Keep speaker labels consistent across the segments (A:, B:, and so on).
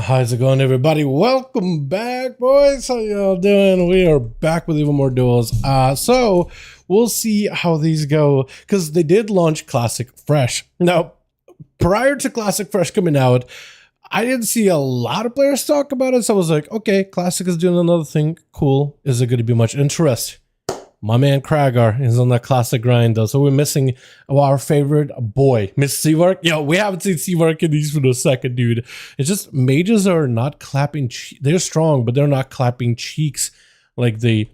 A: How's it going, everybody? Welcome back, boys. How y'all doing? We are back with even more duels. So we'll see how these go, because they did launch Classic Fresh. Now, prior to Classic Fresh coming out, I didn't see a lot of players talk about it, so I was like, okay, Classic is doing another thing. Cool. Is it going to be much interest? My man Kragar is on that Classic grind, though, so we're missing our favorite boy, Miss Seavark. Yo, we haven't seen Seavark in these for a second, dude. It's just mages are not clapping. They're strong, but they're not clapping cheeks like they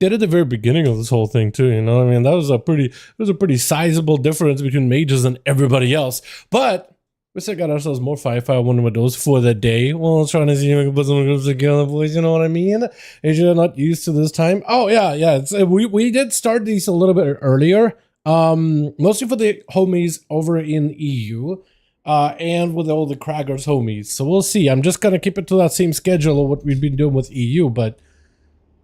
A: did at the very beginning of this whole thing, too. You know what I mean? That was a pretty sizable difference between mages and everybody else. But we still got ourselves more 5v5 1v1 DUELS for the day. Well, trying to see if we can put some groups together, boys. You know what I mean? If you're not used to this time. Oh, yeah. We did start these a little bit earlier. Mostly for the homies over in EU. And with all the Kragar's homies. So we'll see. I'm just going to keep it to that same schedule of what we've been doing with EU. But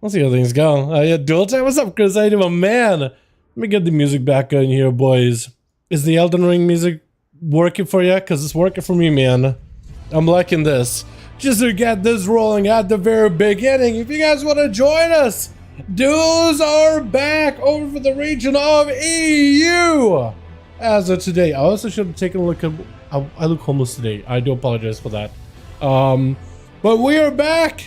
A: we'll see how things go. Yeah, duel time. What's up, Chris? I'm a man. Let me get the music back in here, boys. Is the Elden Ring music working for you? Because it's working for me, man. I'm liking this. Just to get this rolling at the very beginning, if you guys want to join us, duels are back over for the region of EU as of today. I also should have taken a look at I look homeless today. I do apologize for that. But we are back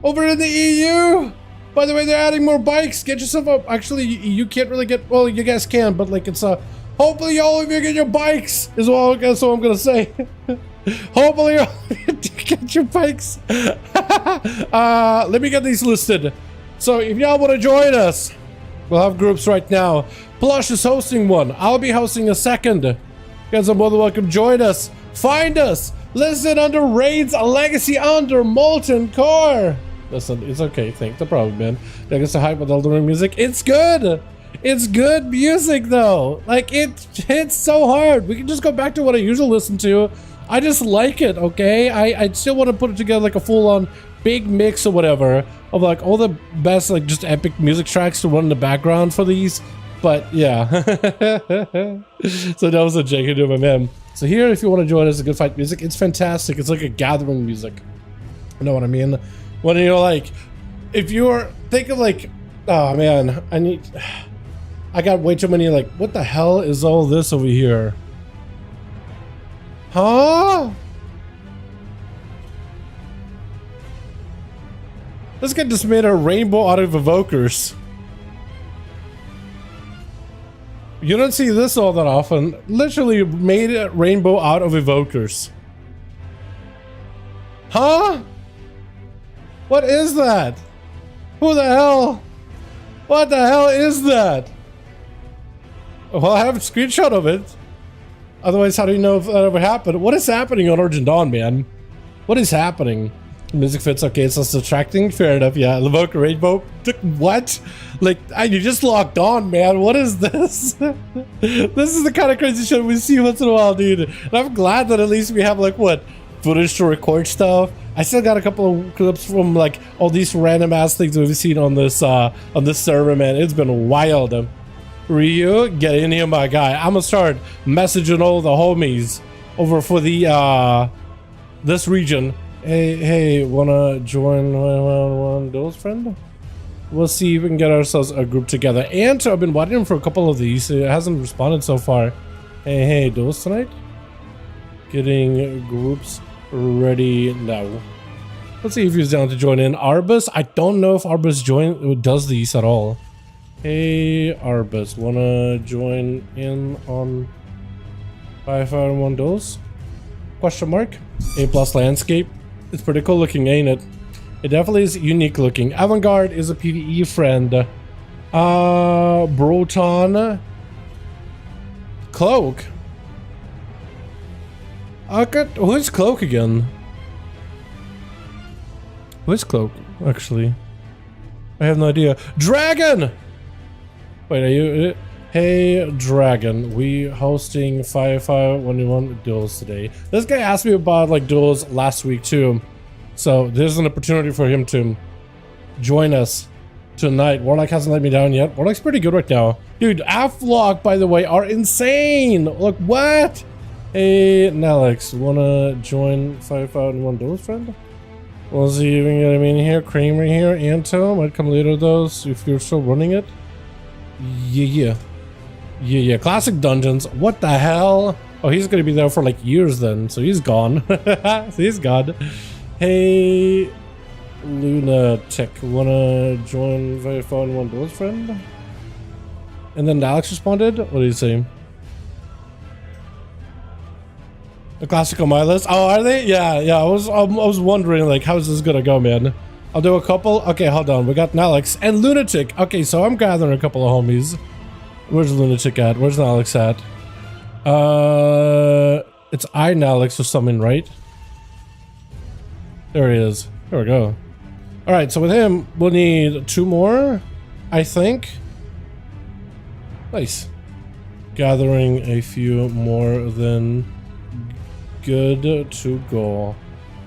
A: over in the EU. By the way, they're adding more bikes. Get yourself up. Actually, you can't really get, well, you guys can, but like it's a hopefully all of you get your bikes, is what I'm gonna say. Hopefully all of you get your bikes. Let me get these listed. So if y'all want to join us, we'll have groups right now. Plush is hosting one. I'll be hosting a second. You guys are more than welcome. Join us. Find us. Listen under Raids, a Legacy under Molten Core. Listen, it's okay. Think the problem, man. I guess the hype with Elden Ring music. It's good. It's good music, though. Like, it hits so hard. We can just go back to what I usually listen to. I just like it, okay? I still want to put it together like a full-on big mix or whatever of like all the best, like, just epic music tracks to run in the background for these. But yeah. So that was a Jake do, my man. So here, if you want to join us, a good fight music, it's fantastic. It's like a gathering music. You know what I mean? When you're like, if you're thinking like, oh man, I got way too many, like, what the hell is all this over here? Huh? This guy just made a rainbow out of evokers. You don't see this all that often. Literally made a rainbow out of evokers. Huh? What is that? Who the hell? What the hell is that? Well, I have a screenshot of it. Otherwise, how do you know if that ever happened? What is happening on Origin Dawn, man? What is happening? Music fits, okay, it's less distracting. Fair enough, yeah. Evoke a rainbow. What? Like, you just logged on, man. What is this? This is the kind of crazy shit we see once in a while, dude. And I'm glad that at least we have, like, what? Footage to record stuff. I still got a couple of clips from, like, all these random ass things we've seen on this server, man. It's been wild. Ryu, get in here, my guy. I'm gonna start messaging all the homies over for the this region. Hey, wanna join one duels, friend? We'll see if we can get ourselves a group together. And I've been waiting for a couple of these. It hasn't responded so far. Hey, duels tonight? Getting groups ready now. Let's see if he's down to join in. Arbus, I don't know if Arbus does these at all. Hey, Arbus, wanna join in on 5v5 1v1 DUELS? Question mark. A+ landscape. It's pretty cool looking, ain't it? It definitely is unique looking. Avant-Garde is a PvE friend. Broton. Cloak. Who's Cloak again? Who's Cloak, actually? I have no idea. Dragon! Wait, are you... Hey, Dragon. We hosting 5v5 1v1 duels today. This guy asked me about, like, duels last week, too. So, there's an opportunity for him to join us tonight. Warlock hasn't let me down yet. Warlock's pretty good right now. Dude, AFLOC, by the way, are insane! Look, what? Hey, Alex, wanna join 5V5 1V1 DUELS, friend? We'll see if we can get him in here. Kramer here, Anto might come later though, so if you're still running it. Yeah, classic dungeons. What the hell? Oh, he's gonna be there for like years then, so he's gone. So he's gone. Hey, Lunatic, wanna join 5V5 1V1 DUELS, friend? And then Alex responded. What did he say? The classic on my list. Oh, are they? Yeah. I was wondering like, how's this gonna go, man? I'll do a couple. Okay, hold on. We got Alex and Lunatic. Okay, so I'm gathering a couple of homies. Where's Lunatic at? Where's Alex at? It's Alex or something, right? There he is. There we go. All right, so with him, we'll need 2 more, I think. Nice. Gathering a few more than good to go.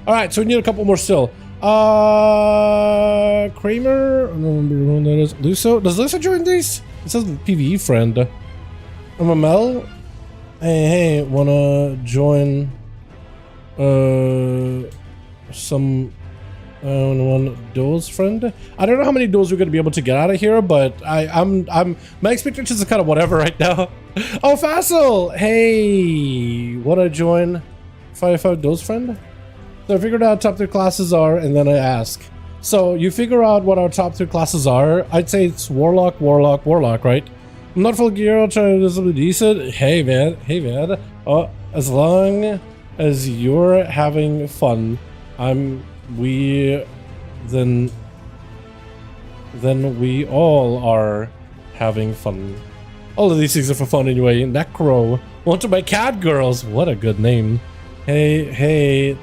A: All right, so we need a couple more still. Kramer, I don't remember who that is. Luso, does Luso join these? It says PvE friend. MML, hey, wanna join some one duels, friend? I don't know how many duels we're gonna be able to get out of here, but I'm my expectations are kind of whatever right now. Oh, Facile, hey, wanna join 5V5 duels, friend? So I figured out top 3 classes are, and then I ask. So you figure out what our top 3 classes are. I'd say it's Warlock, right? I'm not full gear, I'll try to do something decent. Hey man. Oh, as long as you're having fun, then we all are having fun. All of these things are for fun anyway. Necro, one of my cat girls. What a good name. Hey,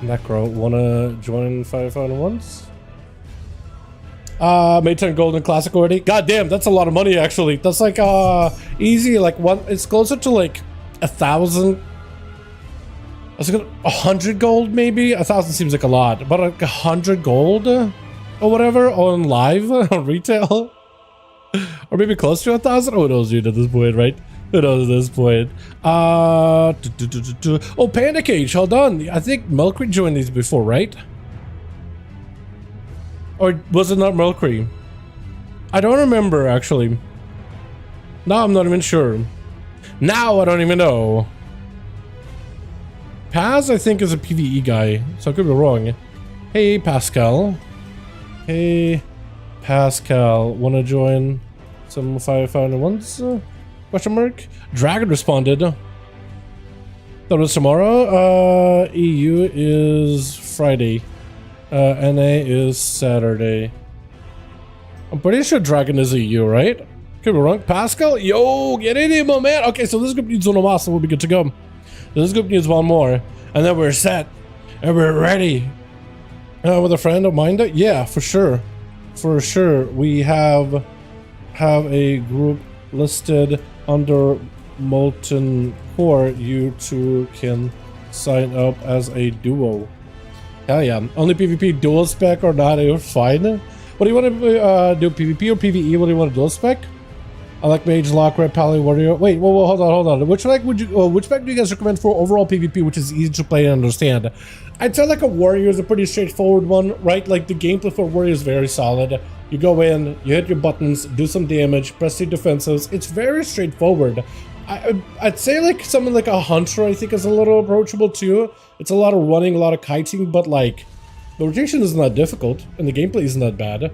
A: Necro, wanna join 5V5 once? Made 10 gold in classic already. God damn, that's a lot of money actually. That's like easy, like it's closer to like 1,000. I was gonna 100 gold maybe. 1,000 seems like a lot, but like 100 gold or whatever on live on retail, or maybe close to 1,000. Who knows, dude? At this point, right? Who knows at this point? Oh, Panda Cage, hold on. I think Melcree joined these before, right? Or was it not Melcree? I don't remember, actually. Now I'm not even sure. Now I don't even know. Paz, I think, is a PvE guy, so I could be wrong. Hey, Pascal. Hey, Pascal. Wanna join some 5V5 once? Question mark? Dragon responded. That was tomorrow. EU is Friday. NA is Saturday. I'm pretty sure Dragon is EU, right? Could be wrong. Pascal? Yo, get in here, my man. Okay, so this group needs one more, so we'll be good to go. This group needs one more, and then we're set. And we're ready. With a friend of mine? Yeah, for sure. For sure. We have a group listed under Molten Core. You two can sign up as a duo. Hell yeah. Only PvP dual spec or not, you're fine. What do you want to do, PvP or PvE? What do you want to dual spec? I like Mage, Lock, Red, Pally, Warrior. Wait, whoa, hold on. Which spec would you? Which spec do you guys recommend for overall PvP, which is easy to play and understand? I'd say like a Warrior is a pretty straightforward one, right? Like the gameplay for Warrior is very solid. You go in, you hit your buttons, do some damage, press your defensives. It's very straightforward. I'd say like something like a Hunter, I think, is a little approachable too. It's a lot of running, a lot of kiting, but like the rotation isn't that difficult and the gameplay isn't that bad.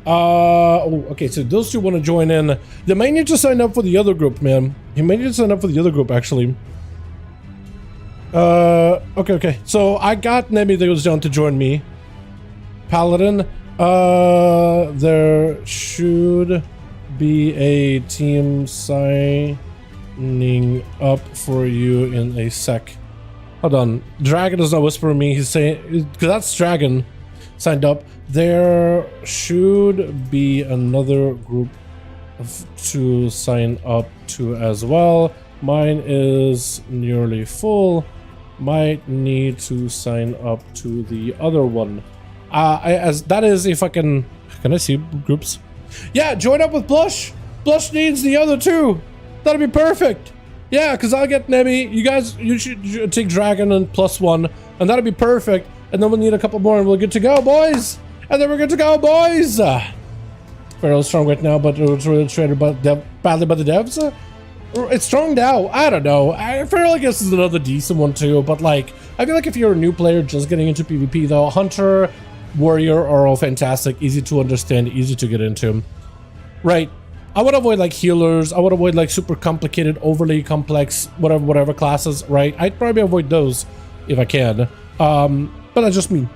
A: Oh, okay, so those two want to join in. They might need to sign up for the other group, man. He might need to sign up for the other group, actually. Okay. So I got Nemi that goes down to join me. Paladin. There should be a team signing up for you in a sec. Hold on. Dragon is not whispering me. He's saying, because that's Dragon signed up. There should be another group to sign up to as well. Mine is nearly full. Might need to sign up to the other one. As that is, if I can I see groups? Yeah, join up with Blush. Blush needs the other two. That'll be perfect. Yeah, because I'll get Nemi. You should take Dragon and +1, and that'll be perfect. And then we'll need a couple more, and we're good to go, boys. And then we're good to go, boys. Very strong right now, but it was really traded badly by the devs. It's strong now. I don't know. I feel like this is another decent one too, but like, I feel like if you're a new player just getting into PvP though, Hunter, Warrior are all fantastic, easy to understand, easy to get into. Right. I would avoid like healers. I would avoid like super complicated, overly complex, whatever classes, right? I'd probably avoid those if I can. But that's just me.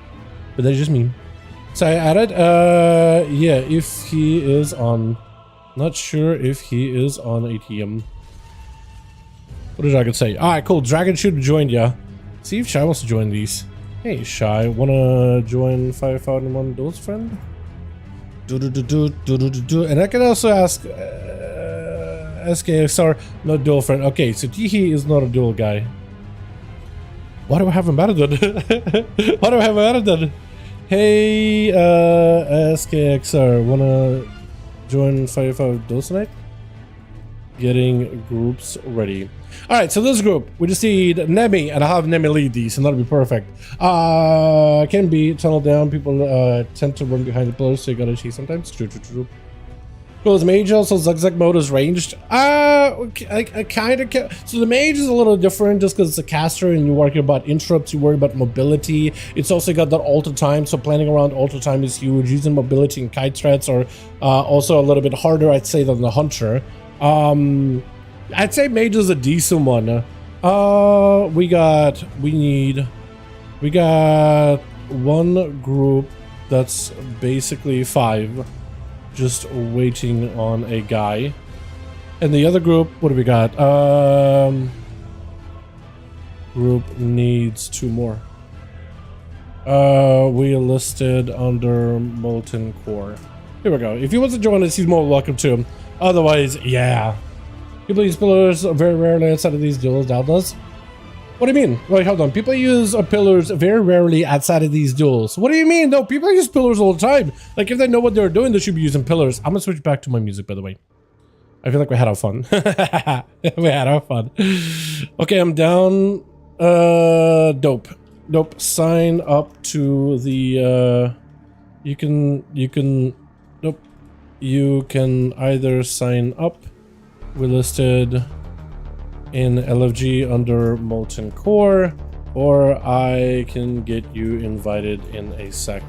A: So I added, yeah, if he is on, not sure if he is on ATM. What did Dragon say? All right, cool. Dragon should have joined ya. See if Shy wants to join these. Hey, Shy, wanna join 5V5 1v1 Duels, friend? And I can also ask SKXR, not duel friend. Okay, so Tihi is not a duel guy. Why do I have him added then? Why do I have him added then? Hey, SKXR, wanna join 5v5 Duels tonight? Getting groups ready. All right, so this group, we just need Nemi, and I'll have Nemi lead these, and that'll be perfect. Can be tunnel down. People tend to run behind the pillars, so you gotta cheat sometimes. True. Cool, is mage also zigzag mode is ranged? I kind of. So the mage is a little different just because it's a caster, and you worry about interrupts, you worry about mobility. It's also got that alter time, so planning around alter time is huge. Using mobility and kite threats are also a little bit harder, I'd say, than the hunter. I'd say mage is a decent one. We got one group that's basically 5 just waiting on a guy, and the other group, what do we got? Group needs 2 more. We listed under Molten Core. Here we go. If he wants to join us, he's more welcome to. Otherwise, yeah. People use pillars very rarely outside of these duels. Dal does. What do you mean? Wait, hold on. People use pillars very rarely outside of these duels. What do you mean? No, people use pillars all the time. Like, if they know what they're doing, they should be using pillars. I'm gonna switch back to my music, by the way. I feel like we had our fun. We had our fun. Okay, I'm down. Dope. Sign up to the. You can either sign up. We listed in LFG under Molten Core, or I can get you invited in a sec.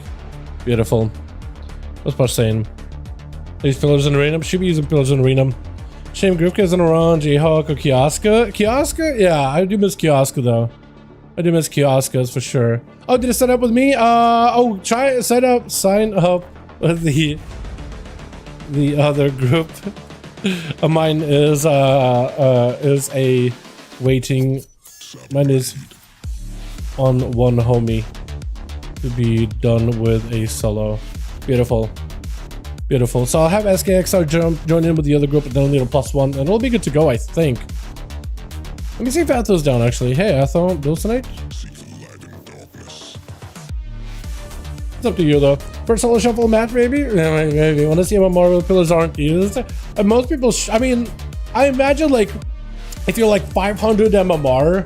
A: Beautiful. What's Posh saying? These pillars in Arena? Should be using pillars in Arena. Shame Grifka isn't around. Jayhawk or Kioska? Kioska? Yeah, I do miss Kioska though. I do miss Kioskas for sure. Oh, did it sign up with me? Oh, sign up with the other group. Mine is a waiting. Mine is on one homie to be done with a solo. Beautiful. So I'll have SKXR join in with the other group, and then I'll need a +1, and it'll be good to go, I think. Let me see if Atho's down actually. Hey Atho, Duels tonight? It's up to you though. First solo shuffle match, maybe? Maybe. Want to see how Marvel pillars aren't used? And most people, I mean, I imagine like, if you're like 500 MMR,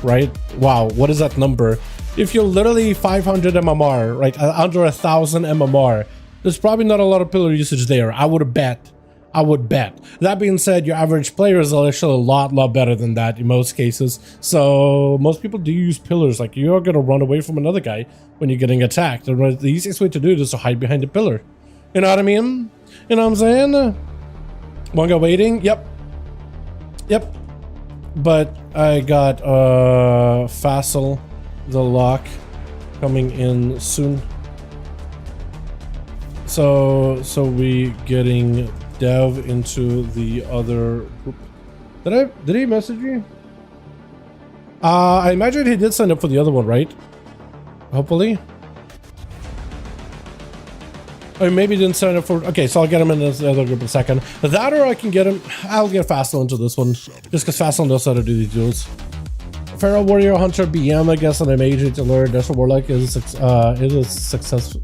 A: right? Wow, what is that number? If you're literally 500 MMR, right? Under 1,000 MMR, there's probably not a lot of pillar usage there. I would bet. That being said, your average player is actually a lot better than that in most cases. So most people do use pillars. Like, you're gonna run away from another guy when you're getting attacked. The easiest way to do it is to hide behind a pillar. You know what I mean? You know what I'm saying? One guy waiting. Yep. But I got Facile, the lock, coming in soon. So we getting Dev into the other group. Did he message you? I imagine he did sign up for the other one, right? Hopefully. Or maybe he didn't sign up for. Okay, so I'll get him in the other group in a second. That, or I can get him. I'll get Facile into this one, just because Facile knows how to do these duels. Feral Warrior Hunter BM, I guess, and I made it to learn. That's what Warlock is. It is successful.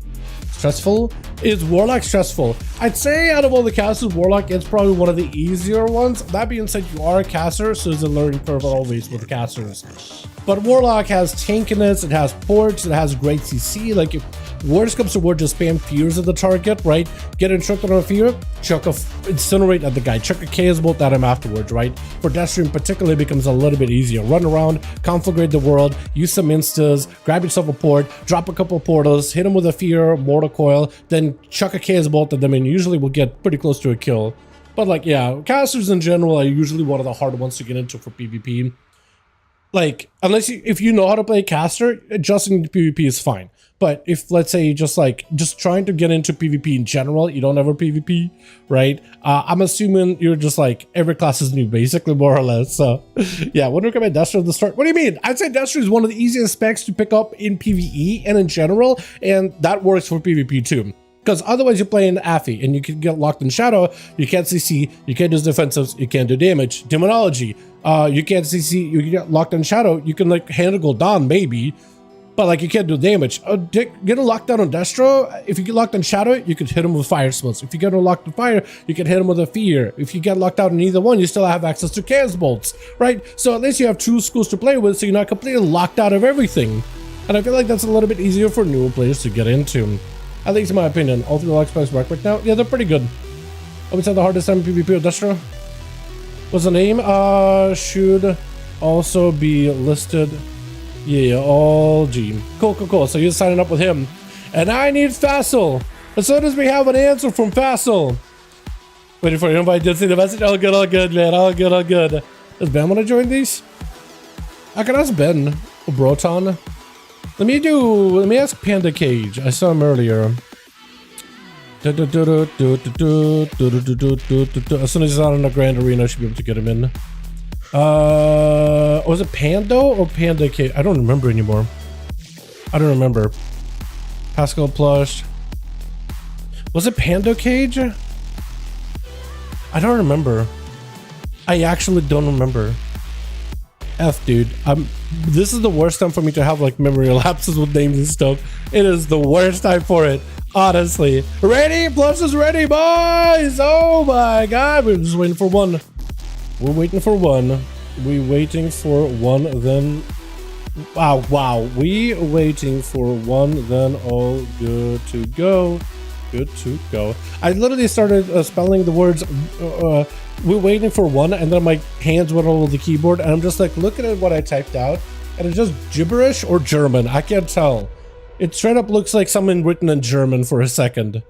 A: Stressful? Is Warlock stressful? I'd say out of all the casters, Warlock is probably one of the easier ones. That being said, you are a caster, so there's a learning curve always with the casters. But Warlock has tankiness, it has ports, it has great CC. Like if worst comes to worst, just spam fears at the target, right? Get instructed on a fear, chuck a incinerate at the guy, chuck a chaos bolt at him afterwards, right? For Deathstream particularly becomes a little bit easier. Run around, conflagrate the world, use some instas, grab yourself a port, drop a couple portals, hit him with a fear, mortal coil, then chuck a chaos bolt at them, and usually will get pretty close to a kill. But like, yeah, casters in general are usually one of the hard ones to get into for PvP. Like, if you know how to play caster, adjusting to PvP is fine. But if, let's say, just trying to get into PvP in general, you don't ever PvP, right? I'm assuming you're just like, every class is new, basically, more or less. So, yeah, wouldn't recommend Destro at the start. What do you mean? I'd say Destro is one of the easiest specs to pick up in PvE and in general, and that works for PvP too. Because otherwise you're playing Affy and you can get locked in Shadow, you can't CC, you can't do defensives, you can't do damage. Demonology, you can't CC, you can get locked in Shadow, you can like handle down maybe, but like you can't do damage. Get a lockdown on Destro, if you get locked in Shadow, you could hit him with fire spells. If you get locked in fire, you can hit him with a fear. If you get locked out in either one, you still have access to chaos bolts, right? So at least you have two schools to play with, so you're not completely locked out of everything. And I feel like that's a little bit easier for newer players to get into. At least in my opinion. All three lock specs work right now. Yeah, they're pretty good. I would say the hardest time in PvP with Destro. What's the name? Should also be listed. Yeah, all G. Cool. So you're signing up with him. And I need Fassel. As soon as we have an answer from Fassel. Waiting for you. Invite. Did see the message? All good, man. All good. Does Ben want to join these? I can ask Ben. Or Broton. Let me ask Panda Cage. I saw him earlier. As soon as he's out in the Grand Arena, I should be able to get him in. Was it Pando or Panda Cage? I don't remember anymore. Pascal Plush. Was it Pando Cage? I don't remember. I actually don't remember. F, dude. This is the worst time for me to have like memory lapses with names and stuff. It is the worst time for it, honestly. Ready? Plus is ready, boys. Oh my god, we're just waiting for one. We're waiting for one. Then wow. We waiting for one, then all good to go. I literally started spelling the words we're waiting for one, and then my hands went all over the keyboard, and I'm just like looking at what I typed out, and it's just gibberish or German. I can't tell. It straight up looks like something written in German for a second.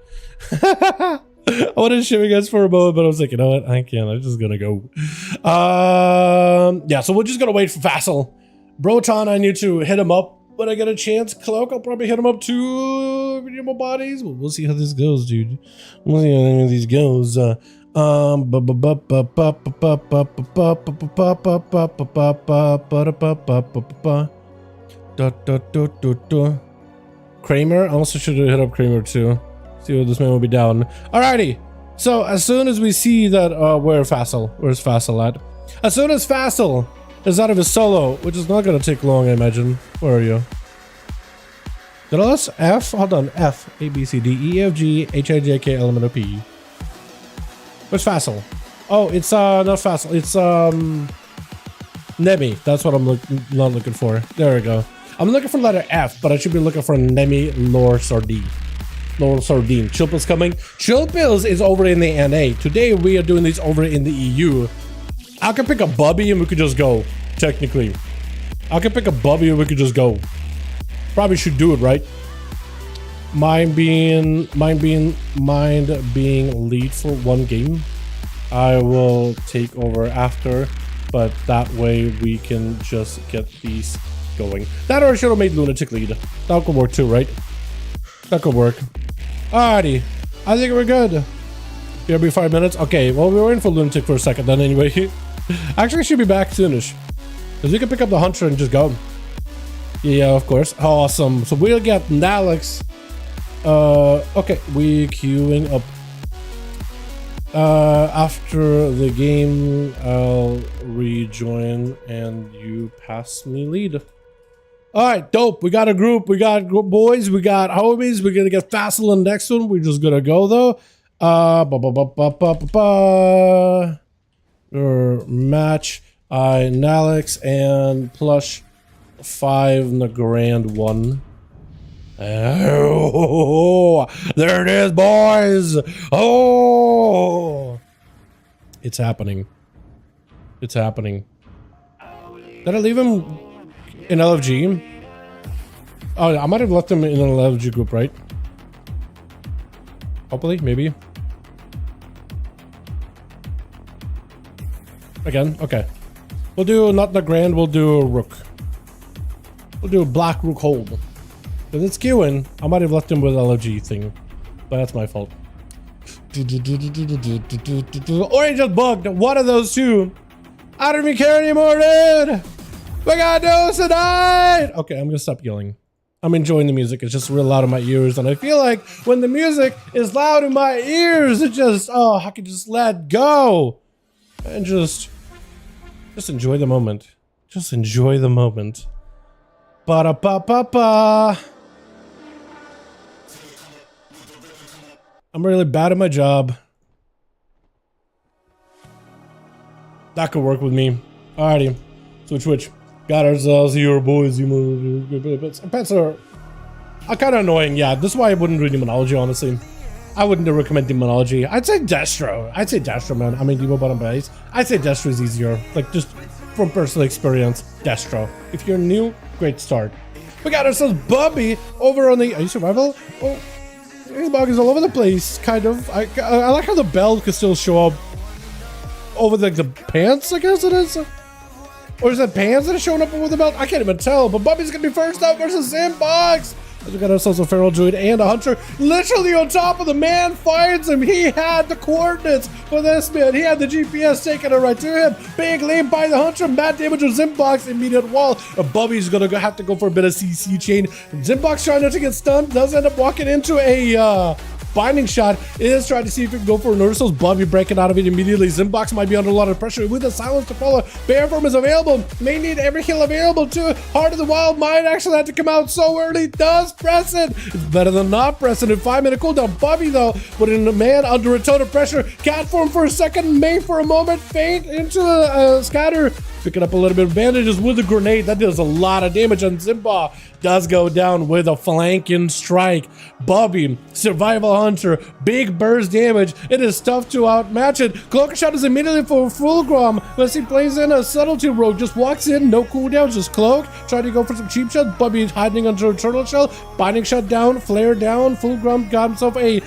A: I wanted to show you guys for a moment, but I was like, you know what? I can't. I'm just gonna go. Yeah, so we're just gonna wait for Vassal. Broton, I need to hit him up when I get a chance. Cloak, I'll probably hit him up too. Renewable bodies. We'll see how this goes, dude. We'll see how this goes. Kramer. I also should hit up Kramer too. See what this man will be down. Alrighty. So as soon as we see that, where's Fassel at? As soon as Fassel is out of his solo, which is not gonna take long, I imagine. Where are you? Did I list F? Hold on. F, A, B, C, D, E, F, G, H, I, J, K, L, M, N, O, P. Where's Fassel? Oh, it's not Fassel. It's Nemi. That's what I'm not looking for. There we go. I'm looking for letter F, but I should be looking for Nemi Lore Sardine. Chill Pills coming. Chill Pills is over in the NA. Today we are doing these over in the EU. I can pick a Bubby and we could just go. Technically, I can pick a Bubby and we could just go. Probably should do it, right? Mind being lead for one game. I will take over after, but that way we can just get these going. That or I should have made Lunatic lead. That could work too, right? That could work. Alrighty, I think we're good. It'll be 5 minutes. Okay, well, we were waiting for Lunatic for a second then anyway. Actually, should be back soonish. Because we can pick up the Hunter and just go. Yeah, of course. Awesome. So we'll get Nalix. Okay, we queuing up. After the game, I'll rejoin and you pass me lead. All right, dope. We got a group. We got boys. We got homies. We're gonna get facile in the next one. We're just gonna go though. Match Alex and plush 5 in the grand one. Oh, there it is, boys. Oh, it's happening. It's happening. Did I leave him in LFG? Oh, I might have left him in an LFG group, right? Hopefully, maybe. Again, okay. We'll do not the grand, we'll do a rook. We'll do a black rook hold. Because it's queuing. I might have left him with LFG thing. But that's my fault. Or he just bugged. One of those two. I don't even care anymore, dude. We got Duels tonight. Okay, I'm gonna stop yelling. I'm enjoying the music. It's just real loud in my ears. And I feel like when the music is loud in my ears, it just, oh, I can just let go. And just enjoy the moment. Just enjoy the moment. Ba-da-ba-ba-ba. I'm really bad at my job. That could work with me. Alrighty. Switch. Got ourselves here, boys. Pets are kind of annoying. Yeah, this is why I wouldn't read Demonology, honestly. I wouldn't recommend Demonology. I'd say Destro. Man. I mean, Demo bottom base. I'd say Destro is easier. Like, just from personal experience, Destro. If you're new, great start. We got ourselves Bubby over on the... Are you survival? Oh, his bug is all over the place, kind of. I like how the belt could still show up over the pants, I guess it is. Or is it pants that are showing up over the belt? I can't even tell, but Bubby's gonna be first up versus Zimbox. We got ourselves a Feral Druid and a Hunter literally on top of the man, finds him. He had the coordinates for this man. He had the GPS taking it right to him. Big lead by the Hunter. Mad damage of Zimbox. Immediate wall. Bubby's gonna have to go for a bit of CC chain. Zimbox trying not to get stunned. Does end up walking into a binding shot. Is trying to see if he can go for reversals. Bubby breaking out of it immediately. Zimbox might be under a lot of pressure with the silence to follow. Bear form is available. May need every heal available too. Heart of the Wild might actually have to come out so early. Does press it. It's better than not pressing it. 5-minute cooldown. Bubby though, putting the man under a ton of pressure. Cat form for a second. May for a moment faint into a scatter. Picking up a little bit of bandages with a grenade. That does a lot of damage, and Zimba does go down with a flanking strike. Bubby, Survival Hunter, big burst damage. It is tough to outmatch it. Cloaker Shot is immediately for Fulgrim. Let's see, plays in a Subtlety Rogue. Just walks in, no cooldown, just cloak. Trying to go for some cheap shots. Bubby hiding under a turtle shell. Binding shot down, flare down. Fulgrim got himself a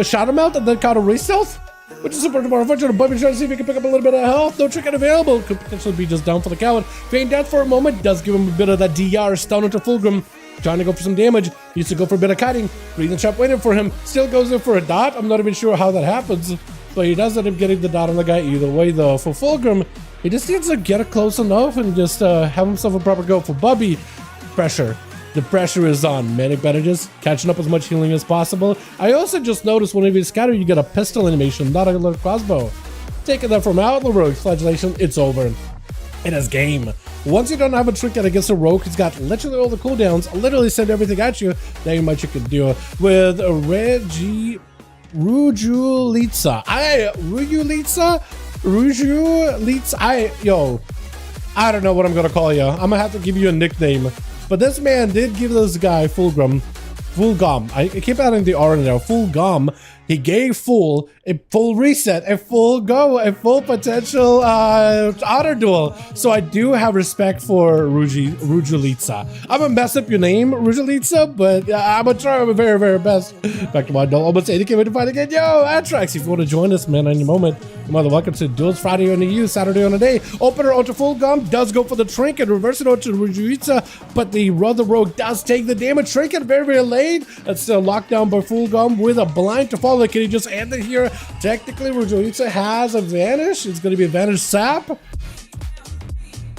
A: shadow mount and then caught a race stealth. Which is super unfortunate. Bubby trying to see if he can pick up a little bit of health. No trinket available. Could potentially be just down for the count. Feign death for a moment. Does give him a bit of that DR stun into Fulgrim. Trying to go for some damage. Needs to go for a bit of kiting. Breathing trap waiting for him. Still goes in for a dot. I'm not even sure how that happens. But he does end up getting the dot on the guy either way though. For Fulgrim, he just needs to get it close enough and just have himself a proper go. For Bubby, pressure. The pressure is on. Manic bandages, catching up as much healing as possible. I also just noticed whenever you scatter, you get a pistol animation, not a little crossbow. Taking that from out the rogue flagellation, it's over. It is game. Once you don't have a trinket against a rogue, he's got literally all the cooldowns, literally send everything at you. Then you might you could deal with a Rujulitsa. I don't know what I'm gonna call you. I'm gonna have to give you a nickname. But this man did give this guy Fulgrim. I keep adding the R in there. Fulgrim. He gave Full a full reset, a full go, a full potential auto duel. So I do have respect for Rujulitsa. I'm gonna mess up your name, Rujulitsa, but I'm gonna try my very, very best. Back to my adult, almost 80k to fight again. Yo, Atrax, if you want to join us, man, any moment, you're more than welcome to Duels Friday on the U, Saturday on the day. Opener onto Fulgrim, does go for the trinket, reverse it onto Rujulitsa, but the Brother Rogue does take the damage. Trinket very, very late. It's still locked down by Fulgrim with a blind to follow. Can he just end it here? Technically, Rujulitsa has a vanish. It's going to be a vanish sap.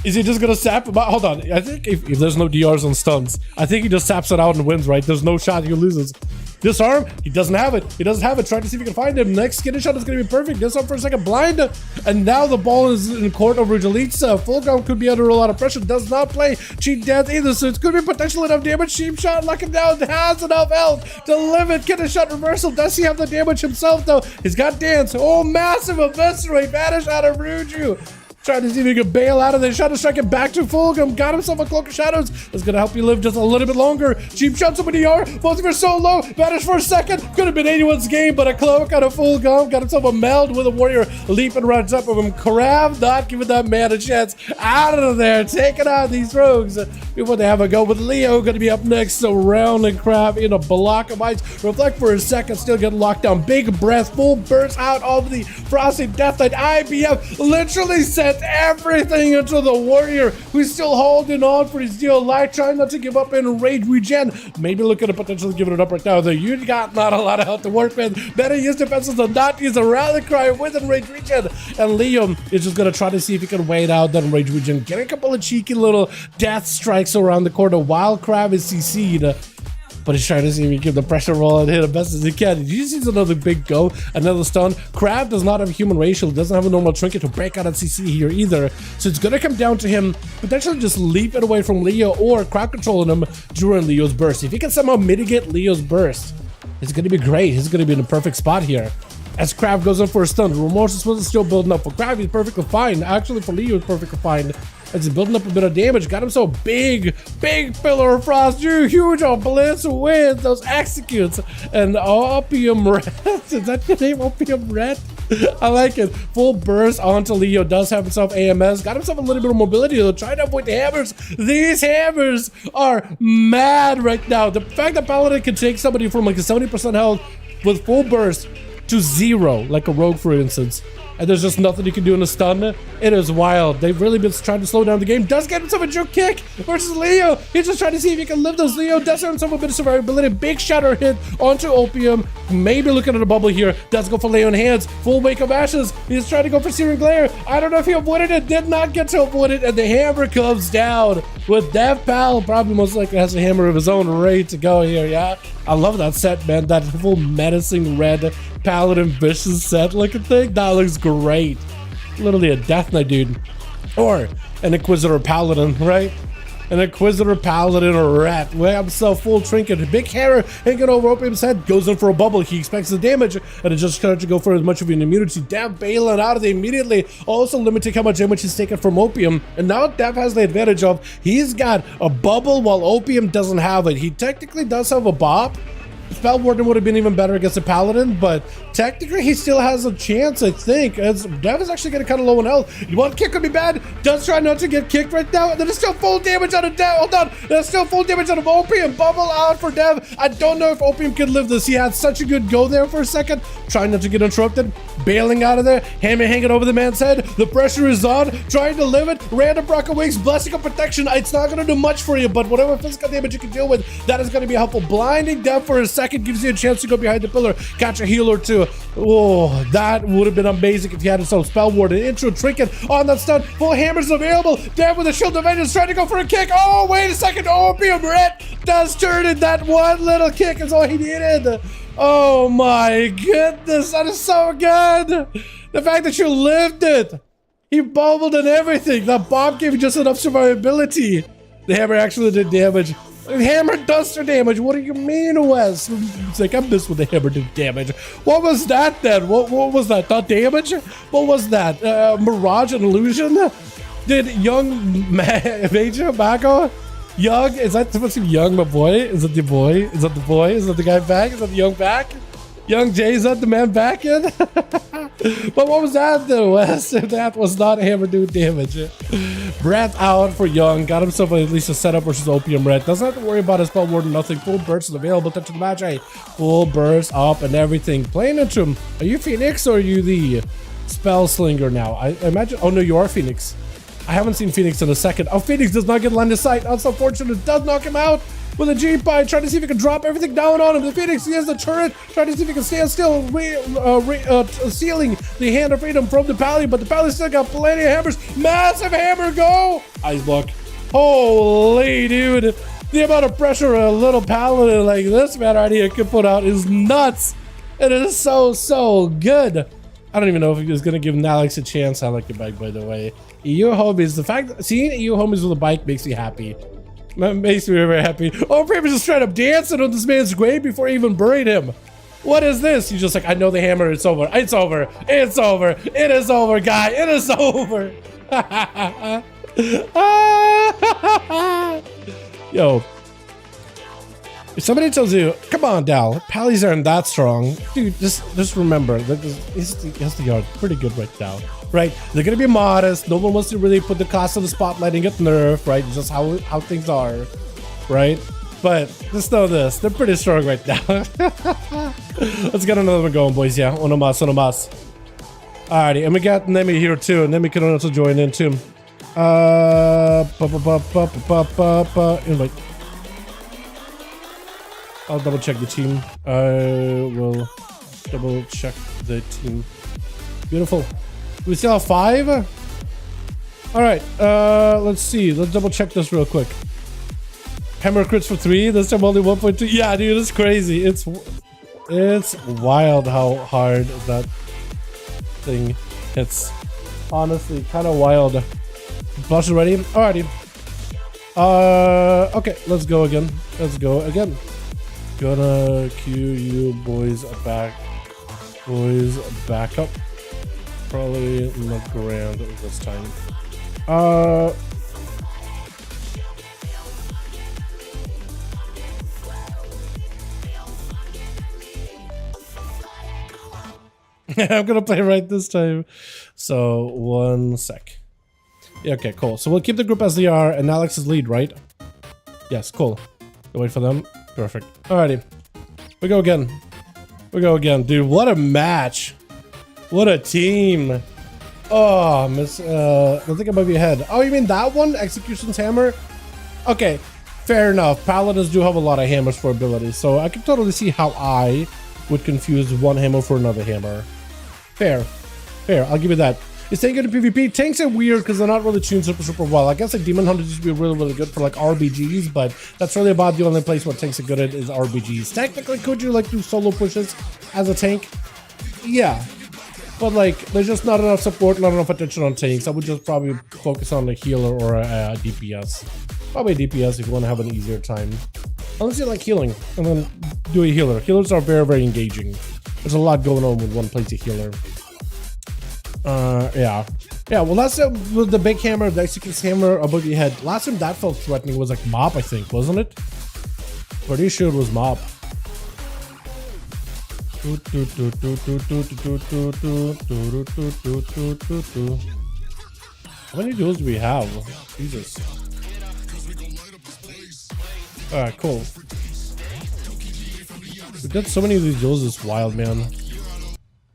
A: Is he just going to sap? Hold on. I think if there's no DRs on stuns, I think he just saps it out and wins, right? There's no shot he loses. Disarm. He doesn't have it. He doesn't have it. Trying to see if he can find him. Next skinny shot is going to be perfect. Disarm for a second. Blind. And now the ball is in court over Jalitza. Full gun could be under a lot of pressure. Does not play cheat death either. So it could be potential enough damage. Cheap shot. Lock him down. Has enough health to live it. Get a shot reversal. Does he have the damage himself though? He's got dance. Oh, massive eviscerate. Vanish out of Ruju. Trying to see if he can bail out of the Shadow Strike and back to Fulgrim. Got himself a Cloak of Shadows. That's going to help you live just a little bit longer. Cheap shots up in the ER. Both of you are so low. Vanish for a second. Could have been anyone's game, but a Cloak on a Fulgrim. Got himself a meld with a Warrior. Leap and runs up of him. Krav not giving that man a chance. Out of there. Taking out these rogues. Before they have a go with Leo. Going to be up next. So Round and Krav in a block of ice. Reflect for a second. Still getting locked down. Big breath. Full burst out of the Frosty Death Knight. IBF literally sent everything into the Warrior, who's still holding on for his deal life, trying not to give up in rage regen. Maybe looking at potentially giving it up right now. Though you got not a lot of health to work with. Better use defenses than not use a rally cry with rage regen. And Liam is just gonna try to see if he can wait out that rage regen. Get a couple of cheeky little death strikes around the corner while Krav is CC'd. But he's trying to see if he can keep the pressure roll and hit as best as he can. He sees another big go, another stun. Krav does not have a human racial, doesn't have a normal trinket to break out at CC here either. So it's gonna come down to him potentially just leaping away from Leo or crowd controlling him during Leo's burst. If he can somehow mitigate Leo's burst, it's gonna be great. He's gonna be in a perfect spot here. As Krav goes in for a stun, Remorseless was still building up. For Krav, he's perfectly fine. Actually, for Leo, he's perfectly fine. As he's building up a bit of damage, got him so big pillar of frost, huge on blitz with those executes. And Opium Red, is that your name, Opium Red? I like it. Full burst onto Leo, does have himself AMS, got himself a little bit of mobility though, trying to avoid the hammers. These hammers are mad right now. The fact that Paladin can take somebody from like a 70% health with full burst to 0, like a rogue for instance, and there's just nothing you can do in a stun. It is wild. They've really been trying to slow down the game. Does get himself a juke kick versus Leo. He's just trying to see if he can live this. Leo does have himself a bit of survivability. Big shatter hit onto Opium. Maybe looking at a bubble here. Does go for Leo in hands. Full wake of ashes. He's trying to go for Searing Glare. I don't know if he avoided it. Did not get to avoid it. And the hammer comes down with Death Pal. Probably most likely has a hammer of his own ready to go here, yeah? I love that set, man. That full menacing red Paladin Vicious set looking thing. That looks great. Literally a Death Knight, dude. Or an Inquisitor Paladin, right? An Inquisitor Paladin or Rat. We have himself full trinket. Big hammer hanging over Opium's head. Goes in for a bubble. He expects the damage. And it just tries to go for as much of an immunity. Damn, bailing out of it immediately. Also limiting how much damage he's taken from Opium. And now Dev has the advantage of he's got a bubble while Opium doesn't have it. He technically does have a bop. Spell Warden would have been even better against a Paladin, but technically he still has a chance, I think, as Dev is actually getting kind of low on health. One kick could be bad. Does try not to get kicked right now, and then it's still full damage out of Dev. Hold on, there's still full damage out of Opium. Bubble out for Dev. I don't know if Opium can live this. He had such a good go there for a second, trying not to get interrupted, bailing out of there, hammer hanging over the man's head. The pressure is on, trying to live it. Random Braca Wings, Blessing of Protection. It's not going to do much for you, but whatever physical damage you can deal with, that is going to be helpful. Blinding Dev for a second gives you a chance to go behind the pillar, catch a heal or two. Oh, that would have been amazing if you had some Spell Warden. Intro trinket on that stun. Full hammers available. Dev with a shield of vengeance trying to go for a kick. Oh, wait a second. Opium Red does turn it. That one little kick is all he needed. Oh my goodness, that is so good. The fact that you lived it. He bubbled and everything. That bomb gave you just enough survivability. The hammer actually did damage. Hammer duster damage. What do you mean, Wes? It's like I missed with the hammer did damage. What was that then? What was that? Not damage? What was that? Mirage and illusion? Did young Major Mago? Young? Is that supposed to be young, my boy? Is that the boy? Is that the boy? Is that the guy back? Is that the young back? Young Jay, is that the man back in? But what was that though, Wes? If that was not hammer doing damage. Breath out for Young. Got himself at least a setup versus Opium Red. Doesn't have to worry about his Spell Warden, nothing. Full burst is available. Touch of the match. Hey, full burst up and everything. Playing into him. Are you Phoenix or are you the Spell Slinger now? I imagine. Oh no, you are Phoenix. I haven't seen Phoenix in a second. Oh, Phoenix does not get line of sight. That's unfortunate. Does knock him out with a G-Pie, trying to see if he can drop everything down on him. The Phoenix, he has the turret, trying to see if he can stand still, sealing the Hand of Freedom from the Pally, but the Pally still got plenty of hammers. Massive hammer go! Ice block. Holy dude. The amount of pressure a little paladin like this man right here could put out is nuts. It is so good. I don't even know if he was gonna give Alex a chance. I like your bike, by the way. EU homies, the fact that seeing EU homies with a bike makes me happy. That makes me very happy. Oh, Kramer's just straight up dancing on this man's grave before he even buried him. What is this? He's just like, I know the hammer, it's over. It's over. It's over. It is over, guy. It is over. Yo. If somebody tells you, come on, Dal, Pallies aren't that strong, dude, just remember that he's the yard pretty good right now, right? They're gonna be modest. No one wants to really put the class on the spotlight and get nerfed, right? Just how things are, right? But just know this, they're pretty strong right now. Let's get another one going, boys. Yeah, uno más. Alrighty, and we got Nemi here too, and Nemi can also join in too. Invite. I'll double check the team. I will double check the team. Beautiful. We still have 5? All right, let's see. Let's double check this real quick. Hammer crits for 3, this time only 1.2. Yeah, dude, it's crazy. It's wild how hard that thing hits. Honestly, kind of wild. Flush is ready? Alrighty. Okay, let's go again. Gonna queue you boys back up. Probably not grand this time. I'm gonna play right this time. So 1 sec. Yeah, okay, cool. So we'll keep the group as they are, and Alex is lead, right? Yes, cool. We'll wait for them. Perfect. Alrighty. We go again. Dude, what a match. What a team. Oh, I think I might be ahead. Oh, you mean that one? Execution's hammer? Okay, fair enough. Paladins do have a lot of hammers for abilities, so I can totally see how I would confuse one hammer for another hammer. Fair. I'll give you that. Is tank good in PvP? Tanks are weird because they're not really tuned super well. I guess like Demon Hunters used to be really good for like RBGs, but that's really about the only place where tanks are good at is RBGs. Technically, could you like do solo pushes as a tank? Yeah, but like there's just not enough support, not enough attention on tanks. I would just probably focus on a healer or a DPS. Probably a DPS if you want to have an easier time. Unless you like healing, and then do a healer. Healers are very engaging. There's a lot going on with one place a healer. Yeah, well, last time with the big hammer, the execution hammer above your head, last time that felt threatening was like Mop, I think, wasn't it? Pretty sure it was Mop. How many duels do we have? Jesus. Alright, cool. We did so many of these duels, it's wild, man.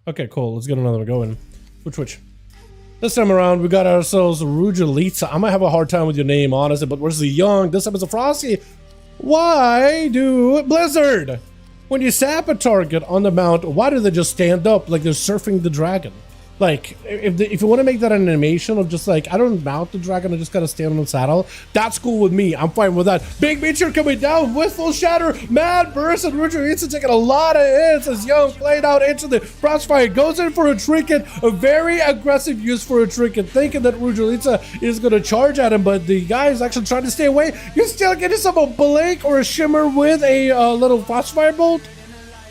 A: Okay, cool, let's get another one going. Which? This time around, we got ourselves Rugelitsa. I might have a hard time with your name, honestly, but where's the young? This time it's a Frosty. Why do Blizzard? When you sap a target on the mount, why do they just stand up like they're surfing the dragon? Like, if you want to make that an animation of just like, I don't mount the dragon, I just gotta stand on the saddle, that's cool with me. I'm fine with that. Big Meteor coming down with full shatter, mad burst, and Rugelitsa taking a lot of hits as Young played out into the crossfire, goes in for a trinket, a very aggressive use for a trinket, thinking that Rugelitsa is gonna charge at him, but the guy is actually trying to stay away. You still getting some a blink or a shimmer with a little crossfire bolt?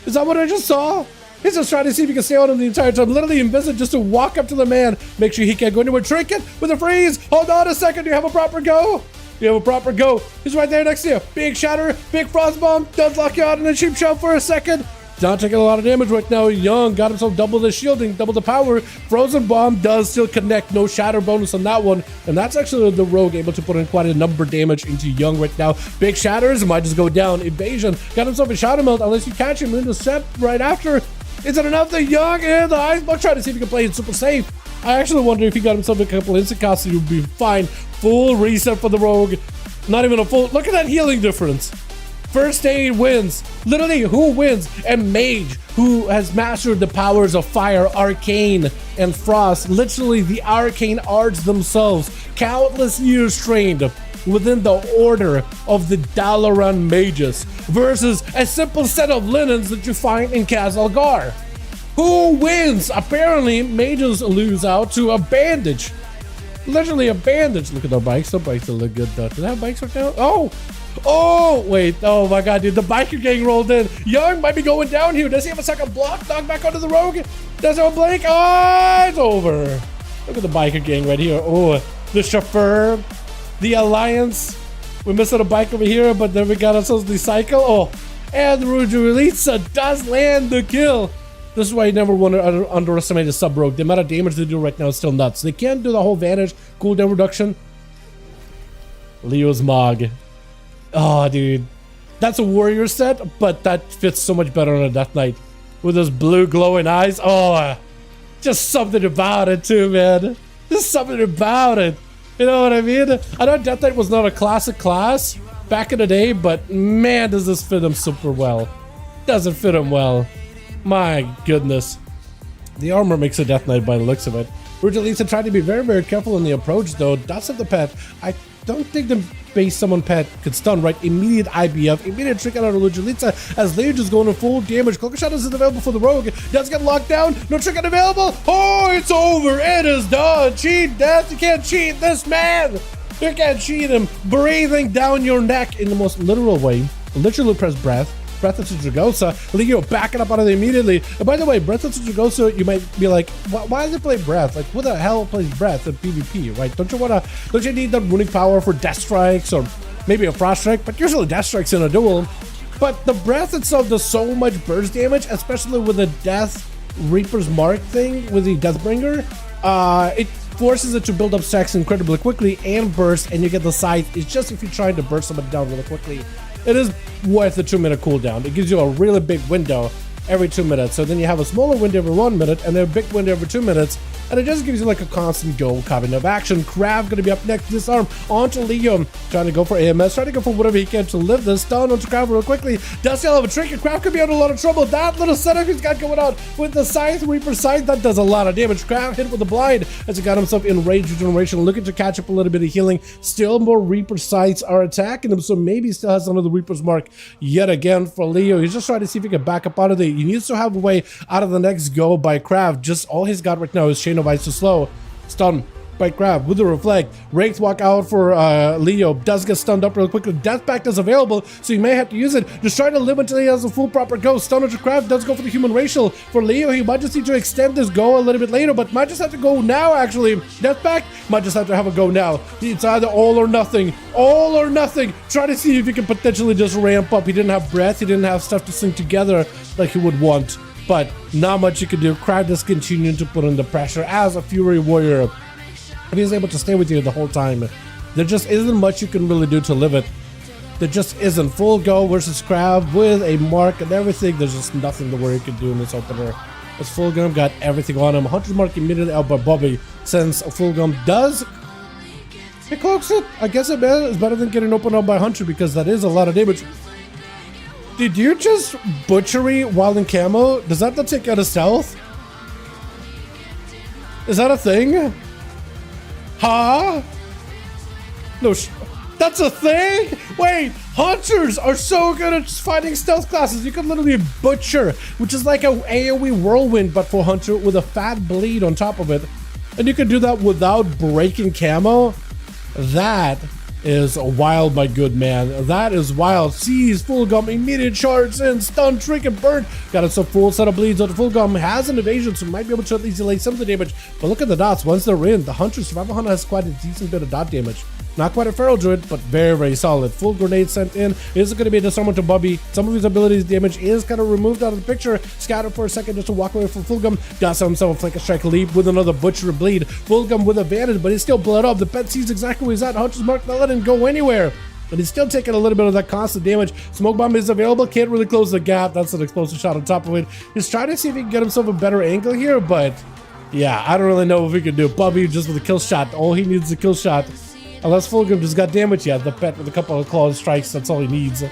A: Is that what I just saw? He's just trying to see if he can stay on him the entire time. Literally invisible just to walk up to the man. Make sure he can't go into a trinket with a freeze. Hold on a second. Do you have a proper go? You have a proper go. He's right there next to you. Big shatter. Big frost bomb. Does lock you out in a cheap shot for a second. Not taking a lot of damage right now. Young got himself double the shielding, double the power. Frozen bomb does still connect. No shatter bonus on that one. And that's actually the rogue able to put in quite a number of damage into Young right now. Big shatters might just go down. Evasion got himself a shatter melt unless you catch him in the set right after. Is it enough? The Young and the Icebox trying to see if he can play it super safe. I actually wonder if he got himself a couple instant casts, he would be fine. Full reset for the rogue. Not even a full. Look at that healing difference. First aid wins. Literally, who wins? And Mage, who has mastered the powers of fire, arcane, and frost. Literally, the arcane arts themselves. Countless years trained. within the order of the Dalaran mages versus a simple set of linens that you find in Kazalgar. Who wins? Apparently, mages lose out to a bandage. Literally a bandage. Look at their bikes. The bikes look good though. Do they have bikes right now? Oh, wait. Oh my god, dude. The biker gang rolled in. Young might be going down here. Does he have a second block? Knock back onto the rogue. Does he have a blink? Oh, it's over. Look at the biker gang right here. Oh, the chauffeur. The alliance. We're missing a bike over here, but then we got ourselves the cycle. Oh, and Rujulitsa does land the kill. This is why you never want to underestimate a sub-rogue. The amount of damage they do right now is still nuts. They can't do the whole Vanish cooldown reduction. Leo's Mog. Oh, dude. That's a warrior set, but that fits so much better on a Death Knight. With those blue glowing eyes. Oh, just something about it too, man. Just something about it. You know what I mean? I know Death Knight was not a classic class back in the day, but man, does this fit him super well. Doesn't fit him well. My goodness. The armor makes a Death Knight by the looks of it. Rujulitsa tried to be very, very careful in the approach though. Does have the pet. I don't think the base summon pet could stun, right? Immediate IBF, immediate trick out of Rujulitsa as Leo just going to full damage. Cloaker Shot isn't available for the rogue. Does get locked down. No trick out available. Oh, it's over. It is done. Cheat death. You can't cheat this man. You can't cheat him. Breathing down your neck in the most literal way. Literally press breath. Breath of Dragosa, Leo backing up out of it immediately. And by the way, Breath of Dragosa, you might be like, why does it play Breath? Like, who the hell plays Breath in PvP, right? Don't you need the runic power for Death Strikes or maybe a Frost Strike? But usually Death Strikes in a duel. But the Breath itself does so much burst damage, especially with the Death Reaper's Mark thing with the Deathbringer. It forces it to build up stacks incredibly quickly and burst, and you get the scythe. It's just if you're trying to burst somebody down really quickly. It is worth the 2-minute cooldown. It gives you a really big window every 2 minutes. So then you have a smaller window every 1 minute and then a big window every 2 minutes. And it just gives you like a constant go kind of action. Krav gonna be up next. Disarm onto Leo. Trying to go for AMS. Trying to go for whatever he can to live this. Stun onto Krav real quickly. Does still have a trick. Krav could be under a lot of trouble. That little setup he's got going on with the Scythe Reaper Scythe. That does a lot of damage. Krav hit with the blind as he got himself in rage regeneration. Looking to catch up a little bit of healing. Still more Reaper Scythes are attacking him. So maybe he still has another Reaper's Mark yet again for Leo. He's just trying to see if he can back up out of it. He needs to have a way out of the next go by Krav. Just all he's got right now is Chain of Ice to slow. Stun by Krav with the reflect. Wraith walk out for Leo. Does get stunned up real quickly. Death Pact is available, so you may have to use it. Just try to live until he has a full proper go. Stun to Krav does go for the human racial. For Leo, he might just need to extend this go a little bit later, but might just have to go now actually. Death Pact might just have to have a go now. It's either all or nothing. All or nothing. Try to see if he can potentially just ramp up. He didn't have breath. He didn't have stuff to sync together like he would want. But not much you can do. Krav just continuing to put in the pressure as a Fury Warrior. If he's able to stay with you the whole time, there just isn't much you can really do to live it. There just isn't. Full go versus Krav with a mark and everything. There's just nothing the Warrior can do in this opener. As Fulgrim got everything on him. 100 mark immediately out by Bobby, since Fulgrim does. It cloaks it. I guess it is better than getting opened up by Hunter because that is a lot of damage. Did you just butchery while in camo? Does that not take out a stealth? Is that a thing? Huh? No, that's a thing? Wait, hunters are so good at fighting stealth classes. You can literally butcher, which is like a AoE whirlwind, but for hunter with a fat bleed on top of it. And you can do that without breaking camo. That is wild, my good man. That is wild. Sees Fulgrim, immediate charge in, stun, trick, and burn. Got us a full set of bleeds on Fulgrim. Has an evasion, so might be able to at least delay some of the damage. But look at the dots. Once they're in, the Hunter, Survival Hunter has quite a decent bit of dot damage. Not quite a Feral Druid, but very, very solid. Full grenade sent in. Is going to be a disarmer to Bubby. Some of his abilities damage is kind of removed out of the picture. Scattered for a second just to walk away from Fulgrim. Does himself a flank strike leap with another butcher bleed. Fulgrim with advantage, but he's still bled up. The pet sees exactly where he's at. Hunter's mark not let him go anywhere. But he's still taking a little bit of that constant damage. Smoke bomb is available. Can't really close the gap. That's an explosive shot on top of it. He's trying to see if he can get himself a better angle here, but yeah, I don't really know if he can do. Bubby just with a kill shot. All he needs is a kill shot. Unless Fulgrim just got damage, yeah, the pet with a couple of claw strikes, that's all he needs.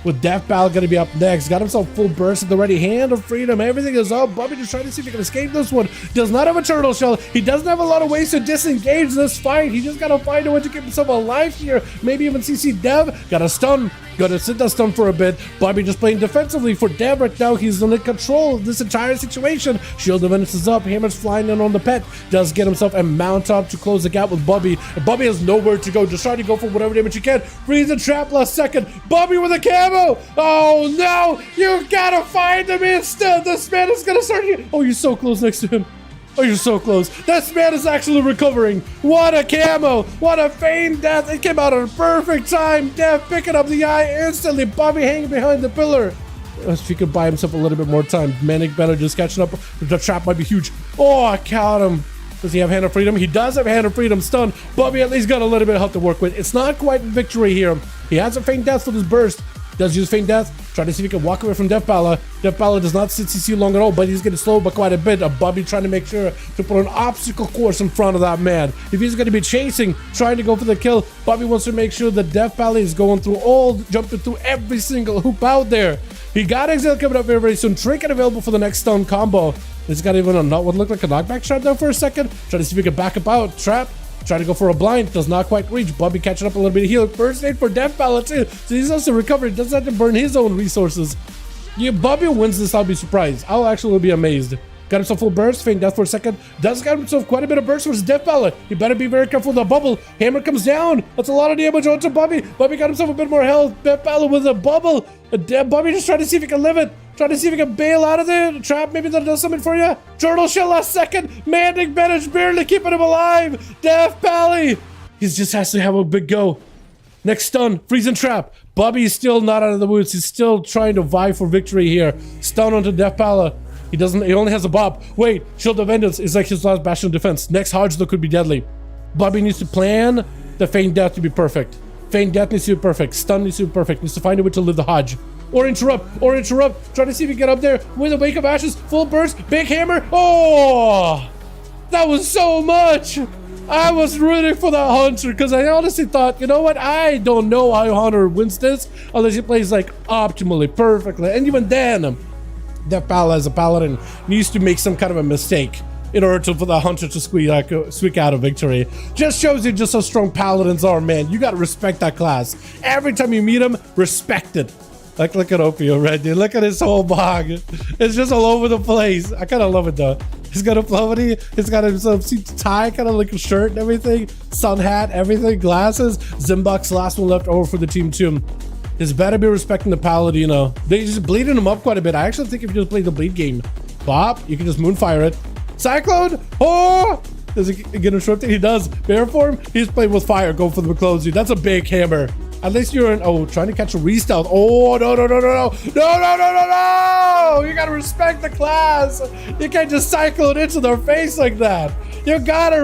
A: with Death Battle gonna be up next. Got himself full burst at the ready. Hand of Freedom. Everything is up. Bobby just trying to see if he can escape this one. Does not have a turtle shell. He doesn't have a lot of ways to disengage this fight. He just gotta find a way to keep himself alive here. Maybe even CC Dev. Got a stun. Gotta sit that stun for a bit. Bobby just playing defensively for Dev right now. He's in control of this entire situation. Shield of Venus is up. Hammer's flying in on the pet. Does get himself a mount up to close the gap with Bobby. And Bobby has nowhere to go. Just trying to go for whatever damage he can. Freeze and trap last second. Bobby with a camo. Oh no! You gotta find him instant. This man is gonna start. Oh, you're so close next to him. Oh, you're so close. This man is actually recovering. What a camo. What a feigned death. It came out at a perfect time. Death picking up the eye instantly. Bobby hanging behind the pillar. If he could buy himself a little bit more time. Manic Better just catching up. The trap might be huge. Oh, I caught him. Does he have Hand of Freedom? He does have Hand of Freedom. Stun. Bobby at least got a little bit of help to work with. It's not quite victory here. He has a feign death for this burst. Does use feign death. Try to see if he can walk away from Death Pala. Death Pala does not sit CC long at all, but he's getting slowed by quite a bit. Bobby trying to make sure to put an obstacle course in front of that man. If he's going to be chasing, trying to go for the kill, Bobby wants to make sure that Death Pala is going through jumping through every single hoop out there. He got Exile coming up very, very soon. Trinket available for the next stun combo. He's got even what looked like a knockback shot there for a second. Try to see if he can back up out. Trap. Try to go for a blind, does not quite reach. Bobby catching up a little bit of heal. First aid for Death Pala too. So he's also recovering. Doesn't have to burn his own resources. Yeah, Bobby wins this, I'll be surprised. I'll actually be amazed. Got himself full burst, feign death for a second. Does got himself quite a bit of burst for his Death Pala. He better be very careful with the bubble. Hammer comes down. That's a lot of damage onto Bobby. Bobby got himself a bit more health. Death Pala with a bubble. Bobby just trying to see if he can live it. Trying to see if he can bail out of the trap. Maybe that does something for you. Turtle shell last second. Manding Bennett barely keeping him alive. Death Pally. He just has to have a big go. Next stun. Freeze and trap. Bobby is still not out of the woods. He's still trying to vie for victory here. Stun onto Death Pala. He only has a bop. Wait. Shield of Vengeance is like his last bastion of defense. Next Hodge though could be deadly. Bobby needs to plan the feign death to be perfect. Feign death needs to be perfect. Stun needs to be perfect. Needs to find a way to live the Hodge. Or interrupt. Try to see if he can get up there with a Wake of Ashes. Full burst. Big hammer. Oh! That was so much! I was rooting for that Hunter because I honestly thought, you know what? I don't know how Hunter wins this unless he plays like optimally, perfectly. And even then, Death Pala as a paladin needs to make some kind of a mistake in order for the Hunter to squeak out a victory. Just shows you just how strong paladins are, man. You gotta respect that class. Every time you meet him, respect it. Like, look at Opio, right, dude? Look at his whole bog. It's just all over the place. I kind of love it, though. He's got a floaty. He's got himself tie, kind of like a shirt and everything. Sun hat, everything. Glasses. Zimbok's last one left over for the team, too. He's better be respecting the Paladino. They just bleeding him up quite a bit. I actually think if you just play the bleed game, Bop, you can just Moonfire it. Cyclone! Oh! Does he get interrupted? He does. Bear form, he's playing with fire. Go for the close, dude. That's a big hammer. At least you're in, trying to catch a re-stealth. Oh, no. You gotta respect the class. You can't just cyclone into their face like that. You gotta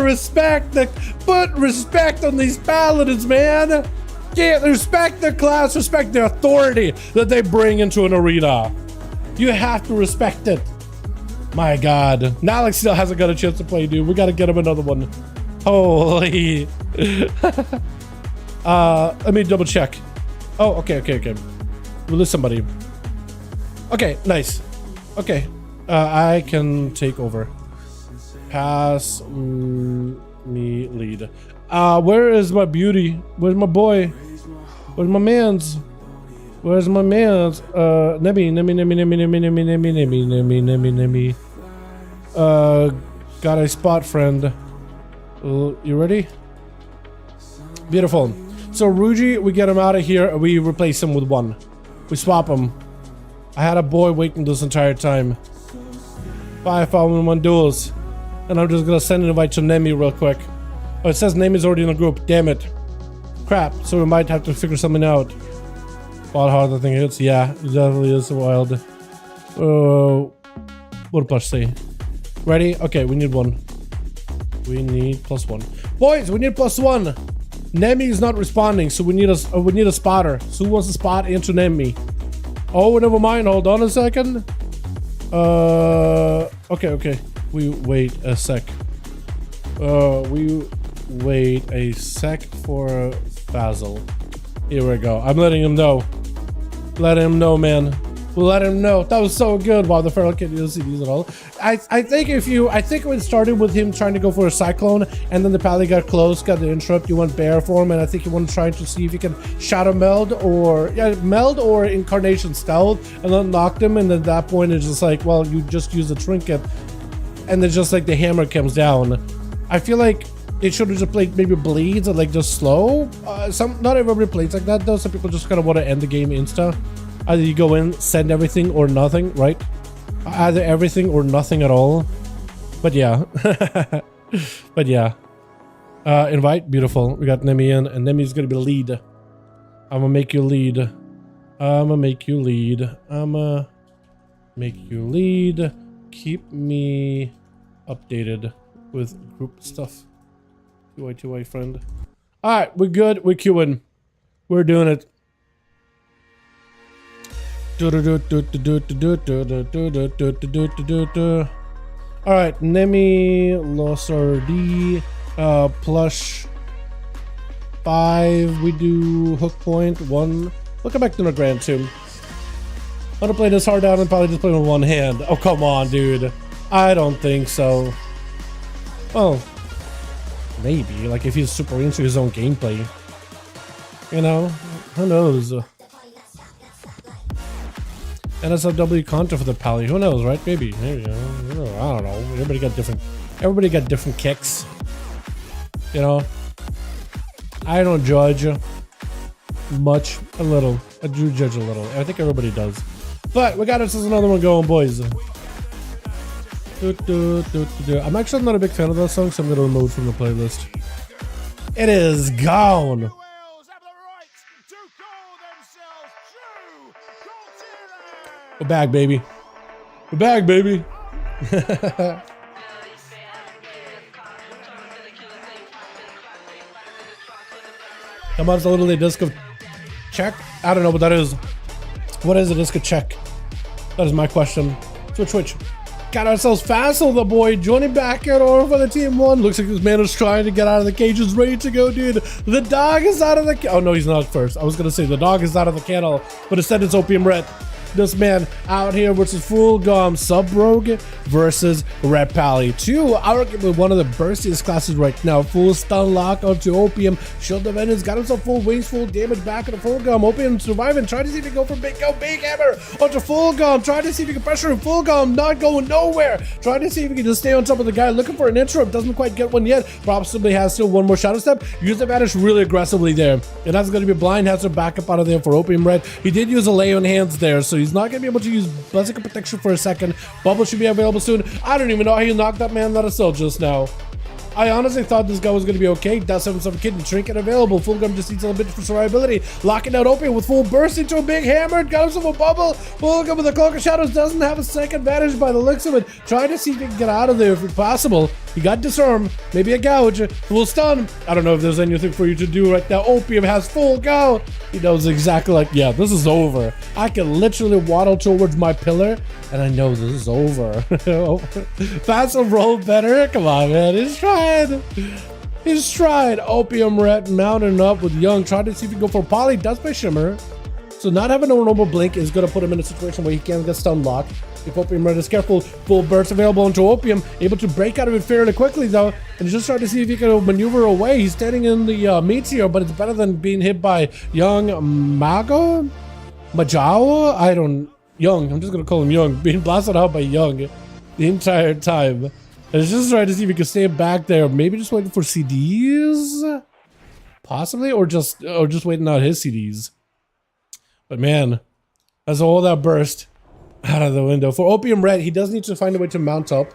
A: put respect on these paladins, man. Yeah, respect the class, respect the authority that they bring into an arena. You have to respect it. My God. Nalek still hasn't got a chance to play, dude. We gotta get him another one. Holy. Let me double check. Oh, okay. Release somebody. Okay, nice. Okay. I can take over. Pass me lead. Where is my beauty? Where's my boy? Where's my mans? Nemi. Got a spot, friend. You ready? Beautiful. So Ruji, we get him out of here. We replace him with one. We swap him. I had a boy waiting this entire time. 5V5 1v1 Duels. And I'm just gonna send an invite to Nemi real quick. Oh, it says Nemi's already in the group. Damn it. Crap. So we might have to figure something out. Wild hard the thing hits. Yeah, it definitely is wild. What plus say? Ready? Okay, we need one. We need +1. Boys, we need +1. Nemi is not responding, so we need a spotter. So who wants to spot into Nemi? Oh, never mind. Hold on a second. Okay. We wait a sec. We wait a sec for Basil. Here we go. I'm letting him know. Let him know, man. We'll let him know. That was so good. Wow, the feral can't use CDs at all. I think it started with him trying to go for a cyclone, and then the pally got close, got the interrupt. You went bear form, and I think you want to try to see if you can shadow meld or incarnation stealth, and then knocked him. And at that point, it's just like, well, you just use a trinket, and then just like the hammer comes down. I feel like it should have just played maybe bleeds and like just slow. Not everybody plays like that though. Some people just kind of want to end the game insta. Either you go in, send everything or nothing, right? Either everything or nothing at all. But yeah. But yeah. Invite, beautiful. We got Nemi in, and Nemi's gonna be lead. I'm gonna make you lead. I'm gonna make you lead. I'm gonna make you lead. Keep me updated with group stuff. 2i, friend. Alright, we're good. We're queuing. We're doing it. Alright, Nemi, Losardi, plush 5. We do hook point 1. We'll come back to the grand too. I'm gonna play this hard down and probably just play with one hand. Oh, come on, dude. I don't think so. Well, maybe. Like, if he's super into his own gameplay. You know? Who knows? NSFW contra for the pally. Who knows, right? Maybe. Maybe. I don't know. Everybody got different kicks. You know? I don't judge much. A little. I do judge a little. I think everybody does. But we got ourselves another one going, boys. I'm actually not a big fan of that song, so I'm gonna remove from the playlist. It is gone. We're back, baby. We're back, baby. Come on, it's a little disc of check. I don't know what that is. What is a disc of check? That is my question. Switch. Got ourselves Fassel, the boy, joining back at or for the team 1. Looks like this man is trying to get out of the cage. Is ready to go, dude. The dog is out of the... Oh, no, he's not first. I was going to say the dog is out of the kennel, but instead it's Opium Red. This man out here versus Full Gom Sub Rogue versus Red Pally. 2, arguably one of the burstiest classes right now. Full stun lock onto Opium. Shield of Vengeance got himself full wings, full damage back into Full Gom. Opium surviving. Try to see if he can go for big hammer onto Full Gom. Try to see if he can pressure him. Full Gom not going nowhere. Try to see if he can just stay on top of the guy. Looking for an interrupt. Doesn't quite get one yet. Possibly has still one more shadow step. Use the vanish really aggressively there. And that's going to be blind. Has to back up out of there for Opium Red. He did use a lay on hands there, so he's not going to be able to use Blessing Protection for a second. Bubble should be available soon. I don't even know how you knocked that man out of cell just now. I honestly thought this guy was going to be okay. Does have some kidney trinket available. Full Gum just needs a little bit for survivability. Locking out Opium with full burst into a big hammer. Got himself a bubble. Full Gum with a Cloak of Shadows doesn't have a second advantage by the looks of it. Trying to see if he can get out of there if possible. He got disarm, maybe a gouge, full stun. I don't know if there's anything for you to do right now. Opium has full go. He knows exactly like, yeah, this is over. I can literally waddle towards my pillar, and I know this is over. Faster roll better. Come on, man. He's trying. He's trying. Opium Red mounting up with Young. Trying to see if he can go for Poly. Does by Shimmer. So not having a normal blink is going to put him in a situation where he can't get stun locked. If Opium Red is careful, full burst available into Opium, able to break out of it fairly quickly though, and he's just trying to see if he can maneuver away. He's standing in the meteor, but it's better than being hit by Young Mago? Majawa? Young, I'm just gonna call him Young, being blasted out by Young the entire time. And he's just trying to see if he can stay back there, maybe just waiting for CDs? Possibly, or just waiting out his CDs. But man, that's all that burst out of the window. For Opium Red, he does need to find a way to mount up.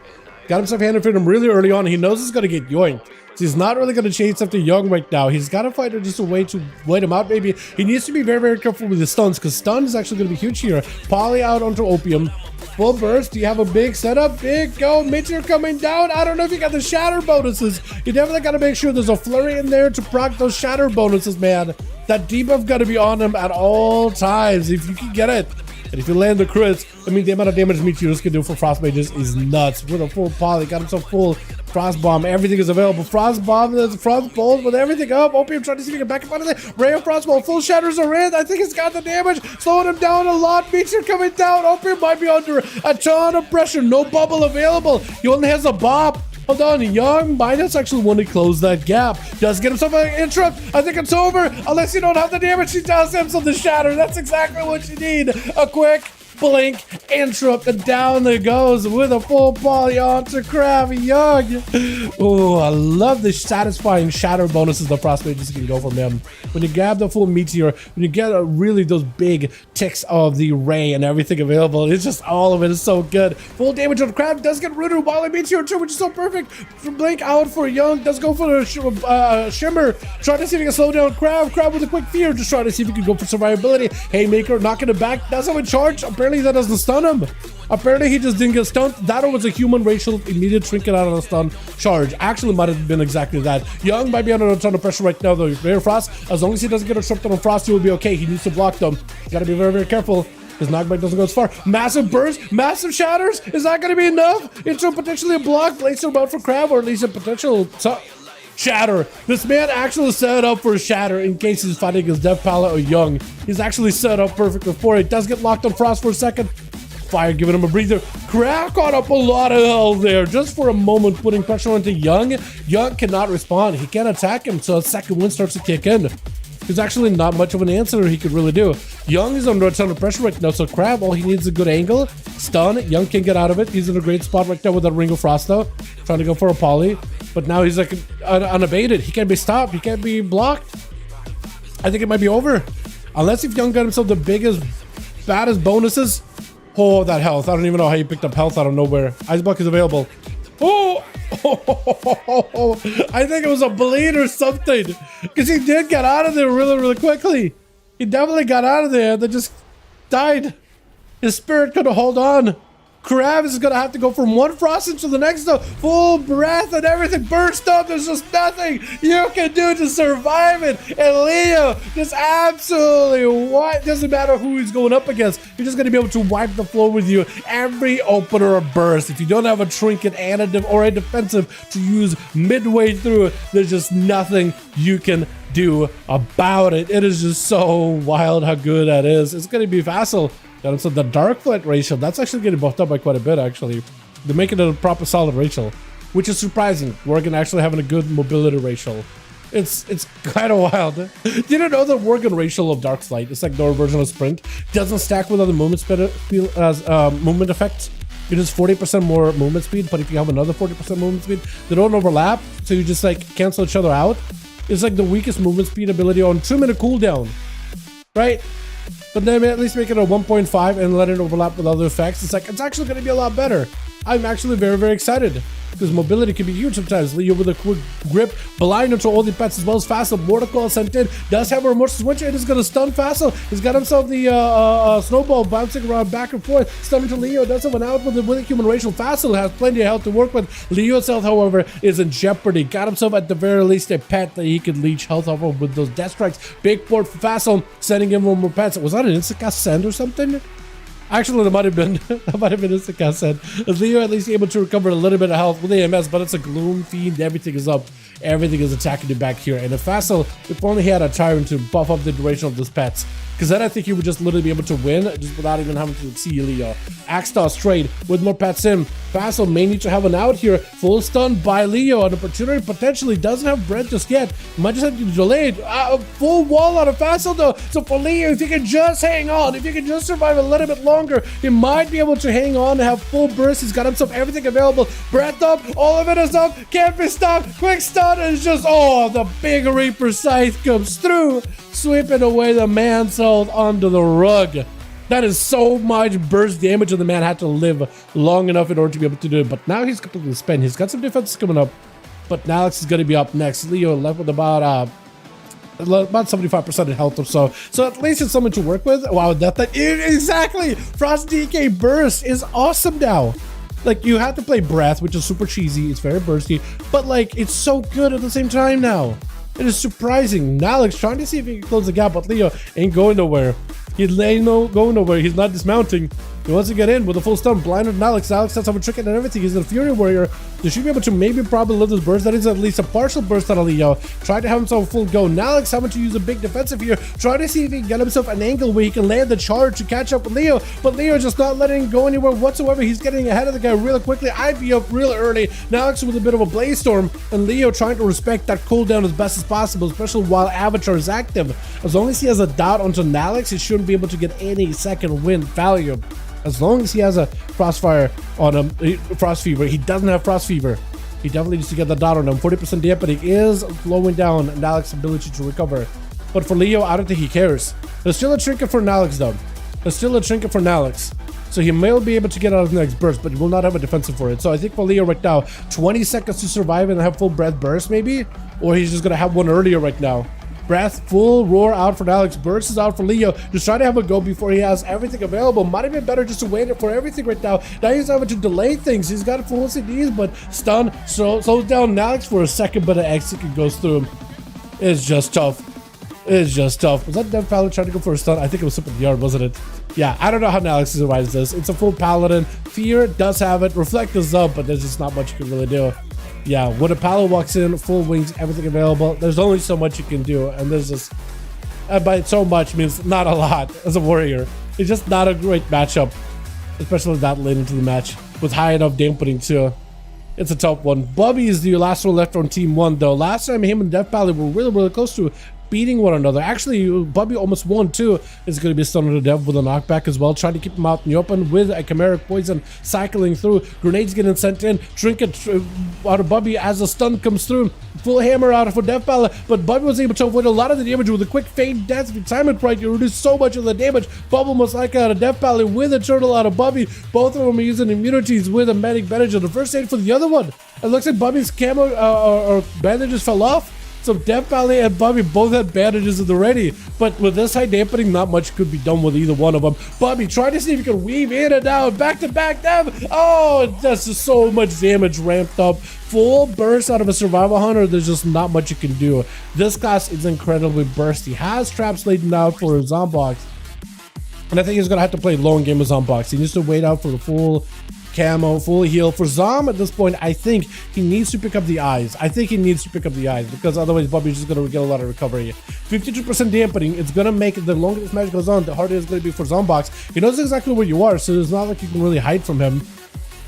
A: Got himself handed for him really early on. He knows he's going to get yoinked. So he's not really going to chase after Young right now. He's got to find just a way to wait him out maybe. He needs to be very careful with his stuns, because stun is actually going to be huge here. Poly out onto Opium. Full burst. Do you have a big setup? Big go. Meteor coming down. I don't know if you got the shatter bonuses. You definitely got to make sure there's a flurry in there to proc those shatter bonuses, man. That debuff got to be on him at all times if you can get it. And if you land the crits, I mean, the amount of damage meteors can do for frost mages is nuts. With a full poly, got himself full frost bomb. Everything is available. Frost bomb, there's frost bolts with everything up. Opium trying to see if he can back up out of there. Ray of frost ball, full shatters are in. I think it's got the damage, slowing him down a lot. Meteor coming down. Opium might be under a ton of pressure. No bubble available. He only has a bop. Hold on, Young might actually want to close that gap. Does get himself an interrupt. I think it's over. Unless you don't have the damage, she does him. So the shatter, that's exactly what you need. A quick blink, interrupt, and down there goes with a full poly onto Crab Young. Oh, I love the satisfying shatter bonuses the frost mages can go from him. When you grab the full meteor, when you get really those big ticks of the ray and everything available, it's just all of it is so good. Full damage on Crab does get rooted while a meteor too, which is so perfect. Blink out for Young, does go for a shimmer. Try to see if he can slow down Crab. Crab with a quick fear, just trying to see if he can go for survivability. Haymaker knocking it back, does have a charge. Apparently that doesn't stun him. Apparently he just didn't get stunned. That was a human racial immediate trinket out of the stun charge. Actually might have been exactly that. Young might be under a ton of pressure right now though. Rare Frost, as long as he doesn't get interrupted on Frost, he will be okay. He needs to block them. You gotta be very, very careful. His knockback doesn't go as far. Massive burst, massive shatters. Is that gonna be enough? Into potentially a block. Place him out for Crab, or at least a potential shatter. This man actually set up for a shatter in case he's fighting his Death Palette or Young. He's actually set up perfectly for it. Does get locked on Frost for a second. Fire giving him a breather. Crab caught up a lot of health there just for a moment, putting pressure onto Young. Young cannot respond. He can't attack him, so a second wind starts to kick in. There's actually not much of an answer he could really do. Young is under a ton of pressure right now, so Crab, all he needs is a good angle. Stun. Young can get out of it. He's in a great spot right now with that Ring of Frost though. Trying to go for a poly. But now he's like unabated. He can't be stopped. He can't be blocked. I think it might be over. Unless if Young got himself the biggest, baddest bonuses. Oh, that health. I don't even know how he picked up health out of nowhere. Ice Block is available. Oh! I think it was a bleed or something. Because he did get out of there really, really quickly. He definitely got out of there. They just died. His spirit couldn't hold on. Crab is gonna have to go from one frost into the next though. Full breath and everything burst up. There's just nothing you can do to survive it. And Leo just absolutely what? Doesn't matter who he's going up against. You're just gonna be able to wipe the floor with you every opener or burst. If you don't have a trinket and or a defensive to use midway through, there's just nothing you can do about it. It is just so wild how good that is. It's gonna be facile. So the dark flight ratio, that's actually getting buffed up by quite a bit actually. They're making it a proper solid ratio, which is surprising. Worgen actually having a good mobility ratio. It's kind of wild. Did you know the Worgen ratio of dark flight, it's like their version of sprint, doesn't stack with other movement speed as movement effects. It is 40% more movement speed, but if you have another 40% movement speed, they don't overlap, so you just like cancel each other out. It's like the weakest movement speed ability on 2-minute cooldown, right? But then at least make it a 1.5 and let it overlap with other effects. It's like, it's actually going to be a lot better. I'm actually very, very excited because mobility can be huge sometimes. Leo with a quick grip, blind into all the pets as well as Facile. Mortal sent in, does have a remorse switch. It is going to stun Facile. He's got himself the snowball bouncing around back and forth. Stun to Leo, does have an out with the human racial. Facile has plenty of health to work with. Leo's health, however, is in jeopardy. Got himself at the very least a pet that he could leech health off of with those death strikes. Big port for Facile, sending him more pets. Was that an instant send or something? Actually, that might have been instant cast send. Leo at least able to recover a little bit of health with AMS, but it's a Gloom Fiend. Everything is up. Everything is attacking you back here. And if Facile, if only he had a Tyrant to buff up the duration of those pets, because then I think he would just literally be able to win just without even having to see Leo. Axstar straight with more pets in. Facile may need to have an out here. Full stun by Leo. An opportunity potentially doesn't have bread just yet. Might just have to delay it. Full wall out of Facile though. So for Leo, if you can just hang on, if you can just survive a little bit longer, he might be able to hang on and have full burst. He's got himself everything available. Breath up. All of it is up. Can't be stopped. Quick stun is just, oh, the big Reaper Scythe comes through, sweeping away the man's health onto the rug. That is so much burst damage, and the man had to live long enough in order to be able to do it. But now he's completely spent. He's got some defenses coming up, but Alex is going to be up next. Leo left with about 75% of health or so. So at least it's something to work with. Wow, exactly. Frost DK burst is awesome now. Like, you have to play Breath, which is super cheesy. It's very bursty, but like, it's so good at the same time now. It is surprising. Now Alex trying to see if he can close the gap, but Leo ain't going nowhere. He's laying going nowhere. He's not dismounting. He wants to get in with a full stun. Blinded Alex. Alex has some trick and everything. He's a Fury Warrior. They should be able to maybe probably live this burst. That is at least a partial burst out of Leo. Try to have himself a full go. Alex having to use a big defensive here. Try to see if he can get himself an angle where he can land the charge to catch up with Leo. But Leo just not letting him go anywhere whatsoever. He's getting ahead of the guy real quickly. I'd be up real early. Alex with a bit of a blaze storm. And Leo trying to respect that cooldown as best as possible, especially while Avatar is active. As long as he has a dot onto Alex, he shouldn't be able to get any second wind value. As long as he has a crossfire on him, frost fever. He doesn't have frost fever. He definitely needs to get the dot on him. 40% dampening is slowing down Alex's ability to recover. But for Leo, I don't think he cares. There's still a trinket for Alex though. There's still a trinket for Alex. So he may be able to get out of the next burst, but he will not have a defensive for it. So I think for Leo right now, 20 seconds to survive and have full breath burst maybe? Or he's just gonna have one earlier right now. Breath, full roar out for Alex. Burst is out for Leo. Just try to have a go before he has everything available. Might have been better just to wait for everything right now. Now he's having to delay things. He's got full CDs, but stun slows down Alex for a second, but an exit goes through him. It's just tough. It's just tough. Was that Dev Paladin trying to go for a stun? I think it was something yard, wasn't it? Yeah, I don't know how Alex survives this. It's a full Paladin. Fear does have it. Reflect is up, but there's just not much you can really do. Yeah, when a Palo walks in, full wings, everything available, there's only so much you can do, and there's just, by so much means not a lot as a warrior. It's just not a great matchup, especially that late into the match, with high enough dampening too. It's a tough one. Bubby is the last one left on team 1 though. Last time him and Death Valley were really close to beating one another. Actually, Bubby almost won too. Is going to be stunned to death with a knockback as well. Trying to keep him out in the open with a chimeric poison cycling through. Grenades getting sent in. Trinket out of Bubby as the stun comes through. Full hammer out for Death Valley, but Bubby was able to avoid a lot of the damage with a quick fade death. If you time it right, you reduce so much of the damage. Bubble most likely out of Death Valley with a turtle out of Bubby. Both of them are using immunities with a medic bandage on the first aid for the other one. It looks like Bubby's camo or bandages fell off. So Death Valley and Bubby both had bandages at the ready, but with this high dampening, not much could be done with either one of them. Bubby, try to see if you can weave in and out, back to back Dev. Oh, that's just so much damage ramped up. Full burst out of a survival hunter, there's just not much you can do. This class is incredibly bursty. Has traps laid out for his Zombox, and I think he's gonna have to play long game with Zombox. He needs to wait out for the full camo, full heal. For Zom at this point, I think he needs to pick up the eyes. Because otherwise Bubby's just going to get a lot of recovery. 52% dampening. It's going to make it, the longer this match goes on, the harder it's going to be for Zombox. He knows exactly where you are, so it's not like you can really hide from him.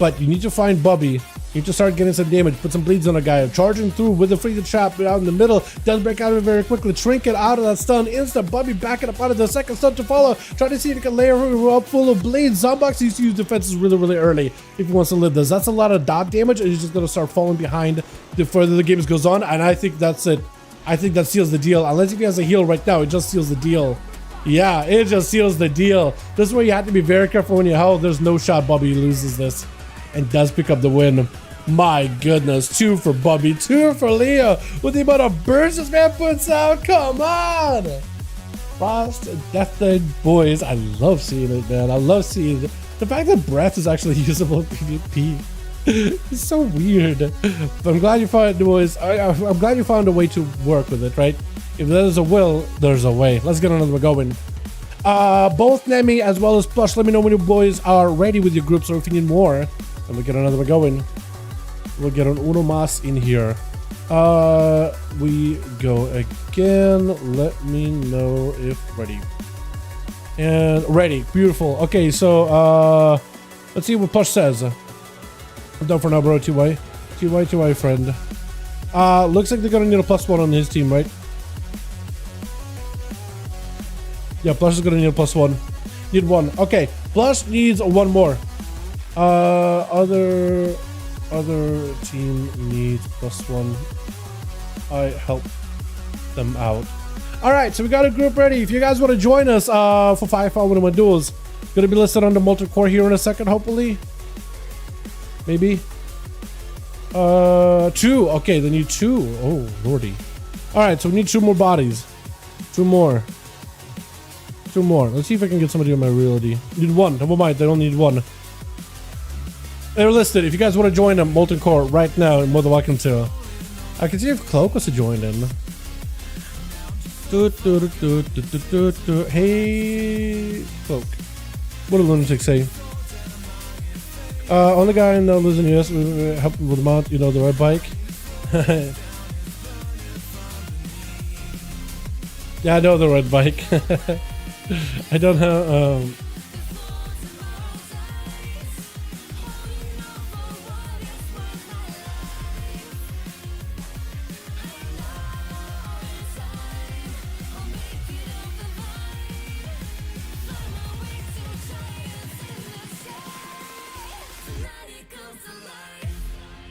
A: But you need to find Bubby. You need to start getting some damage, put some bleeds on a guy. Charging through with the freezer trap out in the middle. Does break out of it very quickly. Trinket out of that stun. Instant Bubby backing up out of the second stun to follow. Try to see if he can layer her up full of bleeds. Zombox needs to use defenses really early if he wants to live this. That's a lot of dot damage, and he's just going to start falling behind the further the game goes on. And I think that's it. I think that seals the deal. Unless if he has a heal right now, it just seals the deal. Yeah, it just seals the deal. This is where you have to be very careful when you health. There's no shot Bubby loses this and does pick up the win. My goodness, 2 for Bubby, 2 for Leo. With the amount of bursts this man puts out, come on! Frost and Death Dead, boys, I love seeing it, man. I love seeing it. The fact that breath is actually usable in PvP. It's so weird. But I'm glad you found it, boys. I'm glad you found a way to work with it, right? If there's a will, there's a way. Let's get another one going. Both Nemi as well as Plush, let me know when you boys are ready with your groups or if you need more. And we'll get another one going. We'll get an Uno Mas in here. We go again. Let me know if ready. And ready. Beautiful. Okay, so let's see what Plush says. I'm done for now, bro. TY. TY, friend. Looks like they're gonna need a +1 on his team, right? Yeah, Plush is gonna need a +1. Need 1. Okay, Plush needs 1 more. Other team needs +1. I help them out. All right, so we got a group ready. If you guys want to join us for 5V5 1v1 Duels, gonna be listed under multi-core here in a second, hopefully. Maybe. 2. Okay, they need 2. Oh, lordy. All right, so we need 2 more bodies. 2 more. 2 more. Let's see if I can get somebody on my reality. Need 1. Never mind, they don't need 1. They're listed. If you guys want to join them, Molten Core right now, you're more than welcome to. I can see if Cloak was to join in. Hey, folk. What do lunatics say? On the guy in the losing US, we help him with the mount, you know, the red bike. Yeah, I know the red bike. I don't have.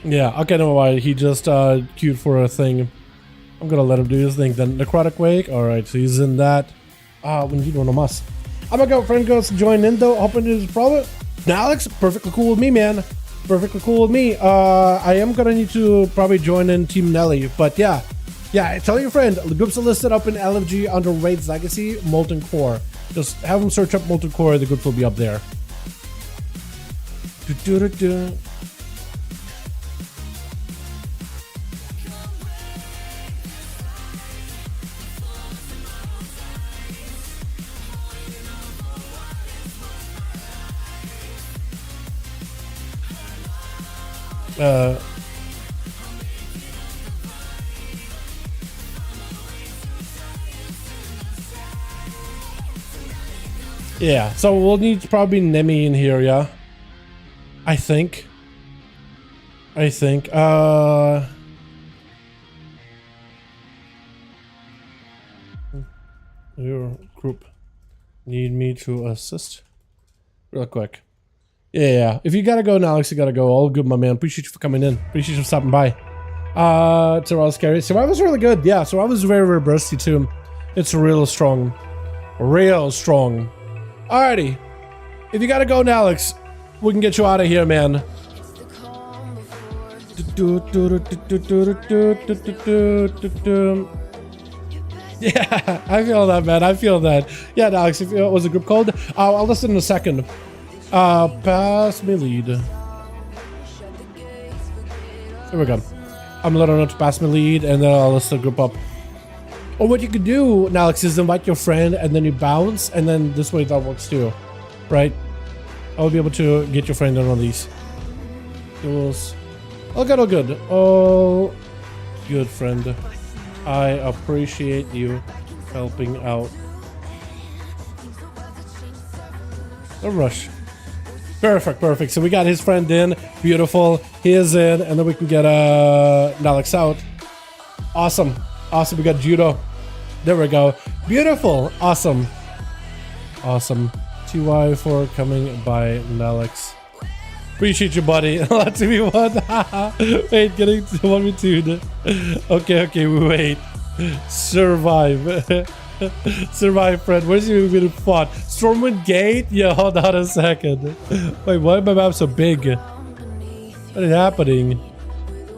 A: Yeah, okay, never mind. He just queued for a thing. I'm gonna let him do his thing. Then Necrotic Wake. Alright, so he's in that. We need one of us. I'm gonna go, friend goes to join in though. Hoping it's problem. Now, Alex, perfectly cool with me, man. Perfectly cool with me. I am gonna need to probably join in Team Nelly, but yeah. Yeah, tell your friend. The groups are listed up in LFG under Raid's Legacy, Molten Core. Just have them search up Molten Core, the groups will be up there. Yeah, so we'll need probably Nemi in here, yeah. I think. Your group need me to assist real quick. Yeah. If you gotta go now, Alex, you gotta go. All good, my man. Appreciate you for coming in. Appreciate you for stopping by. Terrell's scary. Survival's really good. Yeah, Survival's very, very bursty too. It's real strong. Real strong. Alrighty. If you gotta go now, Alex, we can get you out of here, man. Yeah, I feel that, man. I feel that. Yeah, Alex, if it was a group code, I'll listen in a second. Pass me lead. Here we go. I'm letting her to pass me lead, and then I'll list the group up. Or what you could do, Alex, is invite your friend, and then you bounce, and then this way that works too, right? I'll be able to get your friend on all these. Duels. All good, all good. All good, friend. I appreciate you helping out. No rush. Perfect, perfect. So we got his friend in. Beautiful. He is in, and then we can get Alex out. Awesome. Awesome. We got Judo. There we go. Beautiful. Awesome. Awesome. TY for coming by, Alex. Appreciate you, buddy. Let's be one. Wait, getting to 1v2. Okay, wait. Survive. Survive, friend. Where's you even fought? Stormwind Gate? Yeah, hold on a second. Wait, why is my map so big? What is happening?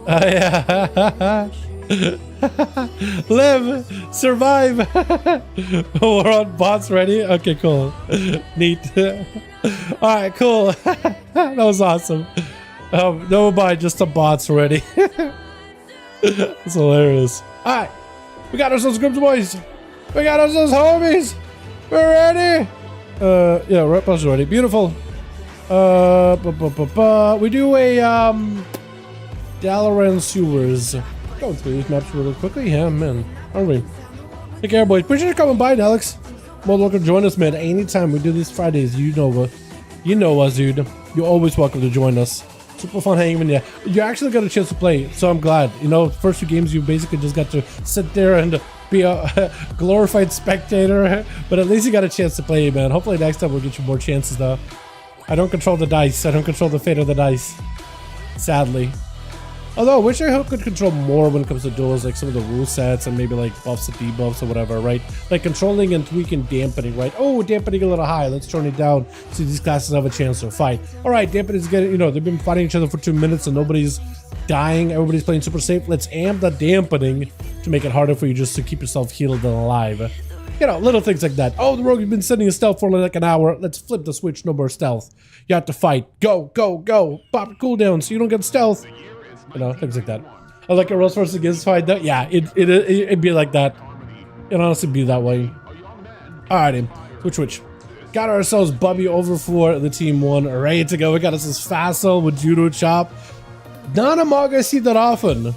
A: Yeah. Live! Survive! We're on bots ready? Okay, cool. Neat. Alright, cool. That was awesome. No mind, just the bots ready. That's hilarious. Alright. We got ourselves groups, boys. We got ourselves homies. We're ready. Yeah, right, bots ready. Beautiful. We do a Dalaran sewers. Going through these maps really quickly, yeah, man. Aren't we? Take care, boys. Appreciate you coming by, Alex. More welcome to join us, man. Anytime we do these Fridays, you know us, dude. You're always welcome to join us. Super fun hanging with you. You actually got a chance to play, so I'm glad. You know, first 2 games, you basically just got to sit there and be a glorified spectator, but at least you got a chance to play, man. Hopefully next time we'll get you more chances, though. I don't control the dice. I don't control the fate of the dice. Sadly. Although I wish I could control more when it comes to duels, like some of the rule sets and maybe like buffs and debuffs or whatever, right? Like controlling and tweaking dampening, right? Oh, dampening a little high. Let's turn it down so these classes have a chance to fight. All right, dampening's getting, you know, they've been fighting each other for 2 minutes and nobody's dying. Everybody's playing super safe. Let's amp the dampening to make it harder for you just to keep yourself healed and alive. You know, little things like that. Oh, the rogue has been sitting in stealth for like an hour. Let's flip the switch, no more stealth. You have to fight. Go, go, go. Pop cooldown so you don't get stealth. You know, things like that. I like a Rose versus against fight though. Yeah, it'd be like that. It'll honestly be that way. Alrighty, switch. Got ourselves Bubby over for the team 1, ready to go. We got us this Facile with Judo Chop. Not a mog I see that often.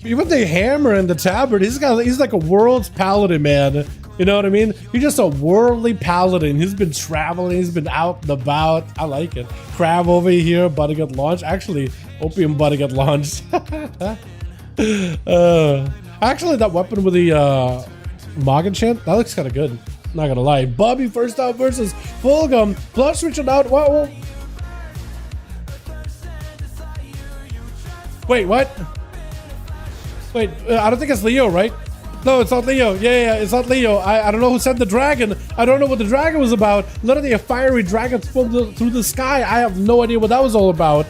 A: Even the hammer and the tabard, he's like a world's paladin, man. You know what I mean? He's just a worldly paladin. He's been traveling, he's been out and about. I like it. Crab over here, about to get launched. Actually, Opium about to get launched. Actually, that weapon with the Mog enchant, that looks kind of good. Not gonna lie. Bubby first out versus Fulgum. Plus switching out. Whoa. Wait, what? Wait, I don't think it's Leo, right? No, it's not Leo. Yeah, it's not Leo. I don't know who sent the dragon. I don't know what the dragon was about. Literally a fiery dragon through the sky. I have no idea what that was all about.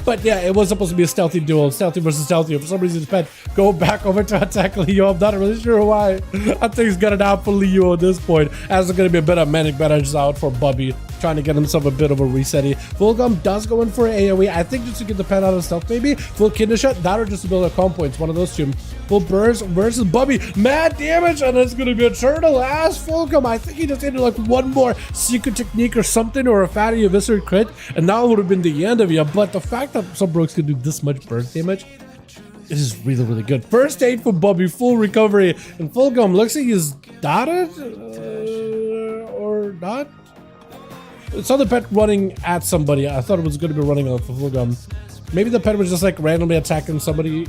A: But yeah, it was supposed to be a stealthy duel. Stealthy versus stealthy. For some reason, the pet go back over to attack Leo. I'm not really sure why. I think he's got it out for Leo at this point. As there's going to be a bit of manic badges out for Bubby. Trying to get himself a bit of a resetty. Fulgum does go in for an AoE. I think just to get the pet out of stealth, maybe. Full Kidney Shot. That or just to build a comp points. One of those two. Full Burst versus Bubby. Mad damage. And it's going to be a turtle ass Fulgum. I think he just needed like one more secret technique or something. Or a fatty eviscerate crit. And now it would have been the end of you. But the fact that some Brooks can do this much burst damage. This is really, really good. First aid for Bubby. Full recovery. And Fulgum looks like he's dotted. Or not. Saw the pet running at somebody. I thought it was going to be running off of Fulgum. Maybe the pet was just like randomly attacking somebody,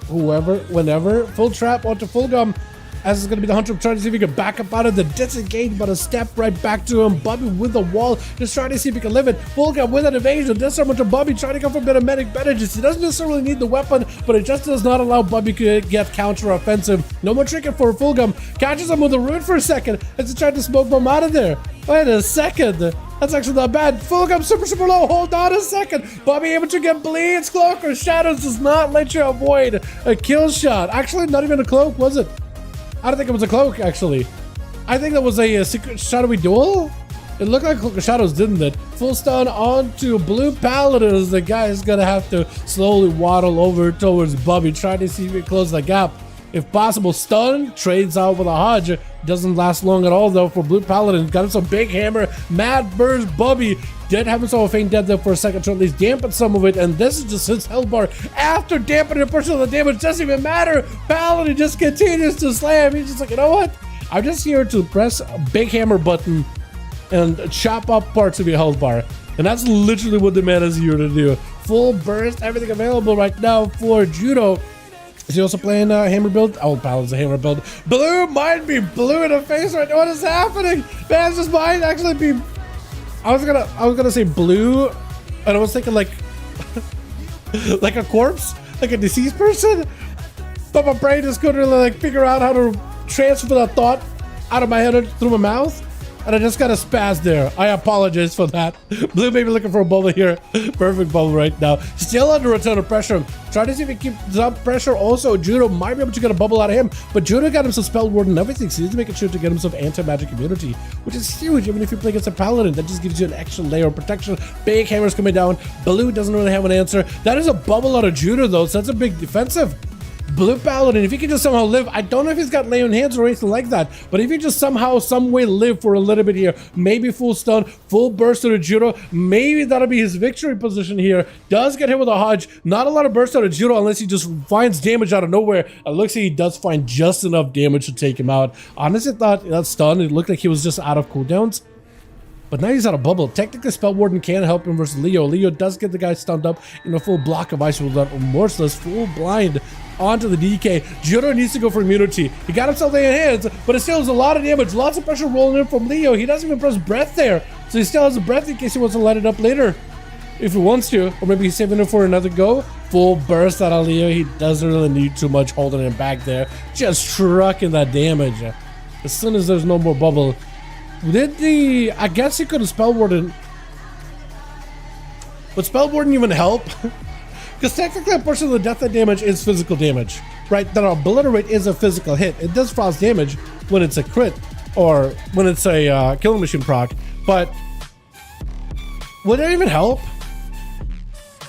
A: whoever, whenever. Full trap onto Fulgum. As it's going to be the Hunter trying to see if he can back up out of the disengage, but a step right back to him. Bubby with the wall, just trying to see if he can live it. Fulgum with an evasion. This time to Bubby trying to go for a bit of medic bandages. He doesn't necessarily need the weapon, but it just does not allow Bubby to get counter offensive. No more tricking for Fulgum. Catches him with a rune for a second as he tried to smoke bomb out of there. Wait a second. That's actually not bad. Fulgum super low. Hold on a second. Bubby able to get bleeds. Cloak or Shadows does not let you avoid a kill shot. Actually, not even a cloak, was it? I don't think it was a cloak, actually. I think that was a secret shadowy duel. It looked like Cloak of Shadows, didn't it? Full stun onto Blue Paladins. The guy is gonna have to slowly waddle over towards Bubby, trying to see if he can close the gap. If possible, stun, trades out with a Hodge. Doesn't last long at all, though, for Blue Paladin. Got him some big hammer. Mad burst Bubby. Did have himself a faint death there for a second to at least dampen some of it. And this is just his health bar. After dampening a portion of the damage, doesn't even matter. Paladin just continues to slam. He's just like, you know what? I'm just here to press a big hammer button and chop up parts of your health bar. And that's literally what the man is here to do. Full burst, everything available right now for Judo. Is he also playing hammer build? Oh, Paladin's a hammer build. Blue might be blue in the face right now. What is happening? Man, this might actually be. I was gonna say blue, and I was thinking like like a corpse, like a deceased person. But my brain just couldn't really like figure out how to transfer that thought out of my head through my mouth. And I just got a spaz there. I apologize for that. Blue maybe looking for a bubble here. Perfect bubble right now. Still under a ton of pressure. Try to see if he keeps up pressure. Also, Judo might be able to get a bubble out of him. But Judo got himself Spell Ward and everything. So he's making sure to get himself anti-magic immunity, which is huge. Even if you play against a Paladin, that just gives you an extra layer of protection. Big hammers coming down. Blue doesn't really have an answer. That is a bubble out of Judo, though. So that's a big defensive. Blue Paladin, if he can just somehow live, I don't know if he's got lay on hands or anything like that, but if he just somehow, some way live for a little bit here, maybe full stun, full burst to the Judo, maybe that'll be his victory position here. Does get hit with a Hodge, not a lot of burst out of Judo unless he just finds damage out of nowhere. It looks like he does find just enough damage to take him out. Honestly, thought that stun, it looked like he was just out of cooldowns. But now he's out of bubble. Technically, Spell Warden can help him versus Leo. Leo does get the guy stunned up in a full block of ice with that remorseless full blind onto the DK. Judo needs to go for immunity. He got himself in hands, but it still has a lot of damage. Lots of pressure rolling in from Leo. He doesn't even press breath there. So he still has a breath in case he wants to light it up later. If he wants to. Or maybe he's saving it for another go. Full burst out of Leo. He doesn't really need too much holding him back there. Just trucking that damage. As soon as there's no more bubble. I guess he could have Spell Warden. Would Spell Warden even help? Because technically a portion of the death damage is physical damage, right? That Obliterate is a physical hit. It does frost damage when it's a crit or when it's a killing machine proc, but would it even help?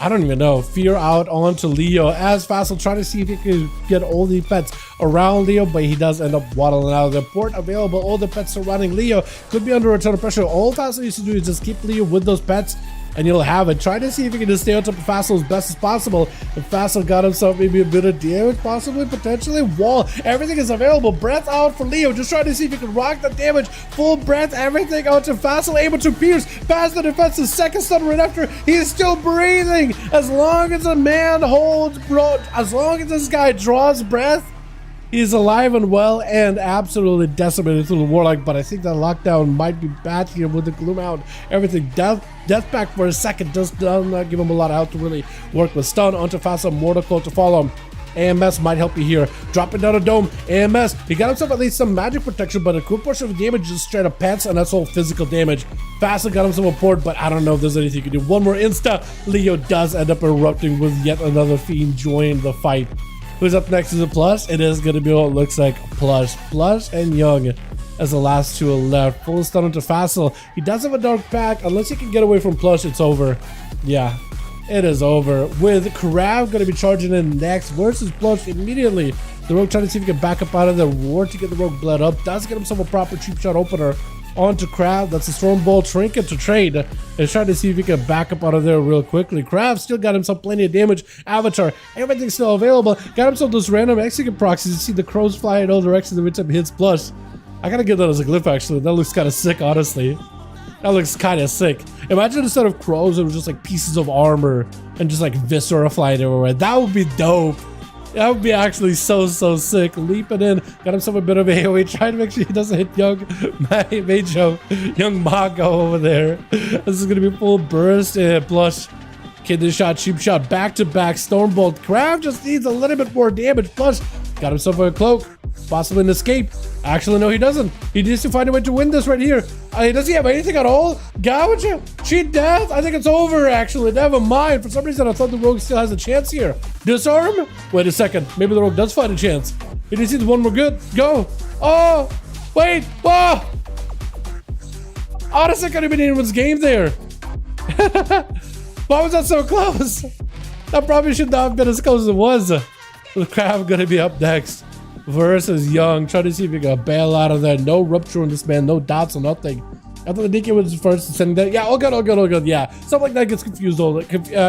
A: I don't even know. Fear out onto Leo as Facile trying to see if he could get all the pets around Leo, but he does end up waddling out of the port available. All the pets surrounding Leo could be under a ton of pressure. All Fassel needs to do is just keep Leo with those pets, and you'll have it. Try to see if you can just stay on top of Fassel as best as possible. If Fassel got himself maybe a bit of damage, possibly, potentially, wall. Everything is available. Breath out for Leo. Just trying to see if you can rock the damage. Full breath, everything out to Fassel. Able to pierce past the defense's second stun right after. He is still breathing. As long as a man holds, bro, as long as this guy draws breath, he's alive and well and absolutely decimated through the Warlock, but I think that lockdown might be bad here with the Gloom out. Everything death back for a second just does not give him a lot of health to really work with. Stun onto Fassel, Mortal Coil to follow him. AMS might help you here. Dropping down a dome. AMS, he got himself at least some magic protection, but a cool portion of the damage is straight up pets, and that's all physical damage. Fassel got himself a port, but I don't know if there's anything you can do. One more insta. Leo does end up erupting with yet another fiend joining the fight. Who's up next? Is it Plush? It is going to be what it looks like. Plush and Young as the last two are left. Full stun onto Fassel. He does have a dark pack. Unless he can get away from Plush, it's over. Yeah, it is over. With Crab going to be charging in next versus Plush immediately. The Rogue trying to see if he can back up out of the war to get the Rogue bled up. Does get himself a proper cheap shot opener. Onto Crab. That's a Storm Bolt Trinket to trade. And trying to see if he can back up out of there real quickly. Crab still got himself plenty of damage. Avatar, everything's still available. Got himself those random execute proxies. You see the crows fly in all directions every time he hits Plush. I gotta give that as a glyph actually. That looks kind of sick, honestly. That looks kind of sick. Imagine instead of crows, it was just like pieces of armor and just like viscera flying everywhere. That would be dope. That would be actually so sick. Leaping in, got himself a bit of AoE, trying to make sure he doesn't hit young Majo, young Mago over there. This is gonna be full burst and Plush. Kidney shot, cheap shot, back to back, Stormbolt. Crab just needs a little bit more damage. Plush got himself a cloak, possibly an escape. Actually, no, he doesn't. He needs to find a way to win this right here. Does he have anything at all? Gouge? Cheat death? I think it's over, actually. Never mind. For some reason, I thought the Rogue still has a chance here. Disarm? Wait a second. Maybe the Rogue does find a chance. He just needs one more good. Go. Oh, wait. Whoa. Honestly, could have been anyone's game there. Why was that so close? That probably should not have been as close as it was. The Crab going to be up next. Versus Young, trying to see if you can bail out of there. No rupture on this man, no dots or nothing. I thought the DK was first sending that. Yeah, all good. Yeah, stuff like that gets confused.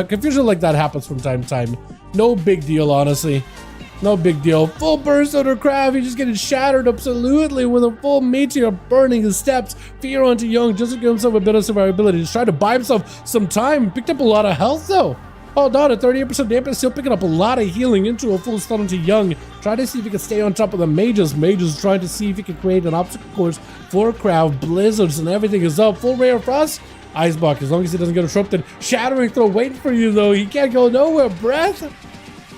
A: Confusion like that happens from time to time. No big deal, honestly. No big deal. Full burst under Crab. He's just getting shattered absolutely with a full meteor burning his steps. Fear onto Young just to give himself a bit of survivability. He's trying to buy himself some time. Picked up a lot of health though. Hold on, at 38% damage, still picking up a lot of healing into a full stun into Young. Try to see if he can stay on top of the mages. Mages trying to see if he can create an obstacle course for Crowd. Blizzards and everything is up. Full Ray of Frost. Icebox, as long as he doesn't get disrupted. Shattering throw waiting for you though. He can't go nowhere. Breath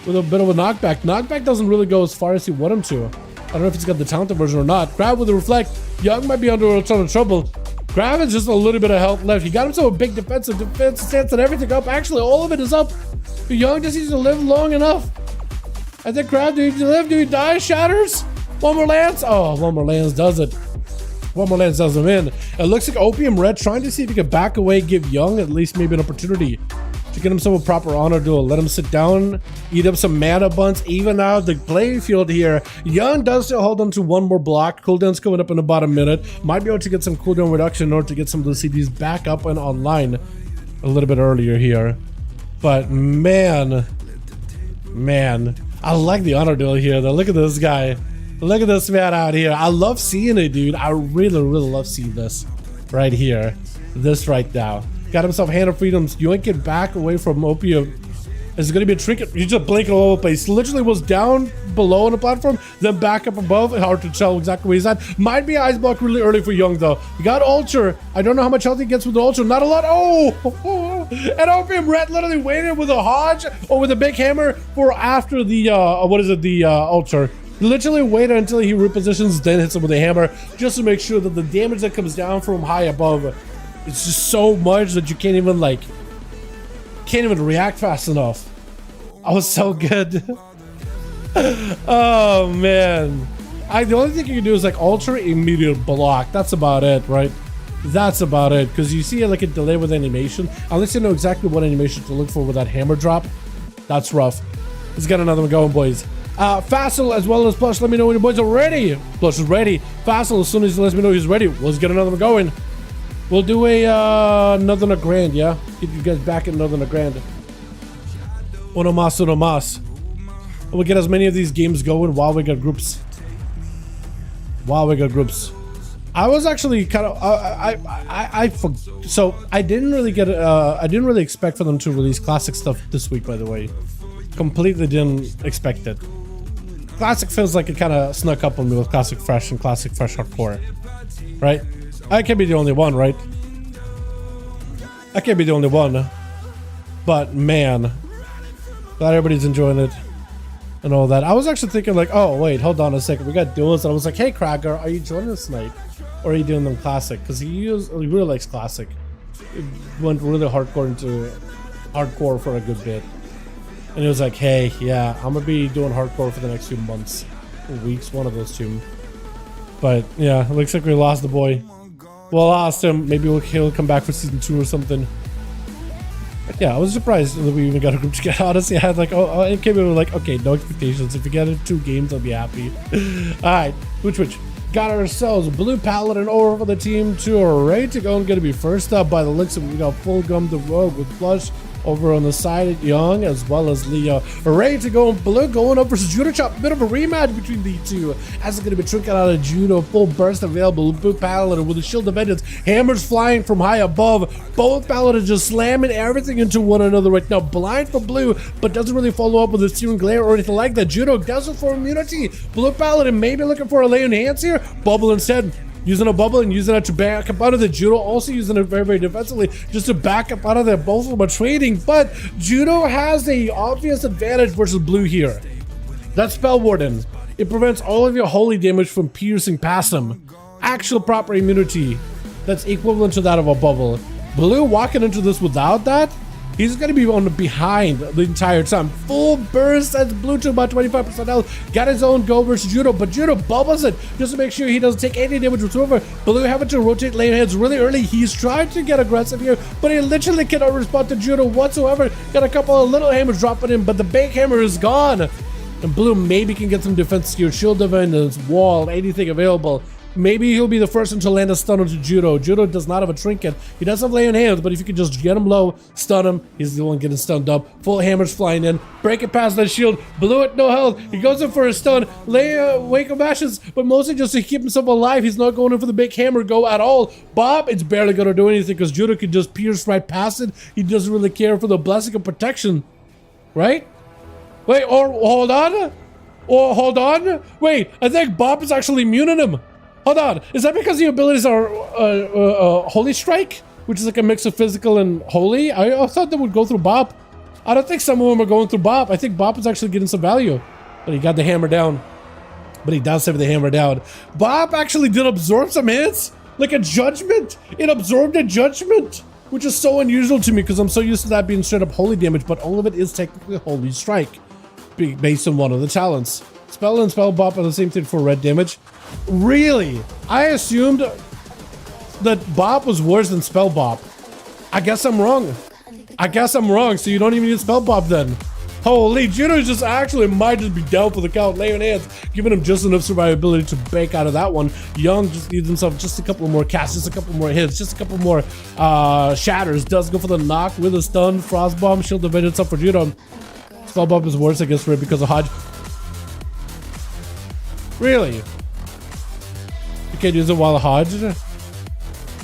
A: with a bit of a knockback. Knockback doesn't really go as far as you want him to. I don't know if he's got the talented version or not. Crowd with a reflect. Young might be under a ton of trouble. Crab has just a little bit of health left. He got himself a big defense stance and everything up. Actually, all of it is up. Young just needs to live long enough. I think Crab, do he live? Do he die? Shatters? One more lance? Oh, one more lance does it. One more lance does him in. It looks like Opium Red trying to see if he can back away, give Young at least maybe an opportunity to get himself a proper honor duel. Let him sit down, eat up some mana buns, even out the playing field here. Young does still hold on to one more block. Cooldown's coming up in about a minute. Might be able to get some cooldown reduction in order to get some of the CDs back up and online a little bit earlier here. But man, I like the honor duel here though. Look at this guy. Look at this man out here. I love seeing it, dude. I really love seeing this right here. This right now. Got himself Hand of Freedoms. Yoink back away from Opium. It's going to be a trinket. He's just blinking all over the place. Literally was down below on the platform, then back up above. Hard to tell exactly where he's at. Might be Ice Block really early for Young, though. You got Ultra. I don't know how much health he gets with the Ultra. Not a lot. Oh! And Opium Red literally waited with a Hodge or with a big hammer for after the, Ultra. Literally waited until he repositions, then hits him with a hammer, just to make sure that the damage that comes down from high above, it's just so much that you can't even react fast enough. I was so good. Oh man. The only thing you can do is like ultra immediate block. That's about it, right? That's about it. Because you see like a delay with animation. Unless you know exactly what animation to look for with that hammer drop. That's rough. Let's get another one going, boys. Fassel as well as Plush, let me know when your boys are ready. Plush is ready. Fassel, as soon as he lets me know he's ready, let's get another one going. We'll do another grand, yeah? Get you guys back at another grand. Uno mas. We'll get as many of these games going while we got groups. I was actually kind of so I didn't really expect for them to release classic stuff this week, by the way. Completely didn't expect it. Classic feels like it kind of snuck up on me with classic fresh and classic fresh hardcore, right? I can't be the only one, right? I can't be the only one. But man, glad everybody's enjoying it and all that. I was actually thinking like, oh wait, hold on a second, we got duels, and I was like, hey Krager, are you joining us tonight? Or are you doing them classic? Because he really likes classic. It went really hardcore into hardcore for a good bit. And he was like, hey, yeah, I'm gonna be doing hardcore for the next few months or weeks, one of those two. But yeah, it looks like we lost the boy. Well, I asked him, maybe he'll come back for season 2 or something. But yeah, I was surprised that we even got a group chat. Honestly, I had like, it came in like, okay, no expectations. If we get it 2 games, I'll be happy. Alright, which got ourselves Blue Paladin over for the team 2, ready to go and gonna be first up by the looks of it. We got Full Gum the Rogue with Flush over on the side at Young, as well as Leo. Ready to go in Blue, going up versus Judo Chop. Bit of a rematch between the two. As it's going to be tricking out of Judo. Full burst available. Blue Paladin with a Shield of Vengeance. Hammers flying from high above. Both Paladins just slamming everything into one another right now. Blind for Blue, but doesn't really follow up with a Searing Glare or anything like that. Judo does it for immunity. Blue Paladin maybe looking for a lay on hands here. Bubble instead. Using a bubble and using it to back up out of the Judo, also using it very, very defensively just to back up out of there. Both of them are trading, but Judo has a obvious advantage versus Blue here. That's Spell Warden. It prevents all of your holy damage from piercing past him. Actual proper immunity that's equivalent to that of a bubble. Blue walking into this without that, he's going to be on the behind the entire time. Full burst, that's Blue to about 25% health. Got his own go versus Judo, but Judo bubbles it just to make sure he doesn't take any damage whatsoever. Blue having to rotate lane heads really early. He's trying to get aggressive here, but he literally cannot respond to Judo whatsoever. Got a couple of little hammers dropping in, but the big hammer is gone. And Blue maybe can get some defense here. Shield defense, wall, anything available. Maybe he'll be the first one to land a stun onto Judo. Judo does not have a trinket. He does have lay on hands, but if you can just get him low, stun him, he's the one getting stunned up. Full hammers flying in, break it past that shield. Blue at no health. He goes in for a stun. Wake of Ashes, but mostly just to keep himself alive. He's not going in for the big hammer go at all. Bob, it's barely going to do anything because Judo can just pierce right past it. He doesn't really care for the blessing of protection, right? Wait, or hold on. Or hold on. Wait, I think Bob is actually immune on him. Hold on, is that because the abilities are Holy Strike, which is like a mix of physical and holy? I thought that would go through Bob. I don't think some of them are going through Bob. I think Bob is actually getting some value. But he got the hammer down. But he does have the hammer down. Bob actually did absorb some hits, like a judgment. It absorbed a judgment, which is so unusual to me because I'm so used to that being straight up holy damage, but all of it is technically Holy Strike, based on one of the talents. Spell and Spell Bop are the same thing for red damage. Really? I assumed that Bop was worse than Spell Bop. I guess I'm wrong. So you don't even need Spell Bop then. Holy, Judo just actually might just be down for the count. Lay on hands, giving him just enough survivability to bake out of that one. Young just needs himself just a couple more casts, just a couple more hits, just a couple more shatters. Does go for the knock with a stun. Frost Bomb, Shield of Vengeance up for Judo. Spell Bop is worse, I guess, for it because of Hodge. Really? You can't use it while Hodge?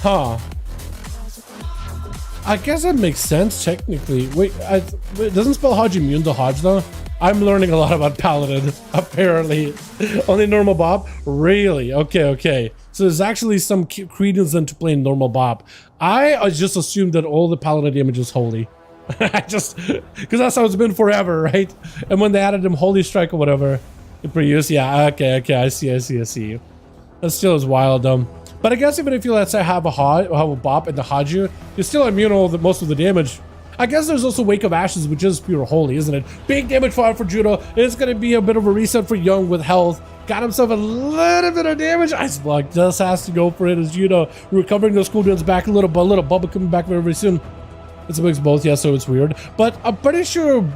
A: Huh. I guess that makes sense, technically. Wait, doesn't Spell Hodge immune to Hodge, though? I'm learning a lot about Paladin, apparently. Only normal Bop? Really? Okay. So there's actually some credence into playing normal Bop. I just assumed that all the Paladin damage is holy. Because that's how it's been forever, right? And when they added him Holy Strike or whatever, previous, yeah, okay, I see. That still is wild, but I guess even if you, let's say, have a Bop and the Hodge, you're still immune to most of the damage. I guess there's also Wake of Ashes, which is pure holy, isn't it? Big damage fire for Judo. It's going to be a bit of a reset for Young with health. Got himself a little bit of damage. Ice Block just has to go for it as Judo recovering those cooldowns back a little bubble coming back very, very soon. It's a mix of both, yeah, so it's weird. But I'm pretty sure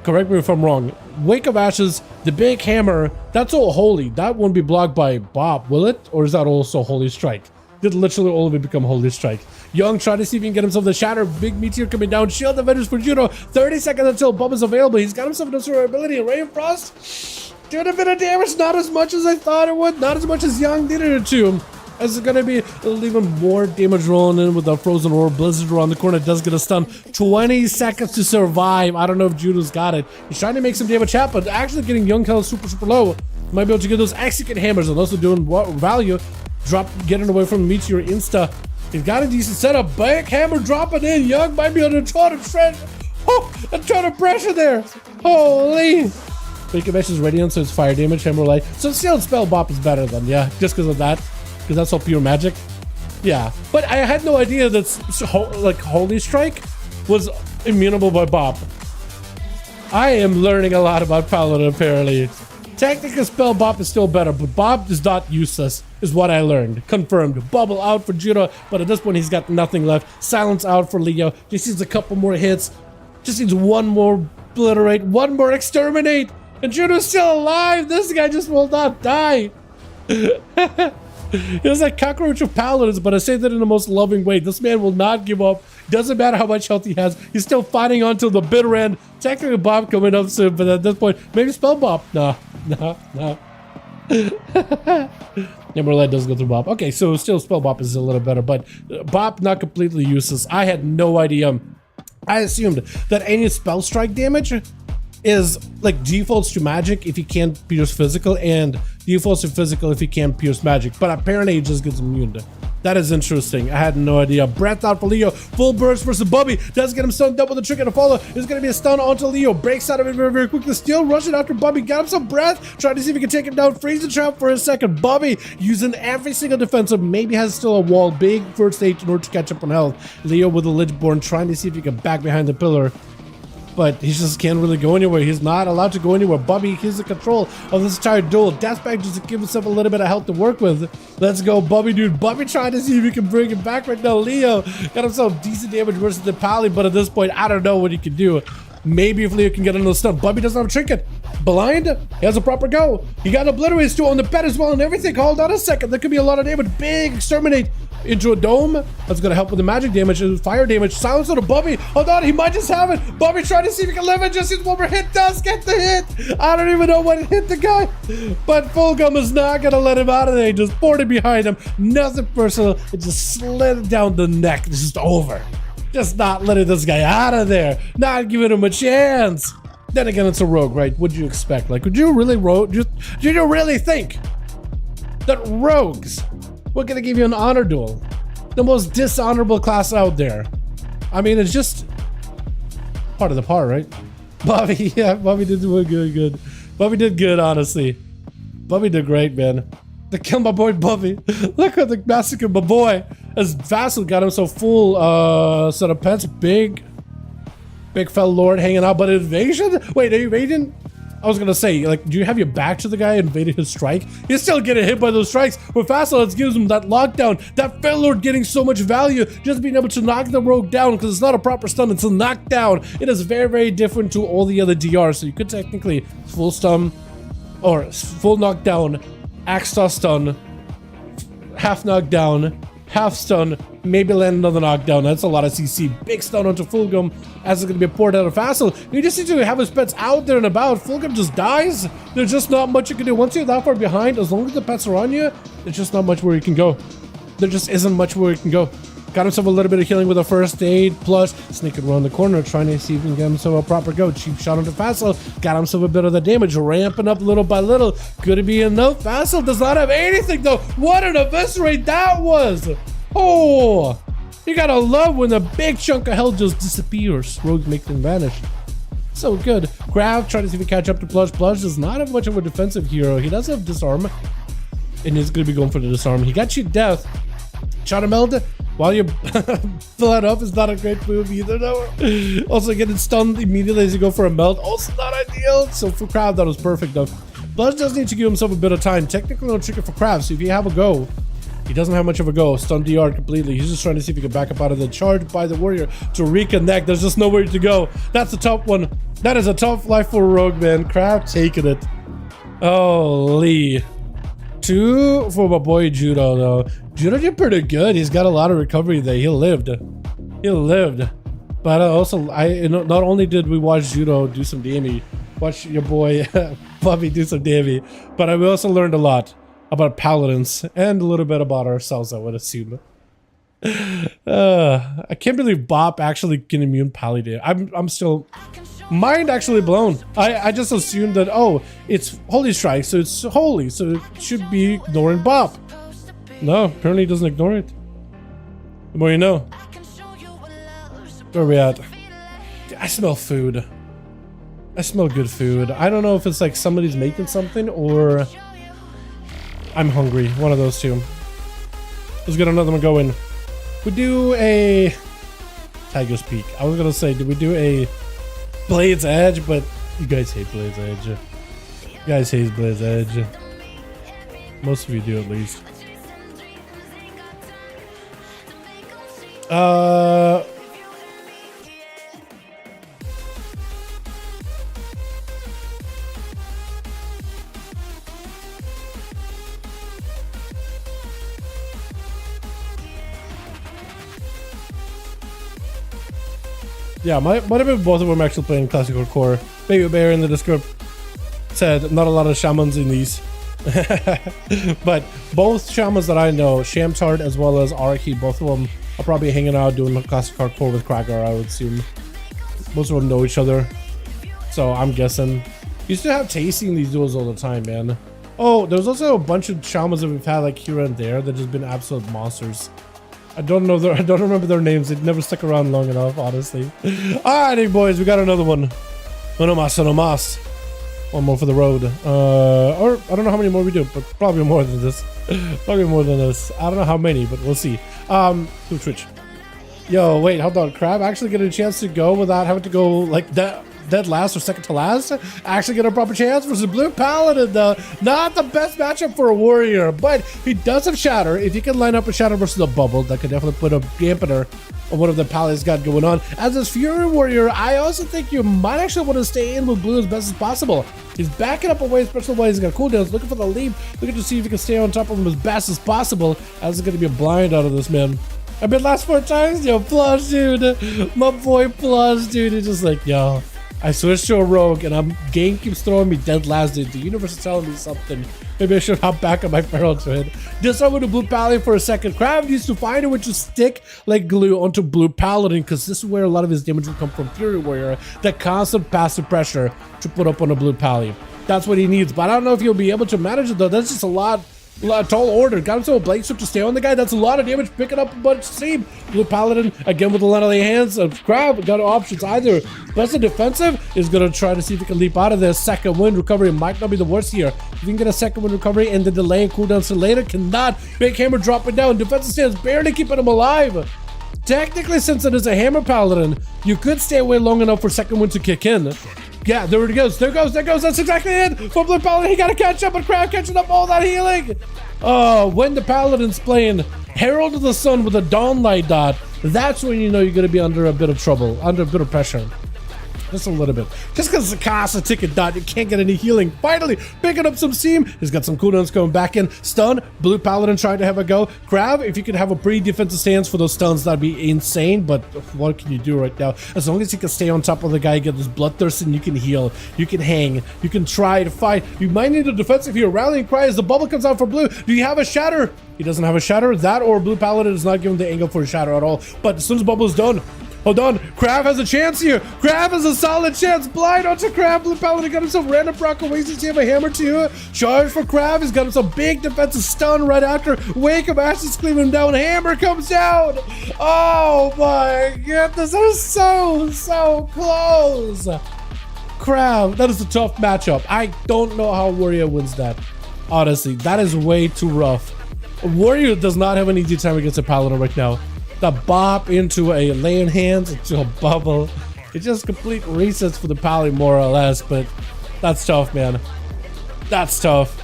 A: correct me if I'm wrong. Wake of Ashes, the big hammer, that's all holy. That won't be blocked by Bob, will it? Or is that also Holy Strike? Did literally all of it become Holy Strike? Young trying to see if he can get himself the Shatter. Big Meteor coming down. Shield Defenders for Judo. 30 seconds until Bob is available. He's got himself no survivability. Ray of Frost doing a bit of damage. Not as much as I thought it would. Not as much as Young needed it to. As it's gonna be even more damage rolling in with the Frozen Orb. Blizzard around the corner does get a stun. 20 seconds to survive. I don't know if Judo's got it. He's trying to make some damage happen. Actually getting Young health super low. Might be able to get those execute hammers and also doing value. Getting away from Meteor insta. He's got a decent setup. Back hammer dropping in. Young might be on a ton of pressure. Oh, a ton of pressure there. Holy. Wake of Ashes is Radiant, so it's fire damage, hammer light. So Sealed Spell Bop is better than, yeah, just because of that. Because that's all pure magic. Yeah, but I had no idea that like Holy Strike was immutable by Bob. I am learning a lot about Paladin apparently. Technical Spell Bop is still better, but Bob is not useless, is what I learned. Confirmed. Bubble out for Judo, but at this point he's got nothing left. Silence out for Leo. Just needs a couple more hits. Just needs one more Obliterate, one more Exterminate, and Judo's still alive. This guy just will not die. He's like cockroach of paladins, but I say that in the most loving way. This man will not give up. Doesn't matter how much health he has. He's still fighting on till the bitter end. Technically Bob coming up soon, but at this point, maybe Spell Bob. No. Emerald does go through Bob. Okay, so still Spell Bob is a little better, but Bob not completely useless. I had no idea. I assumed that any spell strike damage is like defaults to magic if you can't pierce physical, and defaults to physical if you can't pierce magic, but apparently it just gets immune to. That is interesting. I had no idea. Breath out for Leo. Full burst versus Bubby. Does get him stunned. Double the trigger to follow. There's going to be a stun onto Leo. Breaks out of it very quickly. Still rushing after Bubby. Got him some breath. Trying to see if he can take him down. Freeze the trap for a second. Bubby using every single defensive. Maybe has still a wall. Big first aid in order to catch up on health. Leo with a Lichborn trying to see if he can back behind the pillar. But he just can't really go anywhere. He's not allowed to go anywhere. Bubby has the control of this entire duel. Deathbag just to give himself a little bit of help to work with. Let's go, Bubby, dude. Bubby trying to see if he can bring him back right now. Leo got himself decent damage versus the Pally, but at this point, I don't know what he can do. Maybe if Leo can get another stun. Bubby doesn't have a trinket. Blind, he has a proper go. He got an Obliterate still on the bed as well and everything. Hold on a second. There could be a lot of damage. Big Exterminate into a dome. That's going to help with the magic damage and fire damage. Silence on a Bubby. Hold on, he might just have it. Bubby trying to see if he can live it. Just his one more hit. Does get the hit. I don't even know what hit the guy. But Fulgum is not going to let him out of there. He just poured it behind him. Nothing personal. It just slid down the neck. It's just over. Just not letting this guy out of there. Not giving him a chance. Then again, it's a rogue, right? What'd you expect? Like, would you really did you really think that rogues were gonna give you an honor duel? The most dishonorable class out there. I mean, it's just part of the part, right? Bobby, yeah, Bobby did good. Bobby did good, honestly. Bobby did great, man. To kill my boy Bubby. Look at the massacre my boy. As Vassal got him so full set of pets. Big fell lord hanging out, but invasion? Wait, are you invading? I was gonna say, like, do you have your back to the guy invading his strike? He's still getting hit by those strikes. But Vassal gives him that lockdown. That fell lord getting so much value. Just being able to knock the rogue down, because it's not a proper stun, it's a knockdown. It is very different to all the other DRs. So you could technically full stun or full knockdown, axe toss stun, half knockdown, half stun, maybe land another knockdown. That's a lot of CC. Big stun onto Fulgum as it's going to be poured out of Vassal. You just need to have his pets out there and about. Fulgum just dies. There's just not much you can do. Once you're that far behind, as long as the pets are on you, there's just not much where you can go. There just isn't much where you can go. Got himself a little bit of healing with a first aid, plus sneaking around the corner, trying to see if he can get himself a proper go. Cheap shot onto Vassal, got himself a bit of the damage, ramping up little by little. Could it be enough? Vassal does not have anything though. What an eviscerate that was! Oh, you gotta love when a big chunk of health just disappears. Rogues make them vanish. So good. Grab, trying to see if he can catch up to Plush. Plush does not have much of a defensive hero. He does have disarm, and he's gonna be going for the disarm. He got you death. Try to meld while you fill it up is not a great move either though. Also getting stunned immediately as you go for a melt, also not ideal. So for Crab that was perfect though. Buzz does need to give himself a bit of time. Technically no trigger for Crab, so if you have a go, He doesn't have much of a go. Stun DR completely. He's just trying to see if he can back up out of the charge by the warrior to reconnect. There's just nowhere to go. That's a tough one. That is a tough life for Rogue, man. Crab taking it. Holy. 2 for my boy Judo, though. Judo did pretty good. He's got a lot of recovery there. He lived. He lived. But also, not only did we watch Judo do some damage, watch your boy Bobby do some damage, but we also learned a lot about paladins and a little bit about ourselves, I would assume. I can't believe Bop actually can immune pally damage. I'm still mind actually blown. I just assumed that, oh, it's Holy Strike, so it's holy, so it should be ignoring Bop. No, apparently it doesn't ignore it. The more you know. Where are we at? I smell food. I smell good food. I don't know if it's like somebody's making something or I'm hungry. One of those two. Let's get another one going. We do a Tiger's Peak. I was gonna say, did we do a Blade's Edge? But you guys hate Blade's Edge. You guys hate Blade's Edge. Most of you do, at least. Yeah, might have been both of them actually playing Classic Hardcore. Baby Bear in the Discord said not a lot of shamans in these. But both shamans that I know, Shamtard as well as Araki, both of them are probably hanging out doing Classic Hardcore with Cracker, I would assume. Most of them know each other. So I'm guessing. Used to have tasting these duels all the time, man. Oh, there's also a bunch of shamans that we've had like here and there that just been absolute monsters. I don't remember their names. They've never stuck around long enough, honestly. Alrighty, boys, we got another one. Uno más. One more for the road. Or I don't know how many more we do, but probably more than this. Probably more than this. I don't know how many, but we'll see. To Twitch. Yo, wait, hold on. Crab actually get a chance to go without having to go like that. Dead last or second to last, actually get a proper chance versus Blue Paladin, though. Not the best matchup for a warrior, but he does have Shatter. If you can line up a Shatter versus a Bubble, that could definitely put a dampener on what the Paladin's got going on. As this Fury Warrior, I also think you might actually want to stay in with Blue as best as possible. He's backing up away, especially while he's got cooldowns, looking for the leap, looking to see if he can stay on top of him as best as possible, as it's going to be a blind out of this man. I've been last 4 times, yo, Plush, dude. My boy Plush, dude, he's just like, yo. I switched to a rogue and game keeps throwing me dead last, dude. The universe is telling me something. Maybe I should hop back on my feral twin. Just start with a Blue Paladin for a second. Crab needs to find a way to stick like glue onto Blue Paladin, because this is where a lot of his damage will come from Fury Warrior. That constant passive pressure to put up on a Blue Paladin. That's what he needs, but I don't know if he'll be able to manage it though. That's just a lot. Tall order. Got him to a blade strip to stay on the guy. That's a lot of damage. Picking up a bunch of steam. Blue Paladin again with a lot of the hands. Crab got options either. Best of defensive is gonna try to see if he can leap out of this. Second wind recovery might not be the worst here. If you can get a second wind recovery and the delay and cooldown to later, cannot. Big hammer dropping down. Defensive stance barely keeping him alive. Technically, since it is a hammer paladin, you could stay away long enough for second wind to kick in. Yeah, there it goes. There goes. That's exactly it. For Blue Paladin, he got to catch up, and Crab catching up all that healing. Oh, when the Paladin's playing Herald of the Sun with a Dawn Light dot, that's when you know you're going to be under a bit of trouble, under a bit of pressure. Just a little bit. Just because it's a cost a ticket dot, you can't get any healing. Finally, picking up some steam. He's got some cooldowns coming back in. Stun. Blue Paladin trying to have a go. Crab, if you could have a pretty defensive stance for those stuns, that'd be insane. But what can you do right now? As long as you can stay on top of the guy, get this bloodthirst, and you can heal. You can hang. You can try to fight. You might need a defensive here. Rallying cry as the bubble comes out for Blue. Do you have a shatter? He doesn't have a shatter. That or Blue Paladin is not giving the angle for a shatter at all. But as soon as bubble is done, hold on, Crab has a chance here. Crab has a solid chance. Blind onto Crab. Blue Paladin got himself random proc Oasis. Does he have a hammer too? Charge for Crab. He's got himself big defensive stun right after. Wake of Ashes cleaving him down. Hammer comes down. Oh my goodness. That is so close. Crab, that is a tough matchup. I don't know how Warrior wins that. Honestly, that is way too rough. Warrior does not have an easy time against a Paladin right now. The bop into a laying hands into a bubble. It just complete resets for the Pally more or less, but that's tough, man. That's tough.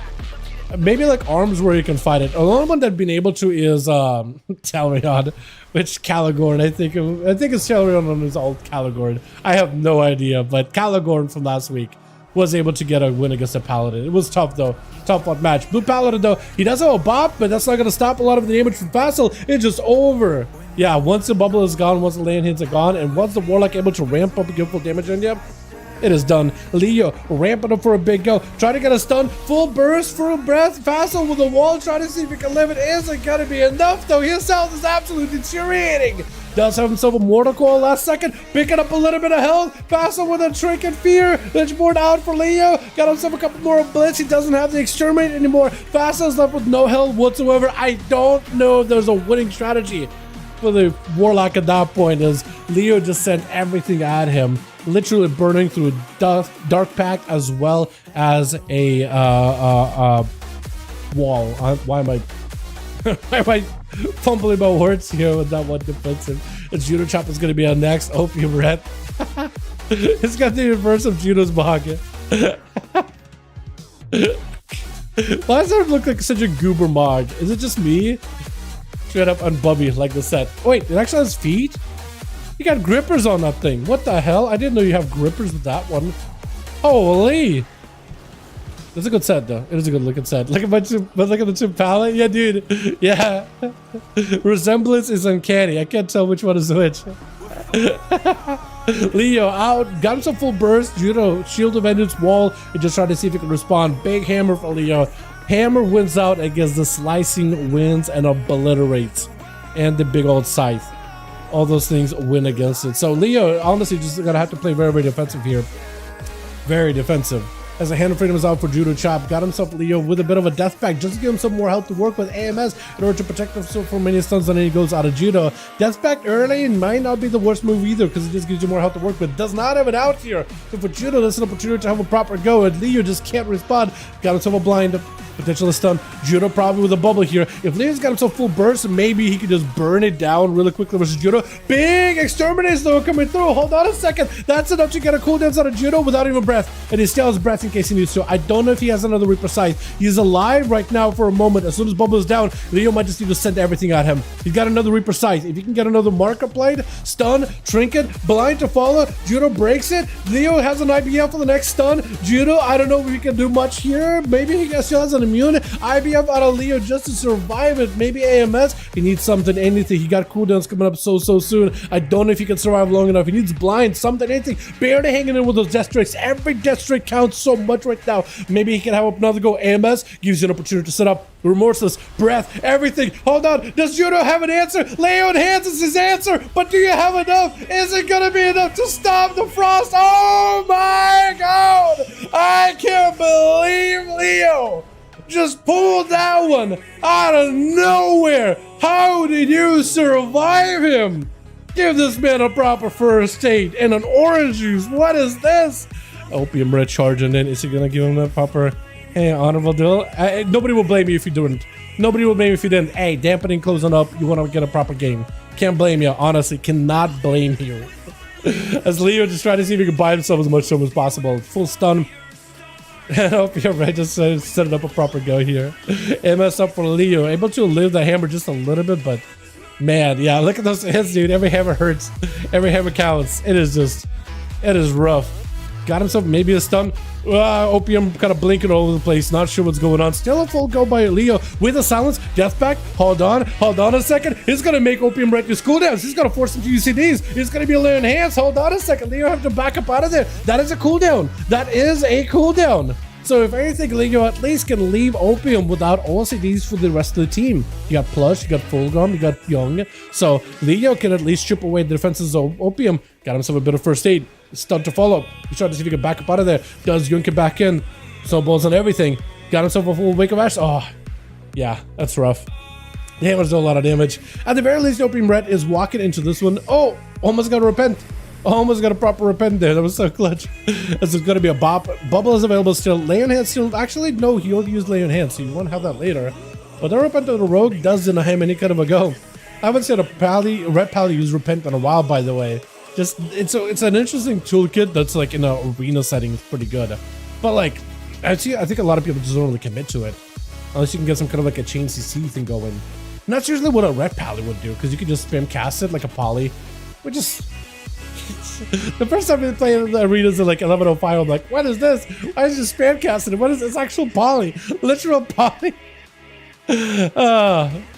A: maybe like arms where you can fight it. The only one that been able to is Dalaran, which Caligorn. I think it's Dalaran on his old Caligorn. I have no idea, but Caligorn from last week was able to get a win against a Paladin. It was tough though, tough fought match. Blue Paladin though, he does have a bop, but that's not gonna stop a lot of the damage from Vassal. It's just over. Yeah, once the bubble is gone, once the land hits are gone, and once the Warlock able to ramp up and give full damage on you, it is done. Leo ramping up for a big go. Try to get a stun. Full burst, full breath. Vassal with the wall. Try to see if he can live. It isn't going to be enough, though. His health is absolutely deteriorating. Does have himself a Mortal Coil last second. Picking up a little bit of health. Vassal with a Trinket Fear. Ledgeboard out for Leo. Got himself a couple more Blitz. He doesn't have the Exterminate anymore. Vassal's left with no health whatsoever. I don't know if there's a winning strategy for the Warlock at that point, as Leo just sent everything at him, literally burning through Dark Pact as well as a wall. Why am I fumbling my words here with that one defensive? And Judo Chop is going to be on next. Opium Red. It's got the reverse of Judo's Bahag. Why does that look like such a goober Mog? Is it just me? Straight up unbubby like the set. Wait, it actually has feet? You got grippers on that thing. What the hell? I didn't know you have grippers with that one. Holy. It's a good set though. It is a good looking set. Look at the two palette. Yeah, dude. Yeah. Resemblance is uncanny. I can't tell which one is which. Leo out. Got himself full burst. Judo shield of Vengeance wall and just trying to see if he can respond. Big hammer for Leo. Hammer wins out against the slicing, wins and obliterates, and the big old scythe. All those things win against it. So Leo, honestly, just gonna have to play very, very defensive here. Very defensive. As a Hand of Freedom is out for Judo Chop, got himself Leo with a bit of a death pack just to give him some more health to work with AMS in order to protect himself from many stuns, and then he goes out of Judo. Death pack early might not be the worst move either, because it just gives you more health to work with. Does not have it out here. So for Judo, that's an opportunity to have a proper go, and Leo just can't respond. Got himself a blind. Potential stun. Judo probably with a bubble here. If Leo's got himself full burst, maybe he could just burn it down really quickly versus Judo. Big exterminates though coming through. Hold on a second. That's enough to get a cooldown out of Judo without even breath. And he still has breath in case he needs to. I don't know if he has another Reaper Scythe. He's alive right now for a moment. As soon as bubble is down, Leo might just need to send everything at him. He's got another Reaper Scythe. If he can get another Marker Blade, stun, Trinket, blind to follow, Judo breaks it. Leo has an IBF for the next stun. Judo, I don't know if he can do much here. Maybe he still has an immune. IBF out of Leo just to survive it. Maybe AMS. He needs something, anything. He got cooldowns coming up so soon. I don't know if he can survive long enough. He needs blind, something, anything. Barely hanging in with those death streaks. Every death streak counts so much right now. Maybe he can have another go. AMS gives you an opportunity to set up remorseless breath, everything. Hold on. Does Judo have an answer? Leo enhances his answer, but do you have enough? Is it gonna be enough to stop the frost? Oh my god! I can't believe Leo just pulled that one out of nowhere. How did you survive him? Give this man a proper first aid and an orange juice. What is this? Opium Red charging in. Is he gonna give him a proper, hey, honorable duel? Nobody will blame you if you didn't. Nobody will blame you if you didn't. Hey, dampening closing up. You want to get a proper game. Can't blame you. Honestly, cannot blame you. As Leo just trying to see if he can buy himself as much time as possible. Full stun. I hope you're right. Just set it up a proper go here. MS up for Leo. Able to live the hammer just a little bit, but man, yeah, look at those hits, dude. Every hammer hurts. Every hammer counts. It is rough. Got himself maybe a stun. Opium kind of blinking all over the place. Not sure what's going on. Still a full go by Leo with a silence. Death pack. Hold on a second. He's going to make Opium Red use cooldowns. He's going to force him to UCDs. He's going to be a Leo enhanced. Hold on a second. Leo have to back up out of there. That is a cooldown. That is a cooldown. So if anything, Leo at least can leave Opium without OCDs for the rest of the team. You got Plush, you got Fulgrim, you got Young. So Leo can at least chip away the defenses of Opium. Got himself a bit of first aid. Stun to follow. He's trying to see if he can back up out of there. Does Young get back in? Snowballs on everything. Got himself a full Wake of Ash. Oh, yeah, that's rough. The hammers do a lot of damage. At the very least, Opium Red is walking into this one. Oh, almost got to repent. Almost got a proper repent there. That was so clutch. This is going to be a bop. Bubble is available still. Leon Hand still. Actually, no, he only used Leon Hand, so you won't have that later. But the repent of the rogue does deny him any kind of a go. I haven't seen a red pally use repent in a while, by the way. Just it's an interesting toolkit that's like in an arena setting. It's pretty good. But like I think a lot of people just don't really commit to it. Unless you can get some kind of like a chain CC thing going. And that's usually what a red pally would do, because you could just spam cast it like a poly. Which is... the first time we played the arenas at like 11:05, I'm like, what is this? Why is it spam casted? What is this? Actual poly. Literal poly.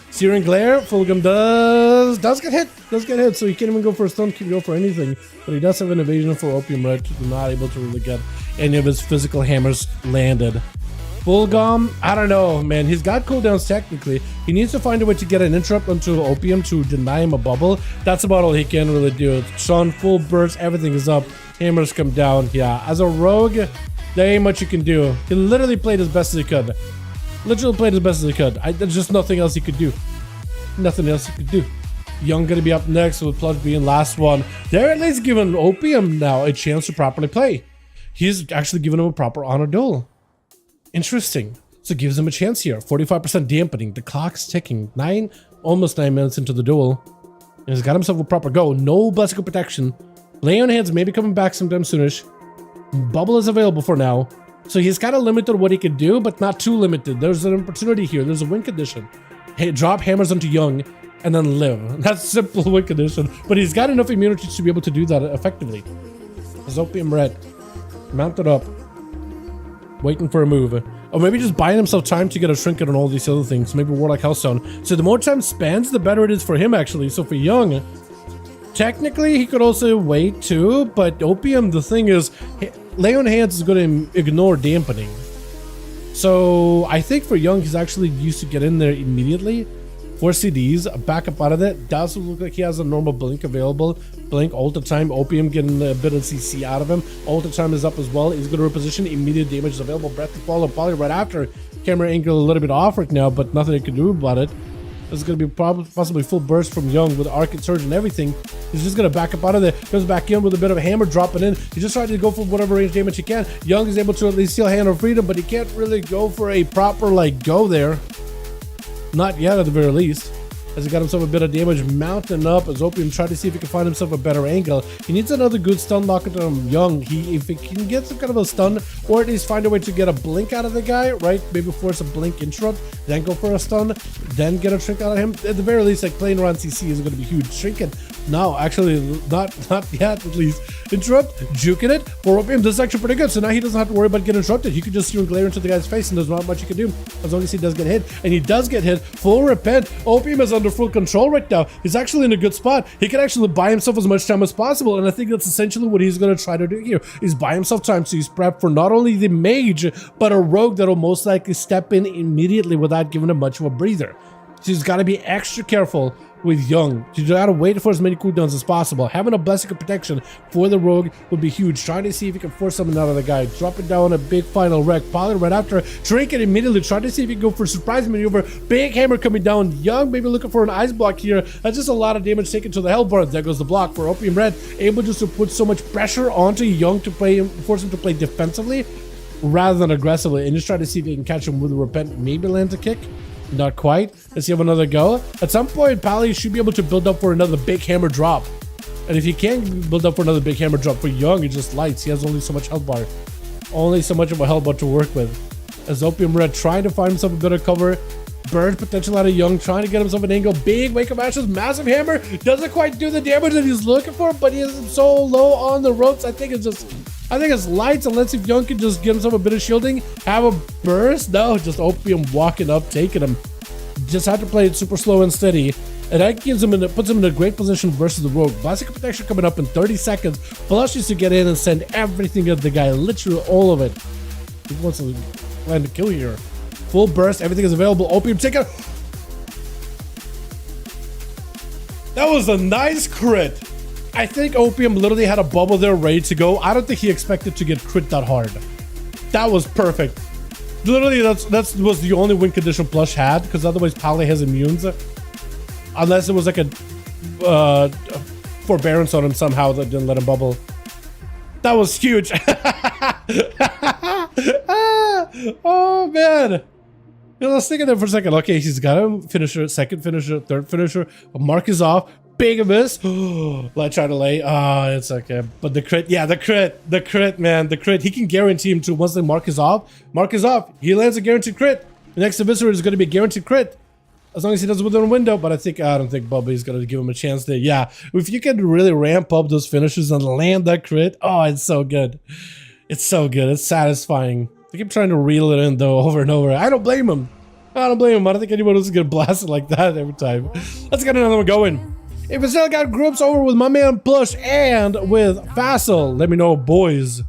A: Searing Glare, Fulgrim does get hit. Does get hit, so he can't even go for a stun, can't go for anything. But he does have an evasion for Opium Red, not able to really get any of his physical hammers landed. Fulgrim, I don't know, man. He's got cooldowns technically. He needs to find a way to get an interrupt onto Opium to deny him a bubble. That's about all he can really do. Stun, full burst, everything is up. Hammers come down. Yeah, as a rogue, there ain't much you can do. He literally played as best as he could. Literally played as best as he could. There's just nothing else he could do. Nothing else he could do. Young gonna be up next with Plush being last one. They're at least giving Opium now a chance to properly play. He's actually giving him a proper honor duel. Interesting. So it gives him a chance here. 45% dampening. The clock's ticking. Almost 9 minutes into the duel. And he's got himself a proper go. No Blessical Protection. Lay on Hands may be coming back sometime soonish. Bubble is available for now. So he's kind of limited what he can do, but not too limited. There's an opportunity here. There's a win condition. Hey, drop hammers onto Young and then live. That's a simple win condition. But he's got enough immunity to be able to do that effectively. His Opium Red. Mounted up. Waiting for a move. Or maybe just buying himself time to get a Trinket on all these other things. Maybe Warlock Hellstone. So the more time spends, the better it is for him, actually. So for Young, technically, he could also wait too. But Opium, the thing is, Lay on Hands is going to ignore dampening. So I think for Young, he's actually used to get in there immediately. 4 CDs, back up out of it. Does look like he has a normal blink available. Blink, ulti time, Opium getting a bit of CC out of him. Ulti time is up as well. He's going to reposition. Immediate damage is available. Breath to follow probably right after. Camera angle a little bit off right now, but nothing he can do about it. This is going to be possibly full burst from Young with Arc and Surge and everything. He's just going to back up out of there. Comes back in with a bit of a hammer dropping in. He just tried to go for whatever range damage he can. Young is able to at least steal Hand of Freedom, but he can't really go for a proper, like, go there. Not yet, at the very least. As he got himself a bit of damage mounting up as Opium tried to see if he can find himself a better angle. He needs another good stun lock into him Young. If he can get some kind of a stun, or at least find a way to get a blink out of the guy, right? Maybe force a blink interrupt, then go for a stun, then get a trick out of him. At the very least, like playing around CC is going to be huge. Trinket, no, actually not yet at least. Interrupt, juking it. For Opium, this is actually pretty good. So now he doesn't have to worry about getting interrupted. He could just shoot glare into the guy's face and there's not much he can do. As long as he does get hit. And he does get hit. Full repent. Opium is under full control right now. He's actually in a good spot. He can actually buy himself as much time as possible. And I think that's essentially what he's going to try to do here. Is buy himself time so he's prepped for not only the mage, but a rogue that'll most likely step in immediately without giving him much of a breather. So he's got to be extra careful with Young. You gotta wait for as many cooldowns as possible. Having a blessing of protection for the rogue would be huge. Trying to see if he can force something out of the guy. Dropping down a big final wreck. Poly right after. Trinket immediately trying to see if he can go for a surprise maneuver. Big hammer coming down. Young maybe looking for an ice block here. That's just a lot of damage taken to the Hellborn. There goes the block for Opium Red. Able just to put so much pressure onto Young to play him, force him to play defensively rather than aggressively. And just try to see if he can catch him with a repent. Maybe lands a kick. Not quite. Let's see, have another go. At some point, Pally should be able to build up for another big hammer drop. And if he can't build up for another big hammer drop for Young, he just lights. He has only so much health bar. Only so much of a health bar to work with. As Opium Red trying to find himself a bit of cover. Burn potential out of Young, trying to get himself an angle. Big wake up ashes, massive hammer. Doesn't quite do the damage that he's looking for, but he is so low on the ropes. I think it's lights, and let's see if Young can just get himself a bit of shielding. Have a burst? No, just Opium walking up, taking him. Just had to play it super slow and steady. And that gives him puts him in a great position versus the rogue. Blessing protection coming up in 30 seconds. Flush used to get in and send everything at the guy, literally all of it. He wants to land a kill here. Full burst, everything is available. Opium, take it. That was a nice crit. I think Opium literally had a bubble there ready to go. I don't think he expected to get crit that hard. That was perfect. Literally, that was the only win condition Plush had, because otherwise Pally has immunes. Unless it was like a forbearance on him somehow that didn't let him bubble. That was huge. Oh, man. You know, let's think of that for a second. Okay, he's got a finisher, second finisher, third finisher. Mark is off. Big miss. Let's try to lay. It's okay. But the crit, yeah, the crit, man, the crit. He can guarantee him to once the mark is off. Mark is off. He lands a guaranteed crit. The next visitor is going to be a guaranteed crit. As long as he does it within a window, but I don't think Bubby's gonna give him a chance there. Yeah, if you can really ramp up those finishes and land that crit, oh, it's so good. It's so good. It's satisfying. I keep trying to reel it in though, over and over. I don't blame him. I don't blame him. I don't think anyone else is gonna blast it like that every time. Let's get another one going. If you still got groups over with my man Plush and with Facile, let me know, boys.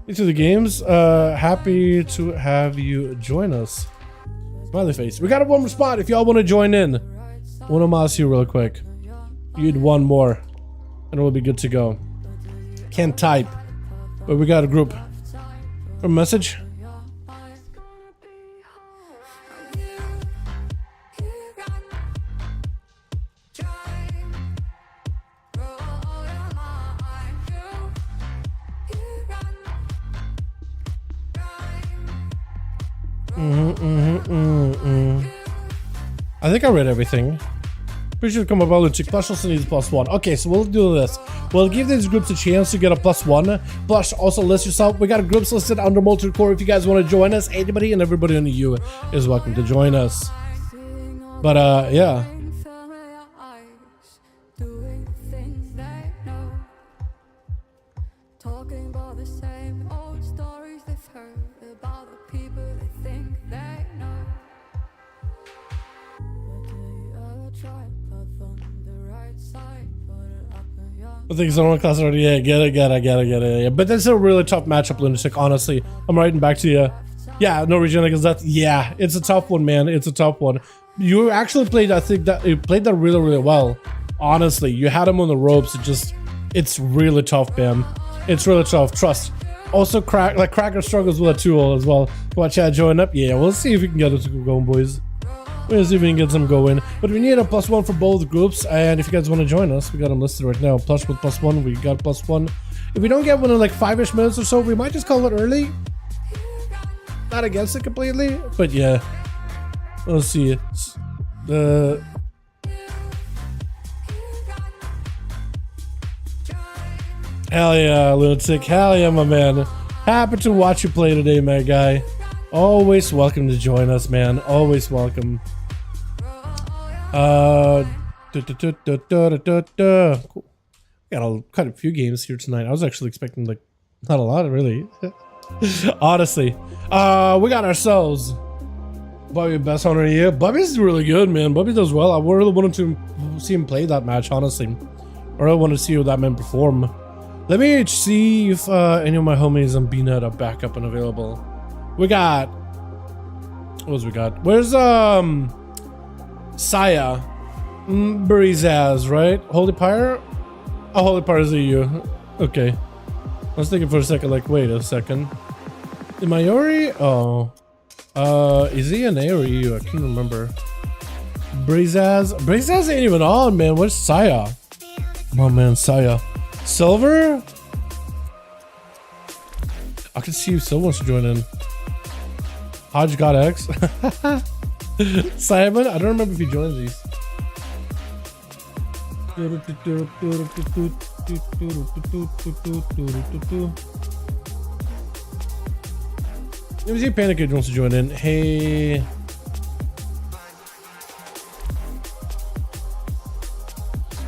A: Into the games, happy to have you join us. Smiley face. We got a one more spot if y'all want to join in. One of us here real quick. You'd one more and we'll be good to go. Can't type, but we got a group. A message. I think I read everything. Pretty sure come about to Plush also needs +1. Okay, so we'll do this. We'll give these groups a chance to get a +1. Plush, also list yourself. We got groups listed under multi-core if you guys want to join us. Anybody and everybody in the EU is welcome to join us. But yeah. I think it's on one class already. Yeah, get it. Yeah, but that's a really tough matchup, Lunatic. Honestly, I'm writing back to you. Yeah, no region against that. Yeah, it's a tough one, man. It's a tough one. You actually played. I think that you played that really, really well. Honestly, you had him on the ropes. It's really tough, Bam. It's really tough. Trust. Also, Cracker struggles with a tool as well. Watch out, join up. Yeah, we'll see if we can get it going, boys. We'll see if we can get some going. But we need a +1 for both groups. And if you guys want to join us, we got them listed right now. Plush with +1. We got +1. If we don't get one in like 5-ish minutes or so, we might just call it early. Not against it completely, but yeah. We'll see. Hell yeah, Lunatic. Hell yeah, my man. Happy to watch you play today, my guy. Always welcome to join us, man. Always welcome. Cool. Got quite a few games here tonight. I was actually expecting like not a lot, really. Honestly, we got ourselves Bobby, best hunter here. Bobby's really good, man. Bobby does well. I really wanted to see him play that match, honestly. I really want to see that man perform. Let me see if any of my homies on BNet are back up and available. We got, what else we got? Where's Saya? Brizaz, right? Holy Pyre? Oh, Holy Pyre is EU. Okay. I was thinking for a second, like, wait a second. The Mayori? Oh. Is he an A or EU? I can't remember. Brizaz? Brizaz ain't even on, man. Where's Saya? Oh, man, Saya. Silver? I can see if Silver wants to join in. Hodge got X. Simon? I don't remember if he joins these. Let me see if Panic Age wants to join in. Hey.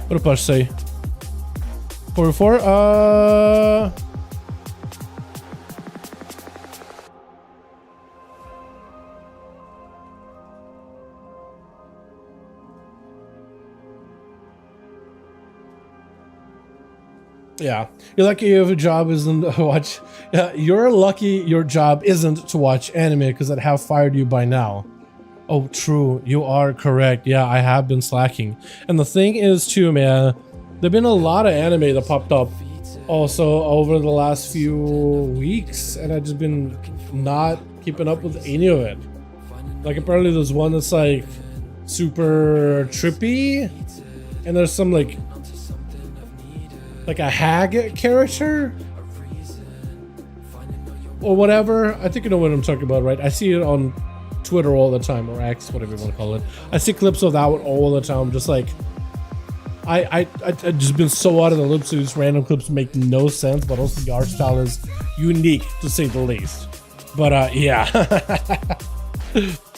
A: What did Push say? 44? Yeah, you're lucky your job isn't to watch. Yeah, you're lucky your job isn't to watch anime because I'd have fired you by now. Oh, true. You are correct. Yeah, I have been slacking. And the thing is too, man, there've been a lot of anime that popped up also over the last few weeks, and I've just been not keeping up with any of it. Like apparently there's one that's like super trippy, and there's some like a hag character or whatever. I think you know what I'm talking about, right? I see it on Twitter all the time, or X, whatever you want to call it. I see clips of that one all the time. Just like, I've just been so out of the loop, so these random clips make no sense, but also the art style is unique to say the least. But yeah.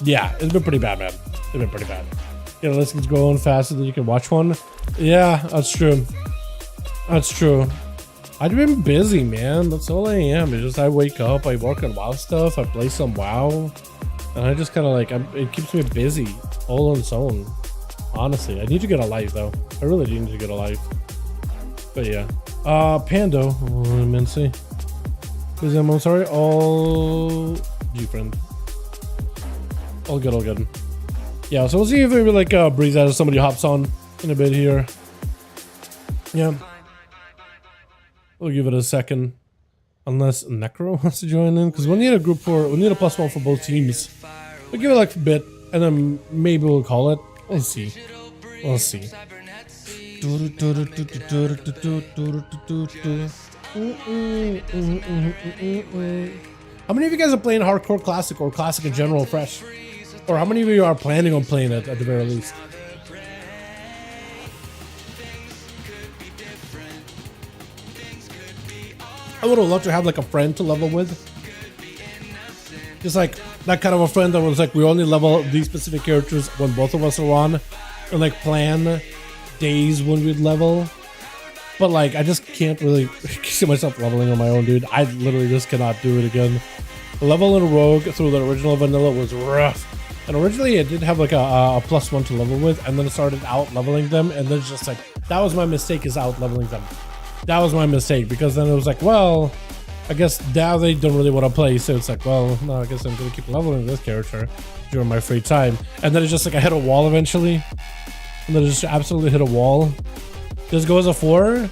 A: Yeah, it's been pretty bad, man. It's been pretty bad. Yeah, let's go on faster than you can watch one. Yeah, that's true. That's true. I've been busy, man. That's all I am. It's just I wake up, I work on WoW stuff, I play some WoW, and I just kind of like, it keeps me busy all on its own. Honestly, I need to get a life though. I really do need to get a life. But yeah. Pando. Let me see. I'm sorry. All G friend. All good, all good. Yeah, so we'll see if maybe like breeze out if somebody hops on in a bit here. Yeah. We'll give it a second. Unless Necro wants to join in. Because we'll need a group for, we'll need a +1 for both teams. We'll give it like a bit. And then maybe we'll call it. We'll see. We'll see. How many of you guys are playing Hardcore Classic or Classic in general fresh? Or how many of you are planning on playing it at the very least? I would have loved to have like a friend to level with. Just like that kind of a friend that was like, we only level these specific characters when both of us are on, and like plan days when we'd level. But like, I just can't really see myself leveling on my own, dude. I literally just cannot do it again. Leveling a rogue through the original vanilla was rough. And originally it did have like a +1 to level with, and then it started out leveling them, and then it's just like, that was my mistake, is out leveling them. That was my mistake, because then it was like, well, I guess now they don't really want to play, so it's like, well, no, I guess I'm gonna keep leveling this character during my free time. And then it's just like I hit a wall eventually, and then it just absolutely hit a wall. This goes a 4.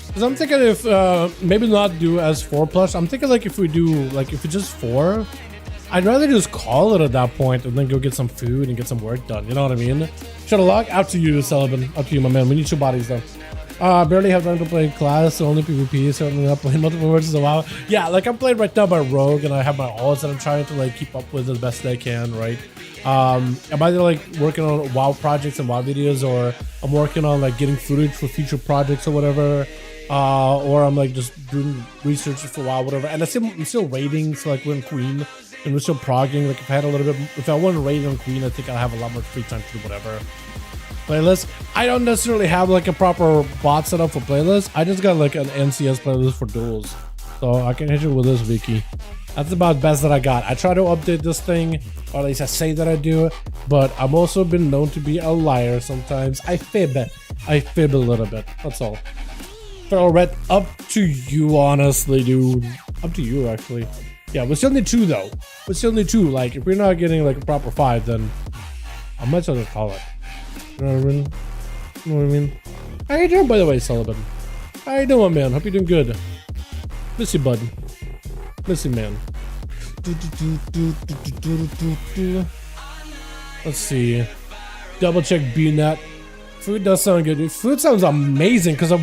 A: Because I'm thinking if maybe not do as 4+. I'm thinking like if we do like if it's just 4, I'd rather just call it at that point and then go get some food and get some work done. You know what I mean? Shutterlock, out to you, Sullivan. Up to you, my man. We need 2 bodies though. Barely have time to play class, so only PvP, certainly not playing multiple versions of WoW. Yeah, like I'm playing right now by Rogue, and I have my alts that I'm trying to like keep up with as best as I can, right? I'm either like working on WoW projects and WoW videos, or I'm working on like getting footage for future projects or whatever, or I'm like just doing research for WoW, whatever. And I'm still raiding, so like we're in Queen, and we're still progging. Like if I had a little bit, if I wasn't raiding on Queen, I think I'll have a lot more free time to do whatever. Playlist. I don't necessarily have like a proper bot set up for playlists. I just got like an NCS playlist for duels, so I can hit you with this, Vicky. That's about the best that I got. I try to update this thing, or at least I say that I do, but I'm also been known to be a liar sometimes. I fib a little bit. That's all. Feral Red, up to you, honestly, dude. Up to you, actually. Yeah, we still need 2 though. We still need 2. Like if we're not getting like a proper 5, then I might as well call it. You know what I mean? You know what I mean? How you doing, by the way, Sullivan? How you doing, man? Hope you're doing good. Miss you, bud. Miss you, man. Let's see. Double check BNet. Food does sound good. Food sounds amazing, because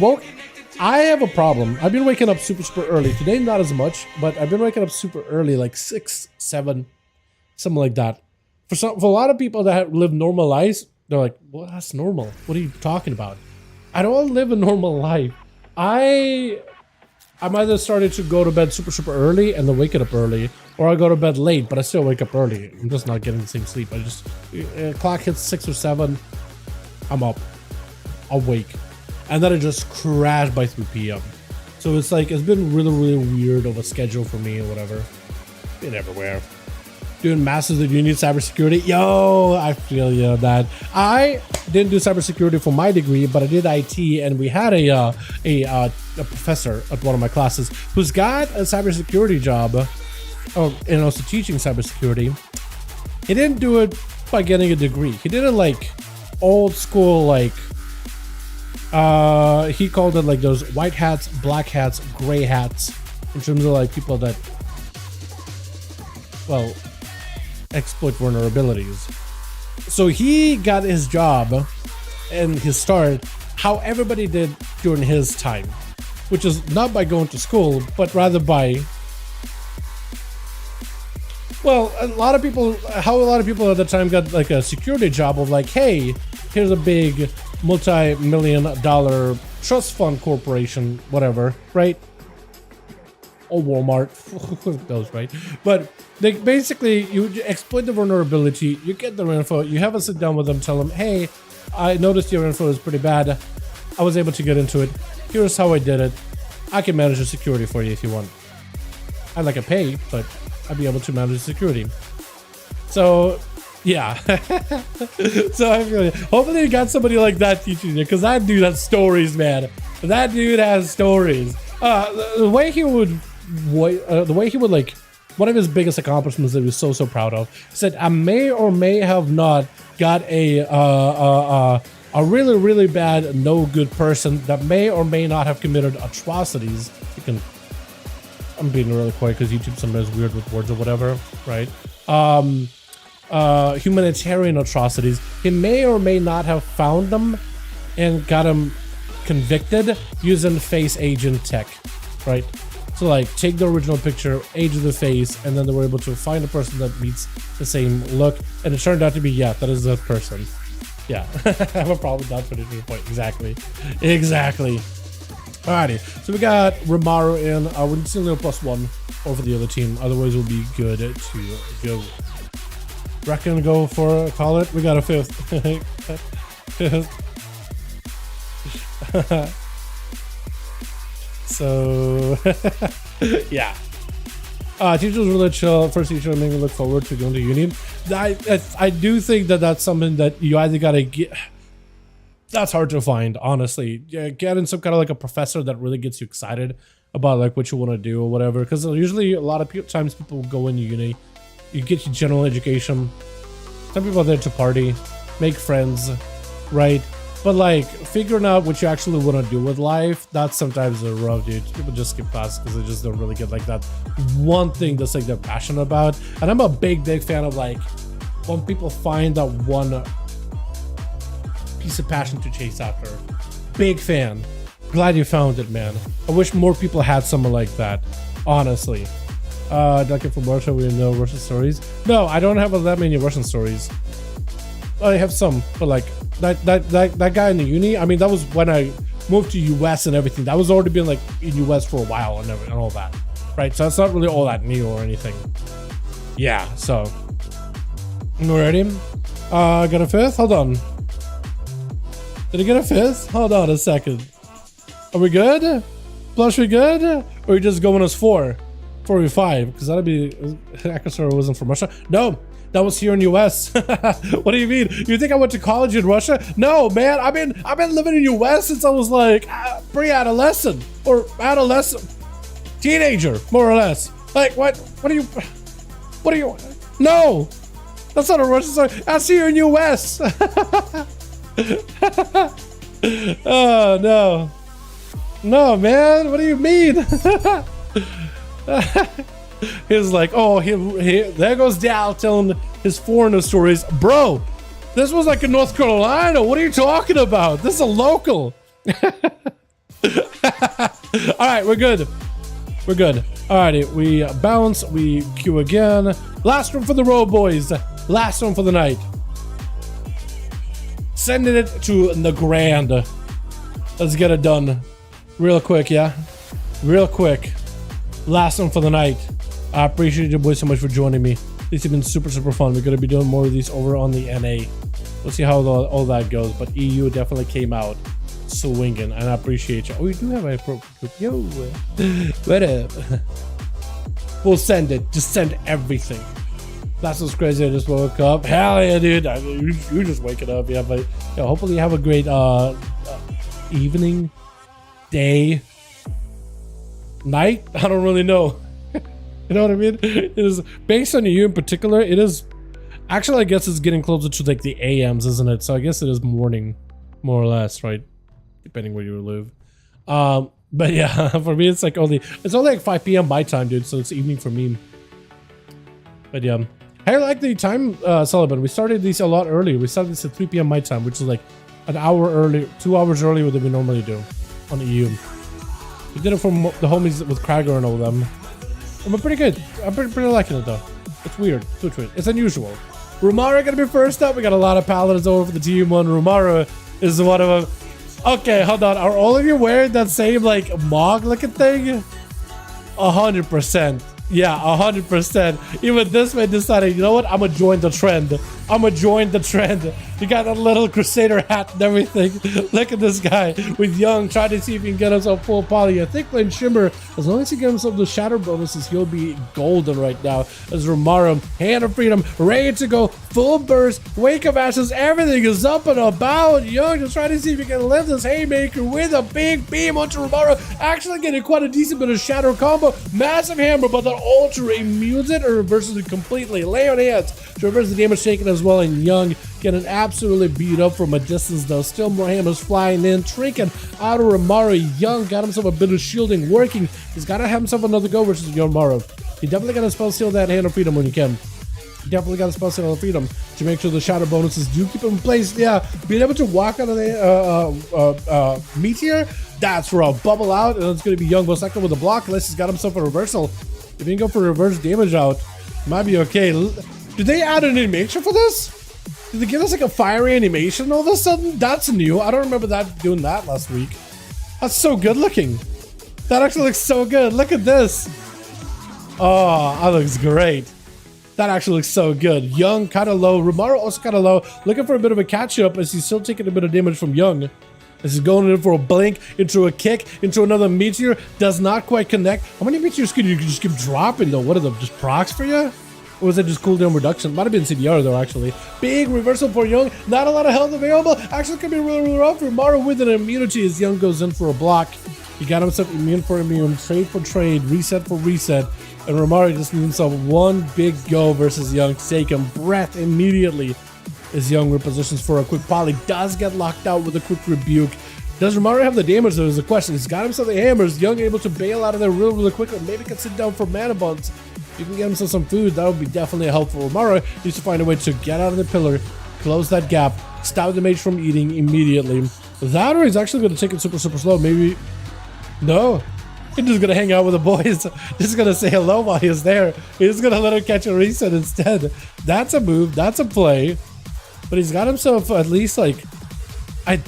A: I have a problem. I've been waking up super early. Today, not as much, but I've been waking up super early, like 6, 7, something like that. For a lot of people that live normal lives, they're like, well, that's normal. What are you talking about? I don't live a normal life. I'm either starting to go to bed super early and then wake up early, or I go to bed late, but I still wake up early. I'm just not getting the same sleep. I just, clock hits 6 or 7, I'm up, awake. And then I just crash by 3 p.m. So it's like, it's been really weird of a schedule for me or whatever. Been everywhere. Doing masters of uni cybersecurity. Yo, I feel you on that. I didn't do cybersecurity for my degree, but I did IT, and we had a professor at one of my classes who's got a cybersecurity job, and also teaching cybersecurity. He didn't do it by getting a degree. He did it like old school, like he called it like those white hats, black hats, gray hats, in terms of like people that, well, exploit vulnerabilities. So he got his job and his start how everybody did during his time. which is not by going to school, but rather by, well, a lot of people at the time got like a security job of like, hey, here's a big multi-million-dollar trust fund corporation, whatever, right? Or Walmart, those, right? But they basically, you exploit the vulnerability, you get their info, you have a sit down with them, tell them, hey, I noticed your info is pretty bad. I was able to get into it. Here's how I did it. I can manage the security for you if you want. I'd like a pay, but I'd be able to manage the security. So, yeah. So I feel hopefully you got somebody like that teaching you, because that dude has stories, man. That dude has stories. The way he would like, one of his biggest accomplishments that he was so proud of, said, I may or may have not got a really bad, no good person that may or may not have committed atrocities. I'm being really quiet because YouTube sometimes weird with words or whatever, right? Humanitarian atrocities. He may or may not have found them and got him convicted using face agent tech, right? So like take the original picture, age the face, and then they were able to find a person that meets the same look, and it turned out to be, yeah, that is that person. Yeah, I have a problem with that finishing point. Exactly. Alrighty, so we got Romaro in. We need to see a little +1 over the other team, otherwise we'll be good to go. Reckon go for call it. We got a 5th. So yeah, teachers really chill. First teacher made me look forward to going to uni. I do think that that's something that you either gotta get. That's hard to find, honestly. Yeah, getting some kind of like a professor that really gets you excited about like what you want to do or whatever. Because usually a lot of times people go into uni, you get your general education. Some people are there to party, make friends, right? But like figuring out what you actually want to do with life, that's sometimes a rough, dude. People just skip class because they just don't really get like that one thing that's like they're passionate about. And I'm a big fan of like when people find that one piece of passion to chase after. Big fan. Glad you found it, man. I wish more people had someone like that, honestly. Duncan from Russia, we know Russian stories. No, I don't have that many Russian stories. I have some, but like that guy in the uni, I mean, that was when I moved to US and everything. That was already been like in US for a while and all that, right? So it's not really all that new or anything. Yeah, so you ready? Got a 5th? Hold on. Did I get a 5th? Hold on a second. Are we good? Blush, we good? Or are we just going as 4v5? Because that'd be, Akasura wasn't from Russia. No, that was here in US. What do you mean? You think I went to college in Russia? No, man. I've been living in US since I was like pre-adolescent or adolescent, teenager, more or less. Like what are you? No, that's not a Russian story. That's here in US. Oh no. No, man, what do you mean? He's like, oh, there goes Dal telling his foreigner stories. Bro, this was like in North Carolina. What are you talking about? This is a local. All right, we're good. We're good. Alrighty, we bounce, we queue again. Last one for the road, boys. Last one for the night. Sending it to the grand. Let's get it done. Real quick, yeah? Real quick. Last one for the night. I appreciate you boys so much for joining me. These have been super fun. We're going to be doing more of these over on the NA. Let's see how all that goes. But EU definitely came out swinging, and I appreciate you. Oh, you do have a appropriate group. Yo, what up? We'll send it. Just send everything. That's what's crazy. I just woke up. Hell yeah, dude. I mean, you're just waking up. Yeah, but yeah, hopefully you have a great evening, day, night. I don't really know. You know what I mean? It is based on you in particular. It is actually, I guess it's getting closer to like the AMs, isn't it? So I guess it is morning, more or less, right? Depending where you live. But yeah, for me it's only like 5 p.m. my time, dude. So it's evening for me. But yeah, I like the time, Sullivan. We started these a lot earlier. We started this at 3 p.m. my time, which is like an hour early, 2 hours earlier than we normally do on EU. We did it from the homies with Krager and all them. And we're pretty good. I'm pretty liking it though. It's weird. It's weird. It's unusual. Rumara gonna be first up. We got a lot of paladins over for the team one. Rumara is one of them. Okay, hold on. Are all of you wearing that same like Mog looking thing? 100%. Yeah, 100%. Even this man decided, you know what? I'm gonna join the trend. I'm gonna join the trend. You got that little Crusader hat and everything. Look at this guy with Young trying to see if he can get himself full poly. I think playing Shimmer, as long as he gets himself the shatter bonuses, he'll be golden right now. As Romarum, Hand of Freedom, ready to go, full burst, Wake of Ashes, everything is up and about. Young just trying to see if he can lift this Haymaker with a big beam onto Romarum. Actually getting quite a decent bit of shatter combo. Massive hammer, but that Ultra immunes it or reverses it completely. Lay on hands to reverse the damage taken as well. And Young getting absolutely beat up from a distance though. Still more hammers flying in. Trinket out of Romaru. Young got himself a bit of shielding working. He's got to have himself another go versus Romaru. He definitely got to spell seal that Hand of Freedom when you can. Definitely got to spell seal of freedom to make sure the shadow bonuses do keep him in place. Yeah, being able to walk out of the meteor, that's where I'll bubble out, and it's going to be Young second with a block unless he's got himself a reversal. If he can go for reverse damage out, might be okay. Did they add an animation for this? Did they give us like a fiery animation all of a sudden? That's new. I don't remember doing that last week. That's so good looking. That actually looks so good. Look at this. Oh, that looks great. That actually looks so good. Young kind of low. Romaru also kind of low. Looking for a bit of a catch up as he's still taking a bit of damage from Young. This is going in for a blink, into a kick, into another meteor. Does not quite connect. How many meteors could you just keep dropping though? What are them? Just procs for you? Or was it just cooldown reduction? Might have been CDR though, actually. Big reversal for Young. Not a lot of health available. Actually could be really rough. Romaru with an immunity as Young goes in for a block. He got himself immune for immune, trade for trade, reset for reset. And Romaru just needs himself one big go versus Young to take him breath immediately. As Young repositions for a quick poly, does get locked out with a quick rebuke. Does Romaru have the damage though is the question. He's got himself the hammers. Young able to bail out of there really quickly. Maybe can sit down for mana buns. You can get himself some food. That would be definitely helpful. Romaru needs to find a way to get out of the pillar, close that gap, stop the mage from eating immediately. That or he's actually going to take it super slow. Maybe. No. He's just going to hang out with the boys. Just going to say hello while he's there. He's going to let him catch a reset instead. That's a move. That's a play. But he's got himself at least like...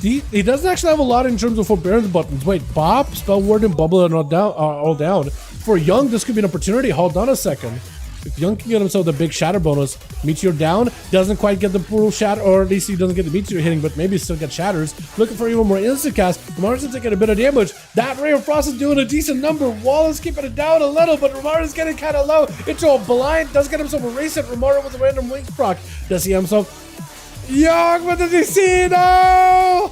A: he doesn't actually have a lot in terms of forbearance buttons. Wait, Bob, Spell Word, and Bubble are not down, all down. For Young, this could be an opportunity. Hold on a second. If Young can get himself the big shatter bonus, Meteor down, doesn't quite get the full shatter, or at least he doesn't get the Meteor hitting, but maybe still get shatters. Looking for even more instant cast. Romaru's taking a bit of damage. That Ray of Frost is doing a decent number. Wall is keeping it down a little, but Romaru's getting kind of low. Into a blind, does get himself a reset. Romaru with a random wings proc. Does he himself? Young with the DC, no!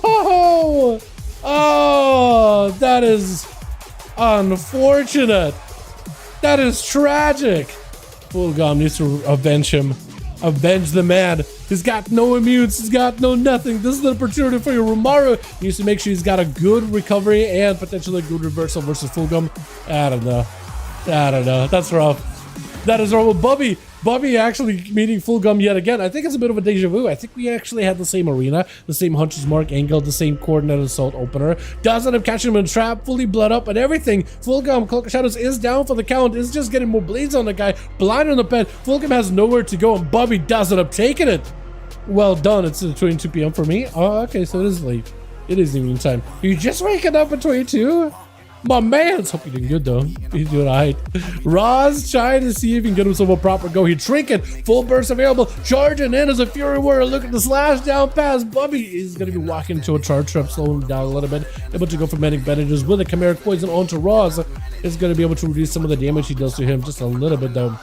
A: Oh, that is unfortunate. That is tragic. Fulgum needs to avenge him. Avenge the man. He's got no immunes. He's got no nothing. This is an opportunity for you. Romaru needs to make sure he's got a good recovery and potentially a good reversal versus Fulgum. I don't know. That's rough. That is rough. Bubby actually meeting Fulgum yet again. I think it's a bit of a deja vu. I think we actually had the same arena, the same Hunter's Mark angle, the same coordinate assault opener. Does end up catching him in a trap, fully bled up and everything. Fulgum, Cloak of Shadows is down for the count. Is just getting more bleeds on the guy. Blind on the pet. Fulgum has nowhere to go and Bubby does end up taking it. Well done. It's 22 p.m. for me. Oh, okay, so it is late. It is evening time. Are you just waking up at 22? My man's hope you're doing good though. He's doing alright. Roz trying to see if he can get himself a proper go. He Trinket, full burst available, charging in as a Fury Warrior. Look at the slash down past Bubby. He's gonna be walking into a charge trap, slowing him down a little bit. Able to go for medic bandages with a chimeric poison onto Roz. Is gonna be able to reduce some of the damage he does to him just a little bit though.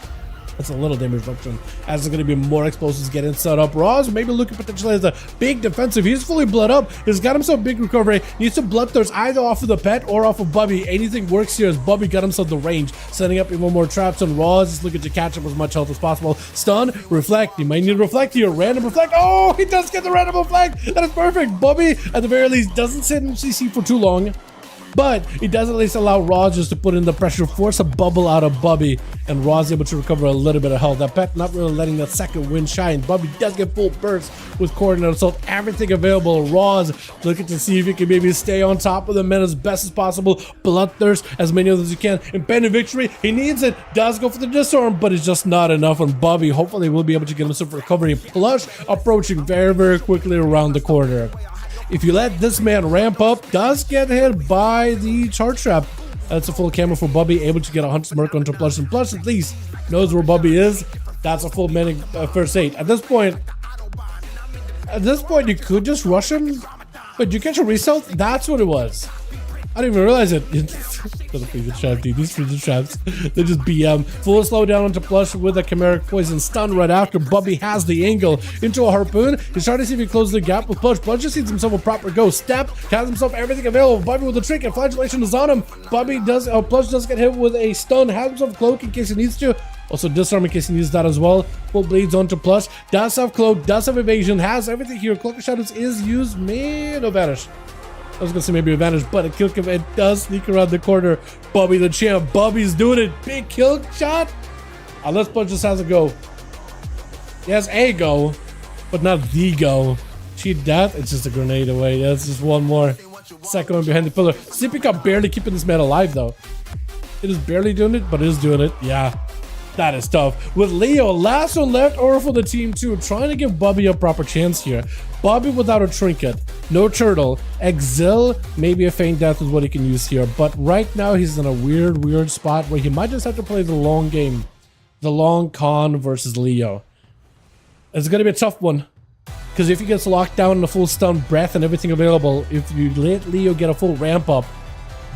A: That's a little damage reduction. As there's going to be more explosives getting set up. Roz maybe looking potentially as a big defensive. He's fully bled up. He's got himself big recovery. Needs to bloodthirst either off of the pet or off of Bubby. Anything works here as Bubby got himself the range. Setting up even more traps on Roz. He's looking to catch up as much health as possible. Stun, reflect. He might need to reflect here. Random reflect. Oh, he does get the random reflect. That is perfect. Bubby, at the very least, doesn't sit in CC for too long. but it does at least allow Roz just to put in the pressure, force a bubble out of Bubby, and Roz able to recover a little bit of health. That pet not really letting that second wind shine. Bubby does get full burst with coordinate assault, everything available. Roz looking to see if he can maybe stay on top of the men as best as possible. Bloodthirst, as many of them as you can. Impending victory, he needs it, does go for the disarm, but it's just not enough on Bubby. Hopefully we'll be able to get himself recovery. Plush approaching very quickly around the corner. If you let this man ramp up, does get hit by the charge trap. That's a full camera for Bubby, able to get a hunt smirk onto Plush, and Plush at least knows where Bubby is. That's a full medic first aid. At this point, you could just rush him, but you catch a result. That's what it was. I didn't even realize it. Those freezing traps, dude. These freezing traps, they just BM. Full slowdown onto Plush with a chimeric poison stun right after. Bubby has the angle into a harpoon. He's trying to see if he closes the gap with Plush. Plush just needs himself a proper go. Step, has himself everything available. Bubby with the trick, and flagellation is on him. Plush does get hit with a stun. Has himself cloak in case he needs to. Also disarm in case he needs that as well. Full bleeds onto Plush. Does have cloak, does have evasion, has everything here. Cloak of Shadows is used. May no vanish. I was gonna say maybe advantage, but a kill command does sneak around the corner. Bubby the champ. Bubby's doing it. Big kill shot. Unless Plush just has a go. He has a go, but not the go. Cheat death. It's just a grenade away. That's just one more. Second one behind the pillar. Sleeping Cup barely keeping this man alive though. It is barely doing it, but it is doing it. Yeah. That is tough. With Leo, last one left over for the team too, trying to give Bubby a proper chance here. Bubby without a trinket, no turtle, exil, maybe a feint death is what he can use here. But right now he's in a weird spot where he might just have to play the long game. The long con versus Leo. It's going to be a tough one. Because if he gets locked down in a full stun, breath and everything available, if you let Leo get a full ramp up,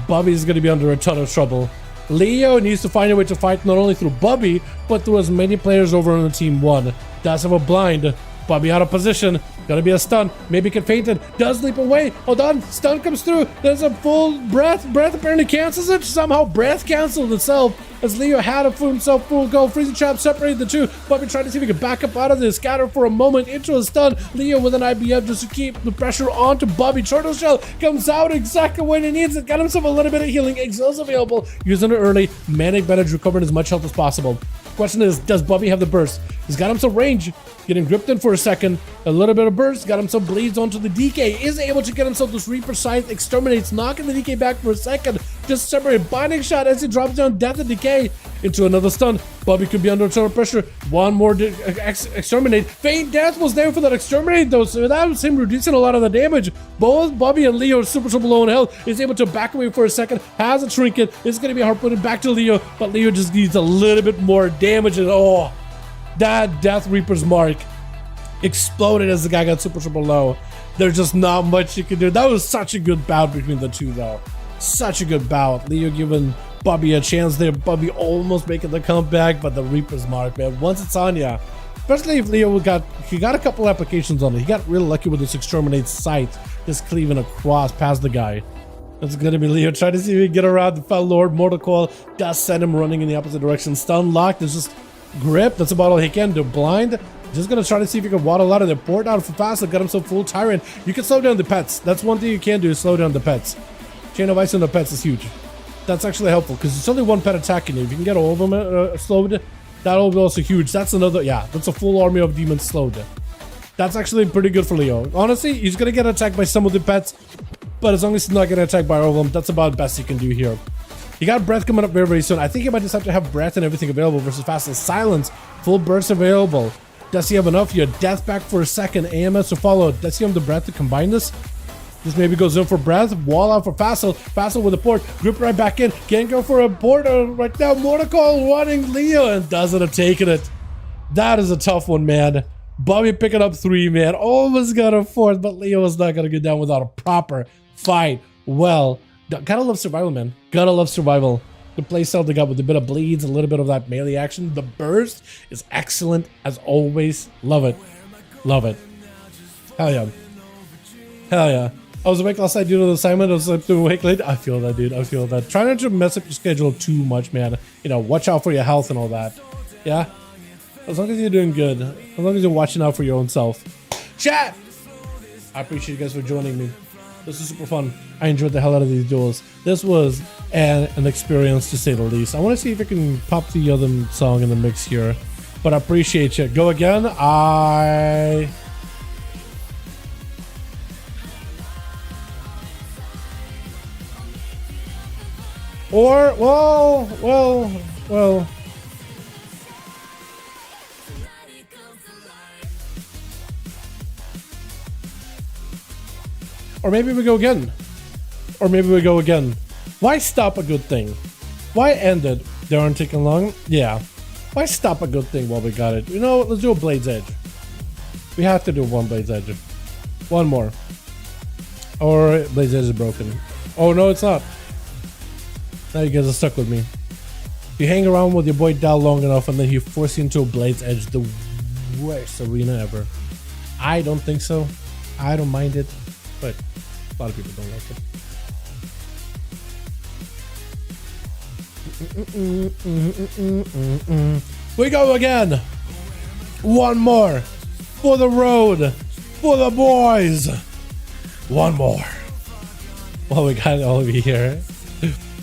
A: Bubby's going to be under a ton of trouble. Leo needs to find a way to fight not only through Bubby, but through as many players over on the team one. Does have a blind. Bubby out of position. Gonna be a stun. Maybe can feint it. Does leap away. Hold on. Stun comes through. There's a full breath. Breath apparently cancels it. Somehow breath canceled itself as Leo had it for himself. Full go. Freezing trap separated the two. Bubby trying to see if he can back up out of this. Scatter for a moment into a stun. Leo with an IBF just to keep the pressure onto Bubby. Turtle Shell comes out exactly when he needs it. Got himself a little bit of healing. Exil's available. Using it early. Manic Bandage recovering as much health as possible. Question is, does Bubby have the burst? He's got himself range. Getting gripped in for a second. A little bit of burst. Got himself bleeds onto the DK. Is able to get himself this Reaper Scythe. Exterminates. Knocking the DK back for a second. Just separate. Binding shot as he drops down. Death and decay into another stun. Bubby could be under a ton of pressure. One more exterminate. Feint death was there for that exterminate though. So that was him reducing a lot of the damage. Both Bubby and Leo are super low in health. Is able to back away for a second. Has a trinket. It's going to be harpooned back to Leo. But Leo just needs a little bit more damage. And oh, that Death Reaper's mark exploded as the guy got super low. There's just not much you can do. That was such a good bout between the two though. Such a good bout. Leo giving Bubby a chance there. Bubby almost making the comeback, but the Reaper's mark, man, once it's on ya, especially if Leo got a couple applications on it. He got real lucky with this exterminate sight, just cleaving across past the guy. It's gonna be Leo trying to see if he can get around the Fell Lord. Mortal Coil does send him running in the opposite direction. Stun locked. There's just grip. That's about all he can do. Blind. Just gonna try to see if he can waddle out of there. Port out for fast. Got himself full tyrant. You can slow down the pets. That's one thing you can do, is slow down the pets. Chain of Ice on the pets is huge. That's actually helpful because it's only one pet attacking you. If you can get all of them slowed, that'll be also huge. That's another, yeah, that's a full army of demons slowed. That's actually pretty good for Leo. Honestly, he's gonna get attacked by some of the pets, but as long as he's not getting attacked by all of them, that's about the best he can do here. He got breath coming up very soon. I think he might just have to have breath and everything available versus fast as silence. Full burst available. Does he have enough here? Death back for a second. AMS to follow. Does he have the breath to combine this? This maybe goes in for breath. Wall out for Fassel. Fassel with a port. Grip right back in. Can't go for a port right now. Mortal Coil running Leo and doesn't have taken it. That is a tough one, man. Bubby picking up 3, man. Almost got a 4th, but Leo is not going to get down without a proper fight. Well, gotta love survival, man. Gotta love survival. The playstyle they got with a bit of bleeds, a little bit of that melee action. The burst is excellent as always. Love it. Love it. Hell yeah. Hell yeah. I was awake last night due to the assignment. I was like awake late. I feel that, dude. I feel that. Try not to mess up your schedule too much, man. You know, watch out for your health and all that. Yeah? As long as you're doing good. As long as you're watching out for your own self. Chat! I appreciate you guys for joining me. This is super fun. I enjoyed the hell out of these duels. This was an experience to say the least. I want to see if I can pop the other song in the mix here, but I appreciate you. Go again. Or, well. Or maybe we go again. Why stop a good thing? Why end it? They aren't taking long? Yeah. Why stop a good thing while we got it? You know, let's do a Blade's Edge. We have to do one Blade's Edge. One more. Or Blade's Edge is broken. Oh, no, it's not. Now you guys are stuck with me. You hang around with your boy Dal long enough and then he forces you into a Blade's Edge, the worst arena ever. I don't think so. I don't mind it, but a lot of people don't like it. We go again. One more. For the road. For the boys. One more. Well, we got all of you here.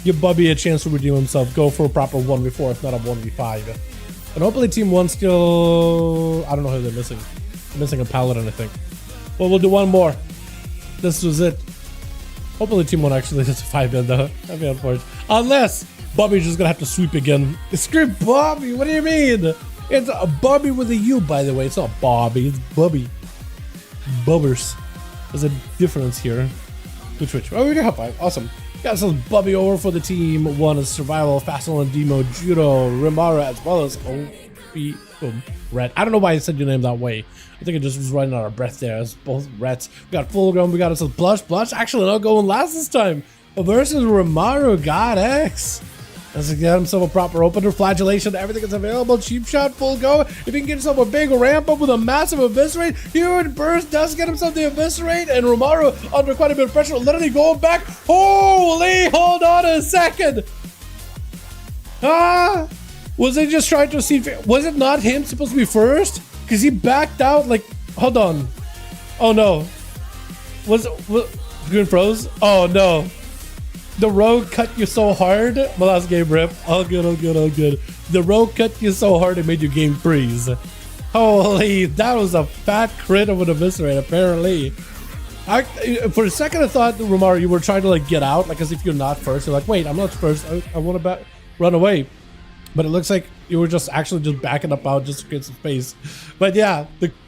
A: Give Bubby a chance to redeem himself. Go for a proper 1v4, if not a 1v5. And hopefully Team 1 still... I don't know who they're missing. They're missing a Paladin, I think. Well, we'll do one more. This was it. Hopefully Team 1 actually hits a 5-man though. That'd be unfortunate. Unless Bubby's just gonna have to sweep again. Screw Bobby, what do you mean? It's a Bobby with a U, by the way. It's not Bobby, it's Bubby. Bubbers. There's a difference here. Which? Oh, we do have 5. Awesome. Got some Bubby over for the team. 1 is Survival, Fastball and Demo, Judo, Rimara, as well as Red. I don't know why I said your name that way. I think it just was running out of breath there. It's both Reds. We got Fulgrim, we got us a Blush. Actually, not going last this time. Versus Rimaro, God X. Let's get himself a proper opener, Flagellation, everything is available. Cheap shot, full go. If you can get yourself a big ramp up with a massive Eviscerate, huge burst does get himself the Eviscerate, and Romaro under quite a bit of pressure, literally going back. Holy, hold on a second. Was he just trying to see? Was it not him supposed to be first? Because he backed out like, hold on. Oh no. Was Green froze? Oh no. The rogue cut you so hard. My last game rip. All good. The rogue cut you so hard it made your game freeze. Holy, that was a fat crit of an Eviscerate, apparently. For a second I thought, Romaro, you were trying to like get out, like as if you're not first. You're like, wait, I'm not first. I want to run away. But it looks like you were just backing up out just to create some space. But yeah,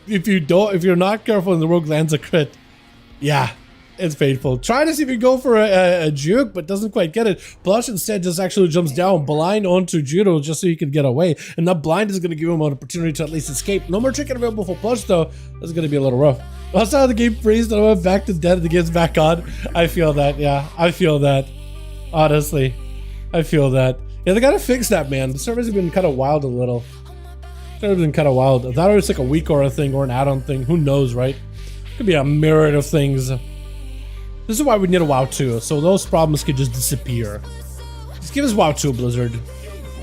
A: if you're not careful and the rogue lands a crit, yeah. It's painful. Try to see if you go for a juke, but doesn't quite get it. Blush instead just actually jumps down blind onto Judo just so he can get away. And that blind is going to give him an opportunity to at least escape. No more chicken available for Blush though. That's going to be a little rough. That's how the game freezed and I went back to dead and the game's back on. I feel that, yeah. I feel that. Honestly. I feel that. Yeah, they got to fix that, man. The servers have been kind of wild a little. Servers have been kind of wild. I thought it was like a week or a thing or an add-on thing. Who knows, right? Could be a myriad of things. This is why we need a WoW 2, so those problems could just disappear. Just give us WoW 2, Blizzard.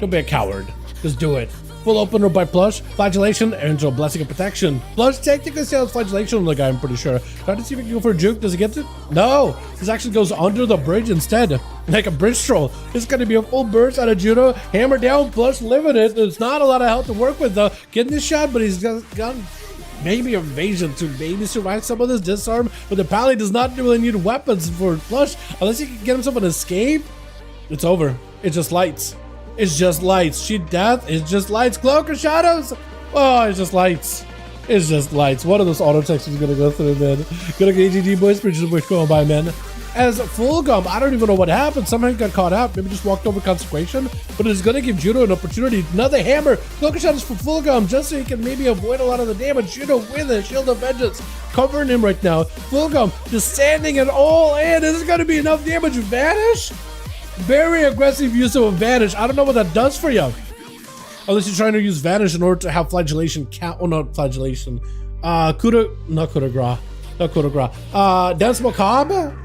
A: Don't be a coward. Just do it. Full opener by Plush, Flagellation, Angel, Blessing of Protection. Plush technically sells Flagellation on the guy, I'm pretty sure. Try to see if we can go for a juke. Does he get it? No! This actually goes under the bridge instead. Like a bridge troll. This is going to be a full burst out of Judo. Hammer down, Plush living it. There's not a lot of health to work with though. Getting this shot, but he's got maybe evasion to maybe survive some of this disarm, but the Pally does not really need weapons for Plush unless he can get himself an escape. It's over. It's just lights. It's just lights. She death. It's just lights. Cloak or shadows. Oh, it's just lights. It's just lights. One of those auto texts is gonna go through, man. Gonna get AGD boys, bridges which going by, man. As Fulgrim, I don't even know what happened. Somehow he got caught out. Maybe just walked over Consecration. But it's going to give Judo an opportunity. Another hammer. Cloak shot is for Fulgrim just so he can maybe avoid a lot of the damage. Judo with a Shield of Vengeance covering him right now. Fulgrim just standing it all in. Is it going to be enough damage? Vanish? Very aggressive use of a Vanish. I don't know what that does for you. Unless you're trying to use Vanish in order to have Flagellation count. Oh, not Flagellation. Not Coup de Grace. Dance Macabre?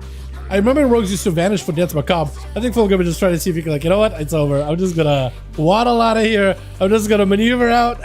A: I remember Rogues used to vanish for Dance Macabre. I think Fulgrim is just trying to see if he can, like, you know what? It's over. I'm just gonna waddle out of here. I'm just gonna maneuver out.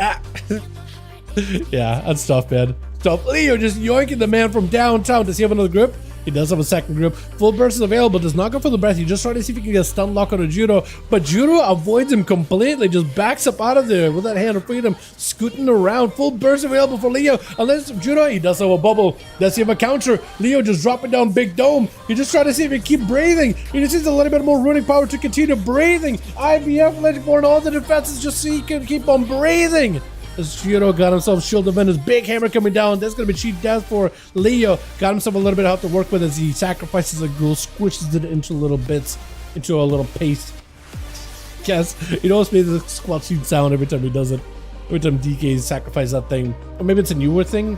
A: Yeah, that's tough, man. Tough. Leo just yoinking the man from downtown. Does he have another grip? He does have a second group. Full burst is available. Does not go for the breath. He just trying to see if he can get a stun lock on a Judo. But Judo avoids him completely. Just backs up out of there with that hand of freedom. Scooting around. Full burst available for Leo. Unless Judo, he does have a bubble. Does he have a counter? Leo just dropping down big dome. He just trying to see if he can keep breathing. He just needs a little bit more runic power to continue breathing. IBF Legendborn all the defenses just so he can keep on breathing. As Judo got himself shield event, his big hammer coming down. That's going to be cheap death for Leo. Got himself a little bit of help to work with as he sacrifices a ghoul, squishes it into little bits, into a little paste. Yes, he always makes the squelching sound every time he does it. Every time DK sacrifices that thing. Or maybe it's a newer thing.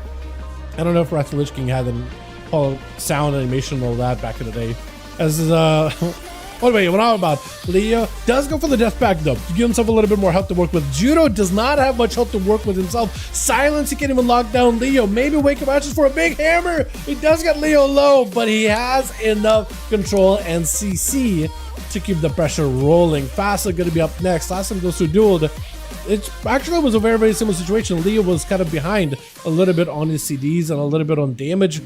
A: I don't know if Wrath of the Lich King had an whole sound animation and all that back in the day. As anyway, what I'm about, Leo does go for the death pack though, to give himself a little bit more health to work with. Judo does not have much health to work with himself. Silence, he can't even lock down Leo. Maybe Wake Up Ashes for a big hammer. He does get Leo low, but he has enough control and CC to keep the pressure rolling. Fastly going to be up next. Last time goes to Duel. It actually was a very, very similar situation. Leo was kind of behind a little bit on his CDs and a little bit on damage.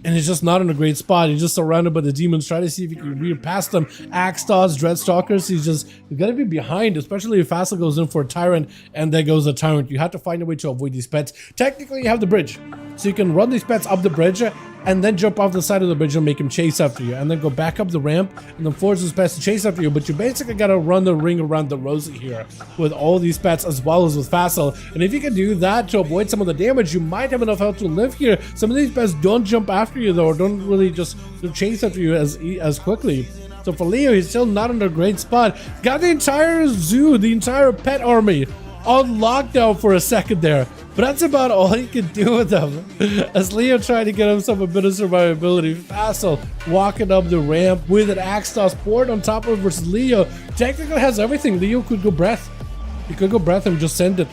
A: And he's just not in a great spot. He's just surrounded by the demons. Try to see if he can rear past them. Axtos, Dreadstalkers. He's got to be behind, especially if Fassel goes in for a Tyrant and there goes a Tyrant. You have to find a way to avoid these pets. Technically, you have the bridge. So you can run these pets up the bridge and then jump off the side of the bridge and make him chase after you. And then go back up the ramp and then force those pets to chase after you. But you basically got to run the ring around the rosy here with all these pets as well as with Fassel. And if you can do that to avoid some of the damage, you might have enough health to live here. Some of these pets don't jump after you though, or don't really just chase after you as quickly. So for Leo, he's still not in a great spot. Got the entire zoo, the entire pet army on lockdown for a second there. But that's about all he can do with them. As Leo tried to get himself a bit of survivability, Fassel walking up the ramp with an axe toss poured on top of him versus Leo. Technically has everything. Leo could go breath. He could go breath and just send it.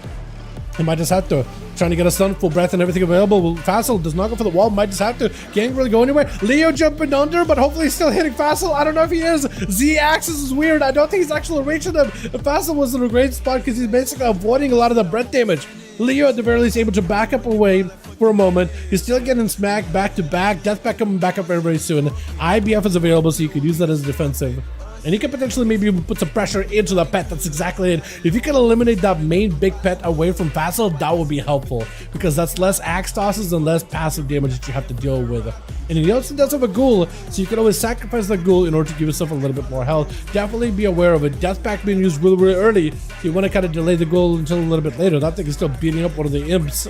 A: He might just have to. Trying to get a stun, full breath and everything available. Well, Fassel does not go for the wall. Might just have to. Can't really go anywhere. Leo jumping under, but hopefully he's still hitting Fassel. I don't know if he is. Z-axis is weird. I don't think he's actually reaching them. Fassel was in a great spot because he's basically avoiding a lot of the breath damage. Leo at the very least able to back up away for a moment. He's still getting smacked back to back. Deathpack coming back up very, very soon. IBF is available, so you could use that as defensive. And you can potentially maybe put some pressure into the pet. That's exactly it. If you can eliminate that main big pet away from Fassel, that would be helpful. Because that's less axe tosses and less passive damage that you have to deal with. And he also does have a ghoul, so you can always sacrifice the ghoul in order to give yourself a little bit more health. Definitely be aware of it. Death pack being used really, really early, so you want to kind of delay the ghoul until a little bit later. That thing is still beating up one of the imps.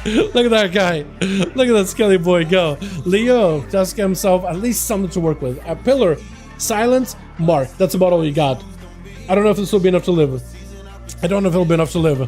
A: Look at that guy. Look at that skelly boy go. Leo does get himself at least something to work with. A pillar. Silence, mark. That's about all you got. I don't know if this will be enough to live. I don't know if it'll be enough to live.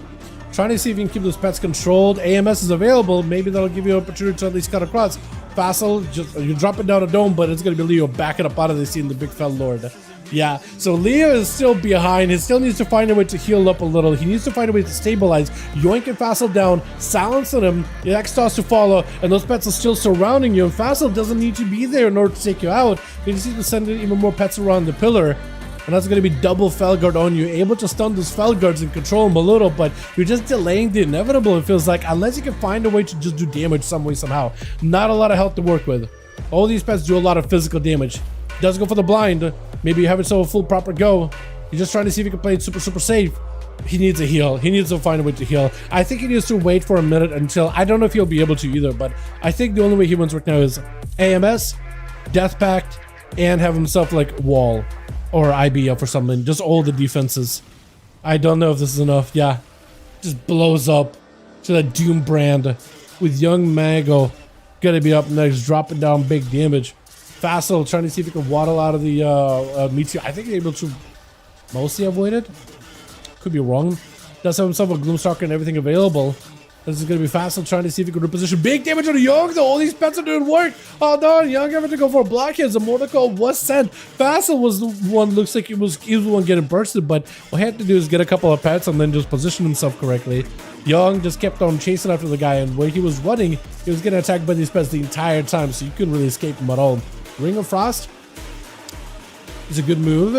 A: Trying to see if you can keep those pets controlled. AMS is available. Maybe that'll give you an opportunity to at least cut across. Fassel, you're dropping down a dome, but it's going to be Leo backing up out of the scene, the big fell lord. Yeah, so Leo is still behind. He still needs to find a way to heal up a little. He needs to find a way to stabilize, yoinking Fassel down, silencing him, the X-Toss to follow, and those pets are still surrounding you. And Fassel doesn't need to be there in order to take you out. He just needs to send even more pets around the pillar. And that's going to be double Felguard on you, able to stun those Felguards and control them a little, but you're just delaying the inevitable, it feels like, unless you can find a way to just do damage some way, somehow. Not a lot of health to work with. All these pets do a lot of physical damage. Does go for the blind. Maybe you have it so a full proper go. You're just trying to see if you can play it super, super safe. He needs a heal. He needs to find a way to heal. I think he needs to wait for a minute until, I don't know if he'll be able to either, but I think the only way he wins right now is AMS, Death Pact, and have himself like wall or IBF or something. Just all the defenses. I don't know if this is enough. Yeah. Just blows up to that Doom brand with young Mago. Gonna be up next, dropping down big damage. Fassel trying to see if he can waddle out of the meteor. I think he's able to mostly avoid it. Could be wrong. Does have himself a Gloomstalker and everything available. This is going to be Fassel trying to see if he can reposition. Big damage on Young though. All these pets are doing work. Oh no, Young having to go for a blockhead. The Mordecai was sent. Fassel was the one, looks like he was the one getting bursted, but what he had to do is get a couple of pets and then just position himself correctly. Young just kept on chasing after the guy, and when he was running, he was getting attacked by these pets the entire time, so you couldn't really escape him at all. Ring of Frost is a good move,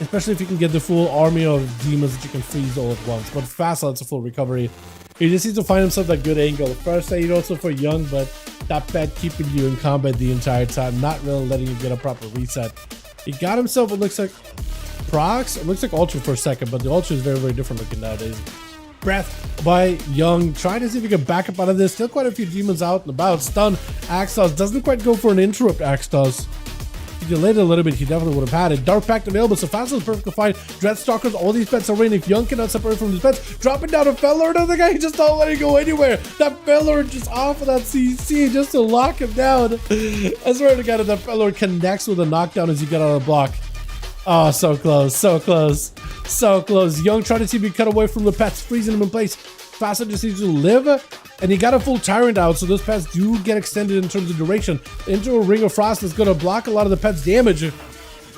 A: especially if you can get the full army of demons that you can freeze all at once. But Fassel, it's a full recovery. He just needs to find himself that good angle. First aid also for Young, but That pet keeping you in combat the entire time, not really letting you get a proper reset. He got himself, it looks like, procs. It looks like Ultra for a second, but the Ultra is very, very different looking nowadays. Breath by Young, trying to see if he can back up out of this. Still quite a few demons out and about. Stun. Axtos doesn't quite go for an interrupt. Axtos. He delayed it a little bit, he definitely would have had it. Dark Pact available, so fast is perfectly fine. Dreadstalkers, all these pets are in. If Young cannot separate from his pets, dropping down a Fellord on the guy, he just not letting go anywhere. That Fellord just off of that CC just to lock him down. I swear to God, if that Fellord connects with a knockdown as you get out of the block. Oh, so close, so close, so close. Young trying to see if he can cut away from the pets, freezing him in place. Faster just needs to live, and he got a full Tyrant out, so those pets do get extended in terms of duration. Into a Ring of Frost that's going to block a lot of the pets' damage.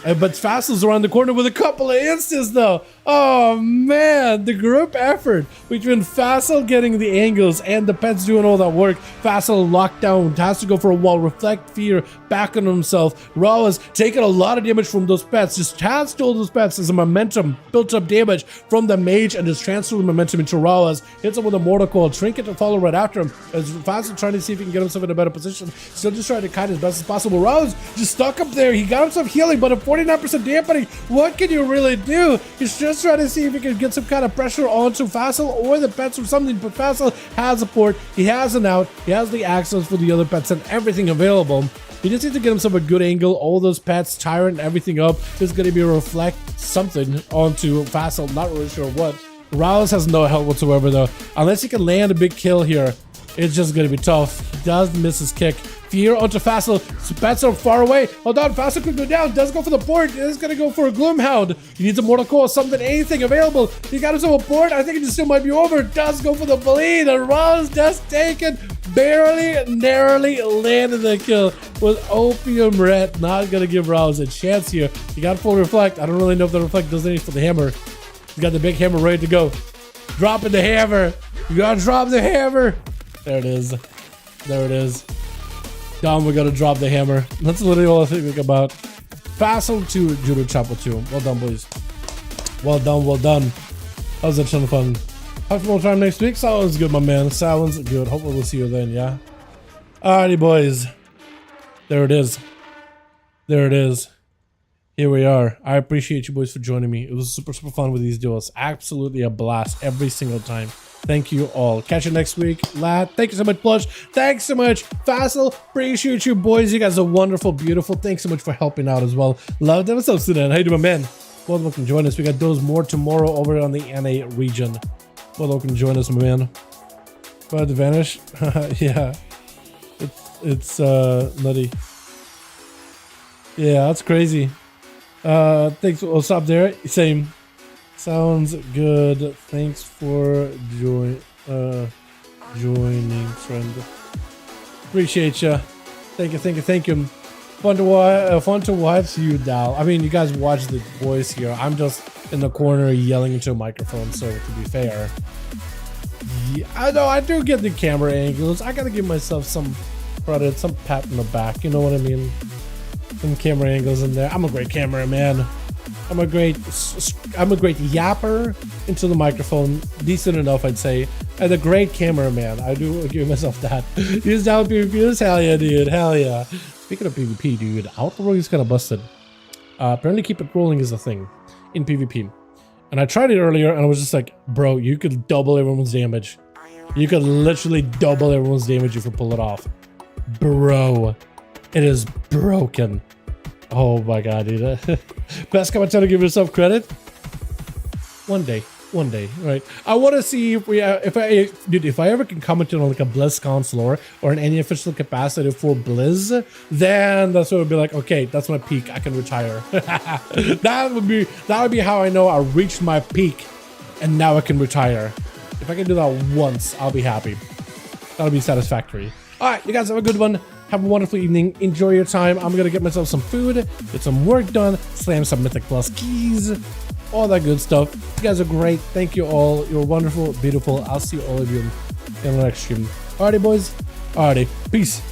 A: But Fassel's around the corner with a couple of instants, though. Oh, man. The group effort between Fassel getting the angles and the pets doing all that work. Fassel locked down, has to go for a wall, reflect fear, back on himself. Raw is taking a lot of damage from those pets. Just has to all those pets as a momentum, built up damage from the mage, and just transfer the momentum into Rawas. Hits him with a Mortal Coil, Trinket to follow right after him. As Fassel trying to see if he can get himself in a better position. Still just trying to kite as best as possible. Rawas just stuck up there. He got himself healing, but a 49% dampening. What can you really do? He's just trying to see if he can get some kind of pressure onto Fassel or the pets or something, but Fassel has a port, he has an out, he has the access for the other pets and everything available. He just needs to get himself a good angle, all those pets, Tyrant, everything up. There's going to be a reflect something onto Fassel, not really sure what. Rouse has no help whatsoever though. Unless he can land a big kill here, it's just going to be tough. He does miss his kick. Fear onto Fassel. Pets are far away. Hold on, Fassel could go down. Does go for the port. Is going to go for a Gloomhound. He needs a Mortal Coil, something, anything available. He got himself a port. I think it just still might be over. Does go for the bleed. And Ross just taken. Barely, narrowly landed the kill with Opium Rat. Not going to give Rouse a chance here. He got full reflect. I don't really know if the reflect does anything for the hammer. He's got the big hammer ready to go. Dropping the hammer. You got to drop the hammer. There it is. There it is. Down, we gotta drop the hammer. That's literally all I think about. Fassel to Judo Chapel 2. Well done, boys. Well done, well done. That was a ton of fun. Have more time next week. Sounds good, my man. Sounds good. Hopefully we'll see you then, yeah? Alrighty, boys. There it is. There it is. Here we are. I appreciate you boys for joining me. It was super, super fun with these duels. Absolutely a blast every single time. Thank you all. Catch you next week, lad. Thank you so much, Plush. Thanks so much, Fassel. Appreciate you, boys. You guys are wonderful, beautiful. Thanks so much for helping out as well. Love them. What's up, Sudan? How you doing, man? Well, welcome to join us. We got those more tomorrow over on the NA region. Well, welcome to join us, my man. About to vanish? Yeah. It's nutty. Yeah, that's crazy. Thanks. What's up there? Same. Sounds good. Thanks for joining, friend. Appreciate ya. Thank you, thank you, thank you. Fun to watch you, Dal. I mean, you guys watch the voice here. I'm just in the corner yelling into a microphone. So to be fair, yeah, I know I do get the camera angles. I gotta give myself some credit, some pat in the back. You know what I mean? Some camera angles in there. I'm a great cameraman. I'm a great yapper into the microphone, decent enough, I'd say, and a great cameraman. I do give myself that. Use down PvP, hell yeah, dude, hell yeah. Speaking of PvP, dude, Outroll is kind of busted. Apparently, keep it rolling is a thing in PvP, and I tried it earlier, and I was just like, bro, you could double everyone's damage. You could literally double everyone's damage if you pull it off, bro. It is broken. Oh my god, dude. Best commentator, give yourself credit. One day, right? I want to see if we, if I ever can comment on like a BlizzCon lore or in any official capacity for Blizz, then that's what it would be like. Okay, that's my peak. I can retire. that would be how I know I reached my peak, and now I can retire. If I can do that once, I'll be happy. That'll be satisfactory. All right, you guys have a good one. Have a wonderful evening. Enjoy your time. I'm going to get myself some food, get some work done, slam some Mythic Plus keys, all that good stuff. You guys are great. Thank you all. You're wonderful, beautiful. I'll see all of you in the next stream. Alrighty, boys. Alrighty. Peace.